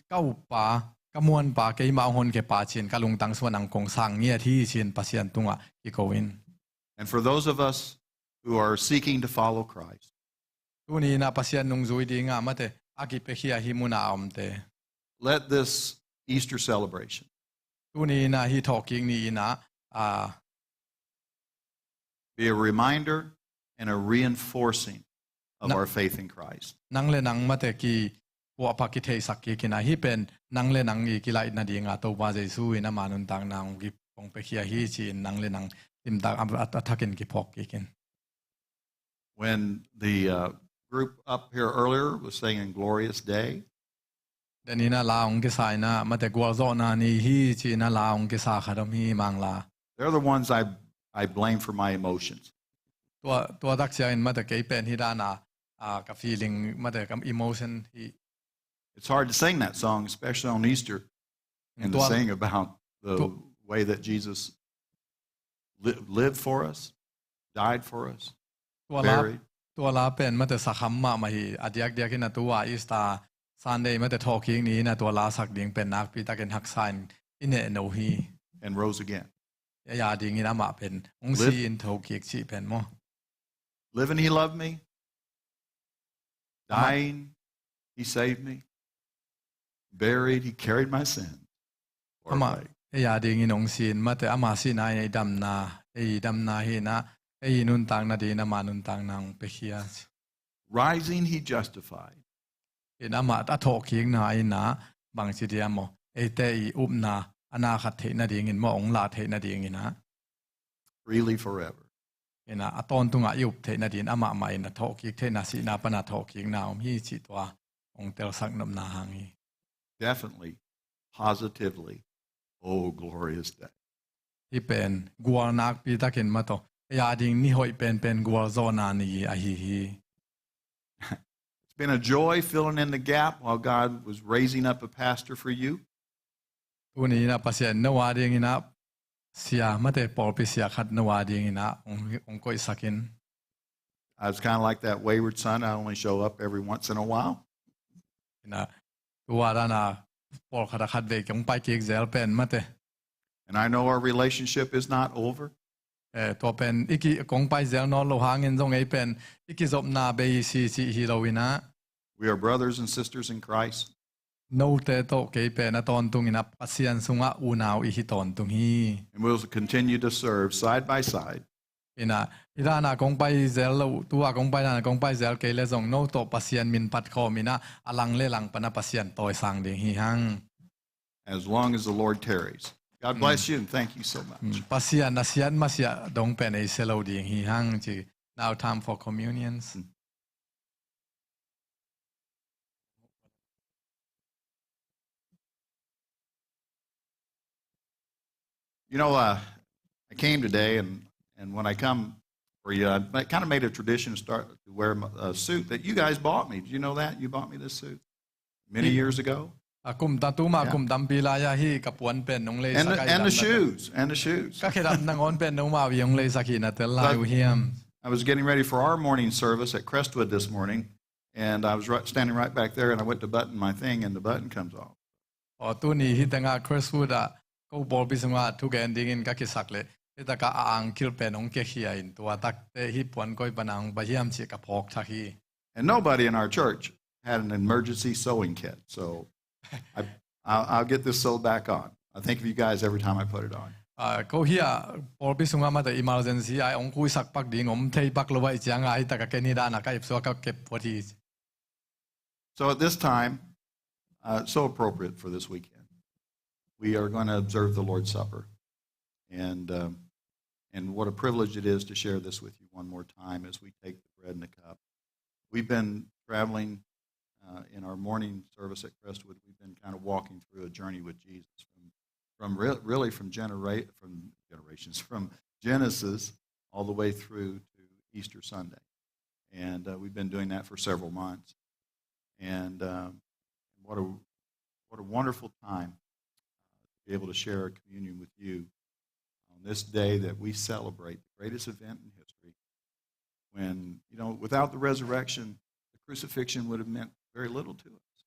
เก้าป่ากะมวนป่าเกยมาหนเกป่าชินกะลุงตังสุงะนางกงสังเงียที่ชินปัสยันตุงะกิโกวิน And for those of us who are seeking to follow Christ, ตัวนี้นะปัสยันนุงจุยดีงามาแต่อากิเปขียฮิมุนาอมเต let this Easter celebration ตัวนี้นะฮิทอกิงนี่นะ be a reminder and a reinforcing of our faith in Christ. นังเลนังมาแต่กีปัวปักกิเทสักกีกินะฮิเป็นนังเลนังอีกิไลนาดีงาตัวบาเจซุยนะมานุนตังนางกิปงเปขียฮิจีนังเลนังติมตังอัตทักินกิพอกกิน When the group up here earlier was singing Glorious Day, เดนี้นะลาองกิสายนะมาแต่กัวโซนานี่ฮิจีนะลาองกิสาขดมฮีมังลา they're the ones I blame for my emotions. ตัวดักเสียงมาแต่เกยเป็นฮิดานากับ feeling มาแต่กับ emotion ฮี It's hard to sing that song, especially on Easter, and to sing about the way that Jesus lived for us, died for us, buried. ตัวลาเป็นมาแต่สักคำมาฮีอดียกเดียกินตัวอีสตาซันเดย์มาแต่ทอคิงนี้นะตัวลาสักดิ่งเป็นนักพิตาเกนฮักไซน์อินเนโนฮี and rose again. ยาดิ่งนะมาเป็นองค์ซีอินทอคิกชีเป็นมั้ง Living, he loved me. Dying, he saved me. Buried, he carried my sins. ยาดิ่งองค์ซีนมาแต่อามาซีนายดำนาฮีนะนุนตังนาดีนามานุนตังนางเปขีย Rising, he justified. นามาตาทอคิงนาอินะบางสิเดียมเตยอุบนาอนาคตเทนาดีงินมองลาเทนาดีงินะ Freely forever. ina aton tunga yup the na din ama mai na thok ki the na si na pana thok ki na hi chi twa ong tel sak nam na hangi. Definitely, positively, oh, glorious day. Hi pen gual nak pi takin ma to ya ding ni hoi pen gual zo na ni a hi. It's been a joy filling in the gap while God was raising up a pastor for you. Tu ni na pasien na wa ding ina sia mate pol pi sia khat na wa ding ina ong koi sakin. I was kind of like that wayward son. I only show up every once in a while. Ina tu wa na pol khat khat ve kyong pai ki zel pen mate. And I know our relationship is not over. To pen iki kong pai zel no lo hangin zong ei pen iki zop na be si hi lo ina. We are brothers and sisters in Christ. No te to ke pen aton tung ina pasian sunga unaw I hi ton tung hi. And we'll continue to serve side by side. Ina ira na kong pai zel lo tua kong pai na kong pai zel ke le zong no to pasian min pat kho mina alang le lang pana pasian toy sang ding hi hang. As long as the Lord tarries. God bless you and thank you so much. Pasian na sian masia dong pen ei selo ding hi hang chi. Now time for communions. You know, I came today, and when I come for you, I kind of made a tradition to start to wear a suit that you guys bought me. Did you know that? You bought me this suit many years ago. Akum tatuma akum dampila ya hi kapuan pen nong le and the shoes. Kakirap nang on pen nong ma yung le sakina tel lai him. I was getting ready for our morning service at Crestwood this morning, and I was standing right back there, and I went to button my thing, and the button comes off. O tu ni hitanga Crestwood a ko bol bisunga tu gen dingin kakisak le. Ita ka aang kil pen nong ke hi in tua tak te hi puan koi panang bahiam chi ka phok thahi. And nobody in our church had an emergency sewing kit, so I'll get this sewed back on. I think of you guys every time I put it on. Ko hiya por bisunga ma the emergency ai ong kui sak pak ding om thei pak lowai chiang ai ta ka kenida na ka ipso ka kep poti. So at this time, so appropriate for this weekend, we are going to observe the Lord's Supper, and what a privilege it is to share this with you one more time as we take the bread and the cup. We've been traveling. In our morning service at Crestwood, we've been kind of walking through a journey with Jesus from generations, from Genesis all the way through to Easter Sunday, and we've been doing that for several months. And what a wonderful time to be able to share a communion with you on this day that we celebrate the greatest event in history. When without the resurrection, the crucifixion would have meant very little to us.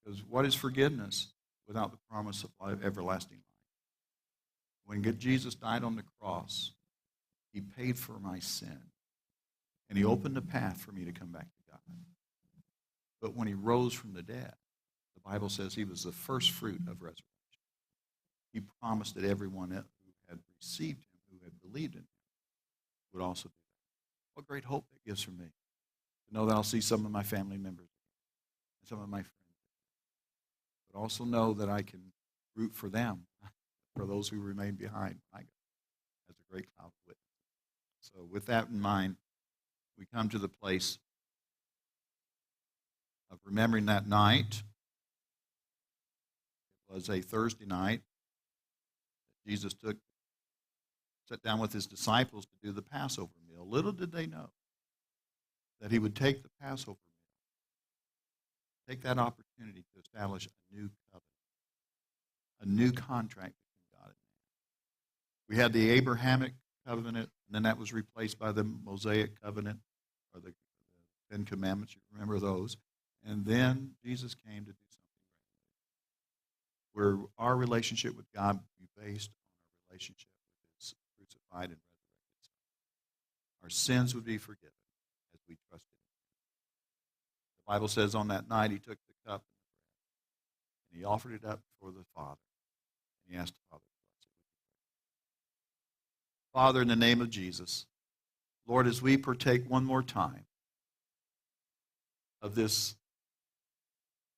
Because what is forgiveness without the promise of everlasting life? When Jesus died on the cross, he paid for my sin. And he opened a path for me to come back to God. But when he rose from the dead, the Bible says he was the first fruit of resurrection. He promised that everyone who had received him, who had believed in him, would also do that. What great hope that gives for me to know that I'll see some of my family members, some of my friends, but also know that I can root for them, for those who remain behind. My God, as a great cloud of witnesses. So with that in mind, we come to the place of remembering that night. It was a Thursday night that Jesus sat down with his disciples to do the Passover meal. Little did they know that he would take the Passover meal, take that opportunity to establish a new covenant, a new contract between God and man. We had the Abrahamic covenant, and then that was replaced by the Mosaic covenant, or the Ten Commandments. You remember those. And then Jesus came to do something great, where our relationship with God would be based on our relationship with his crucified and resurrected Son. Our sins would be forgiven as we trusted in him. The Bible says on that night he took the cup and the bread, and he offered it up before the Father, and he asked the Father to bless it. Father, in the name of Jesus, Lord, as we partake one more time of this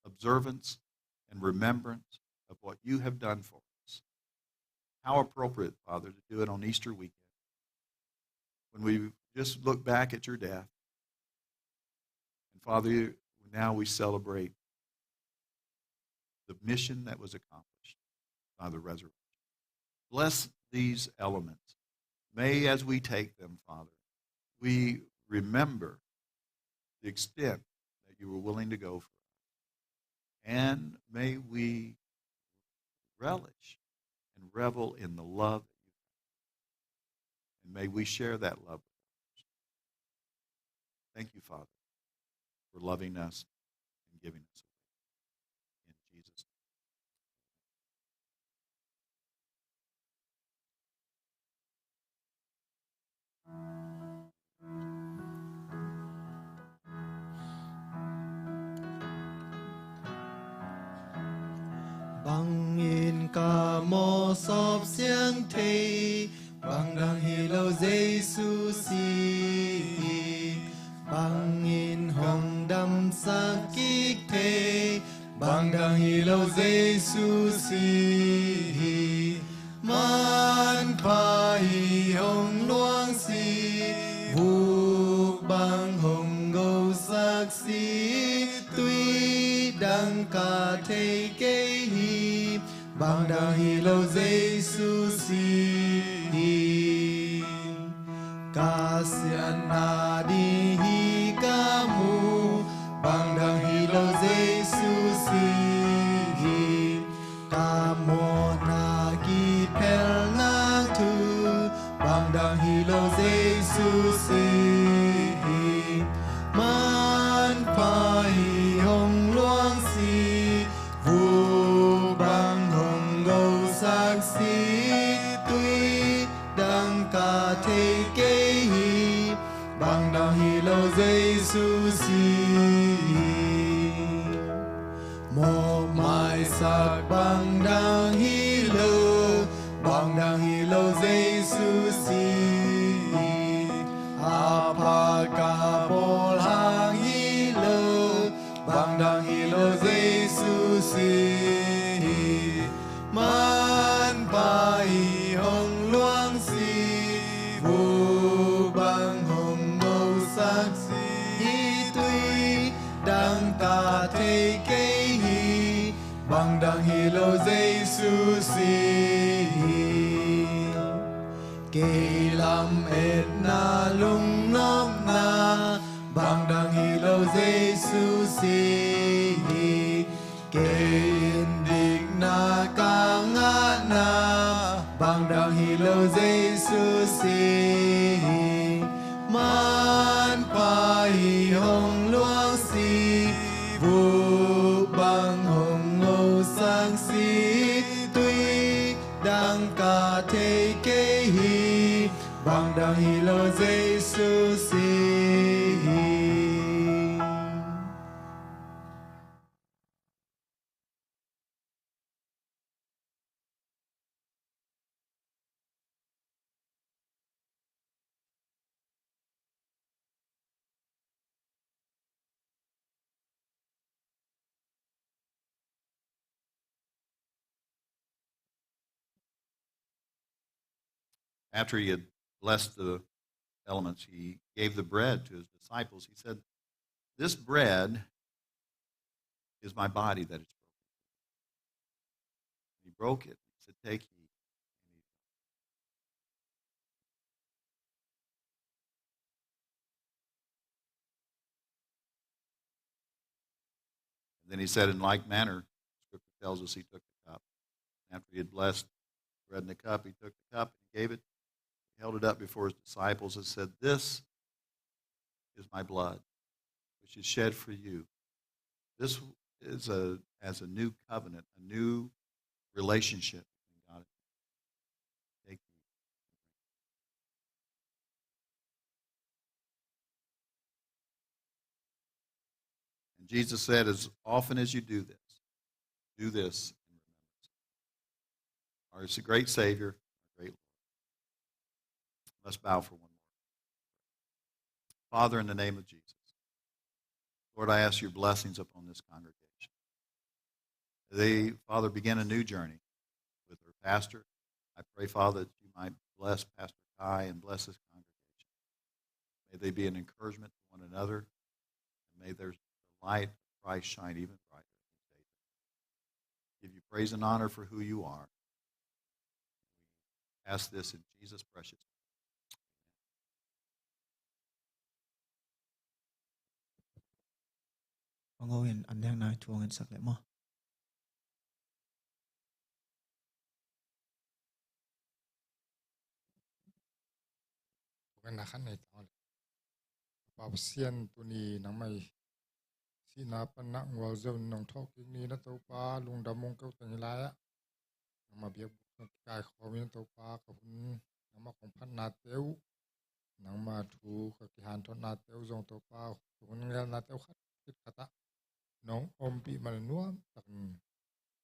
observance and remembrance of what you have done for us, how appropriate, Father, to do it on Easter weekend, when we just look back at your death. And Father, now we celebrate the mission that was accomplished by the resurrection. Bless these elements. May, as we take them, Father, we remember the extent that you were willing to go for us. And may we relish and revel in the love that you have. And may we share that love with others. Thank you, Father, for loving us and giving us away. In Jesus' name. Bằng in ca mô sop siang thei bằng đăng hi lâu Giêsu si bằng in hồng đam sa kik thei bằng đăng hi lâu Giêsu si man pa hi hồng luang si vu bằng hồng ngô sắc si tuy đăng ca thei kê hi bằng đăng hi lâu Giêsu si ca sian na đi hi ca mu bằng đăng hi lâu Giêsu si ca mô na ki pel na thu bằng đăng hi lâu Giêsu si man pa hi hồng luang si vu bằng hồng ngô sắc si tuy đăng ca thei kê hi bằng đăng hi lâu Giêsu si mô mai sắc bằng đăng hi lâu bằng đăng hi lâu Giêsu si apa ca bol hang hi lâu bằng đăng hi lâu Giêsu si man pa hi hồng luang si vu bằng hồng ngô sắc si tuy đăng ta thei kê hi bằng đăng hi lâu Giêsu si kê lam et na lung nop na bằng đăng hi lâu Giêsu si kê in dik na ca ngã na bằng đăng hi lâu Giêsu si man pa hi hồng luang si vu bằng hồng ngô sang si tuy đăng ca thei kê hi bằng đăng hi lâu Giêsu si After he had blessed the elements, he gave the bread to his disciples. He said, "This bread is my body that is broken." He broke it. He said, "Take, eat." And then he said, in like manner, Scripture tells us he took the cup. After he had blessed the bread and the cup, he took the cup and he gave it. He held it up before his disciples and said, "This is my blood, which is shed for you. This is as a new covenant, a new relationship between God and man. Take you." And Jesus said, "As often as you do this in remembrance." Our is a great Savior, a great Lord. Let's bow for one more. Father, in the name of Jesus, Lord, I ask your blessings upon this congregation. They, Father, begin a new journey with their pastor. I pray, Father, that you might bless Pastor Khai and bless his congregation. May they be an encouragement to one another. And may the light of Christ shine even brighter these days. Give you praise and honor for who you are. We ask this in Jesus' precious name. พงเห็นอันแดงนายทวงเห็นสักเล็กมั้ง กันนักขันในตอนปอบเซียนตัวนี้นังไม่สีนาปนักวัวเจ้าน้องทอกนี้นะตัวปลาลุงดำมงเก้าตังไรอะนังมาเบียบกายขอมีนะตัวปลากับคุณนังมาของพันนาเตียวนังมาถูกับกิหารทนาเตียวจงตัวปลาคุณเงินนาเตียวขัดคิดกะตะน้องอมปีมันนัวตัก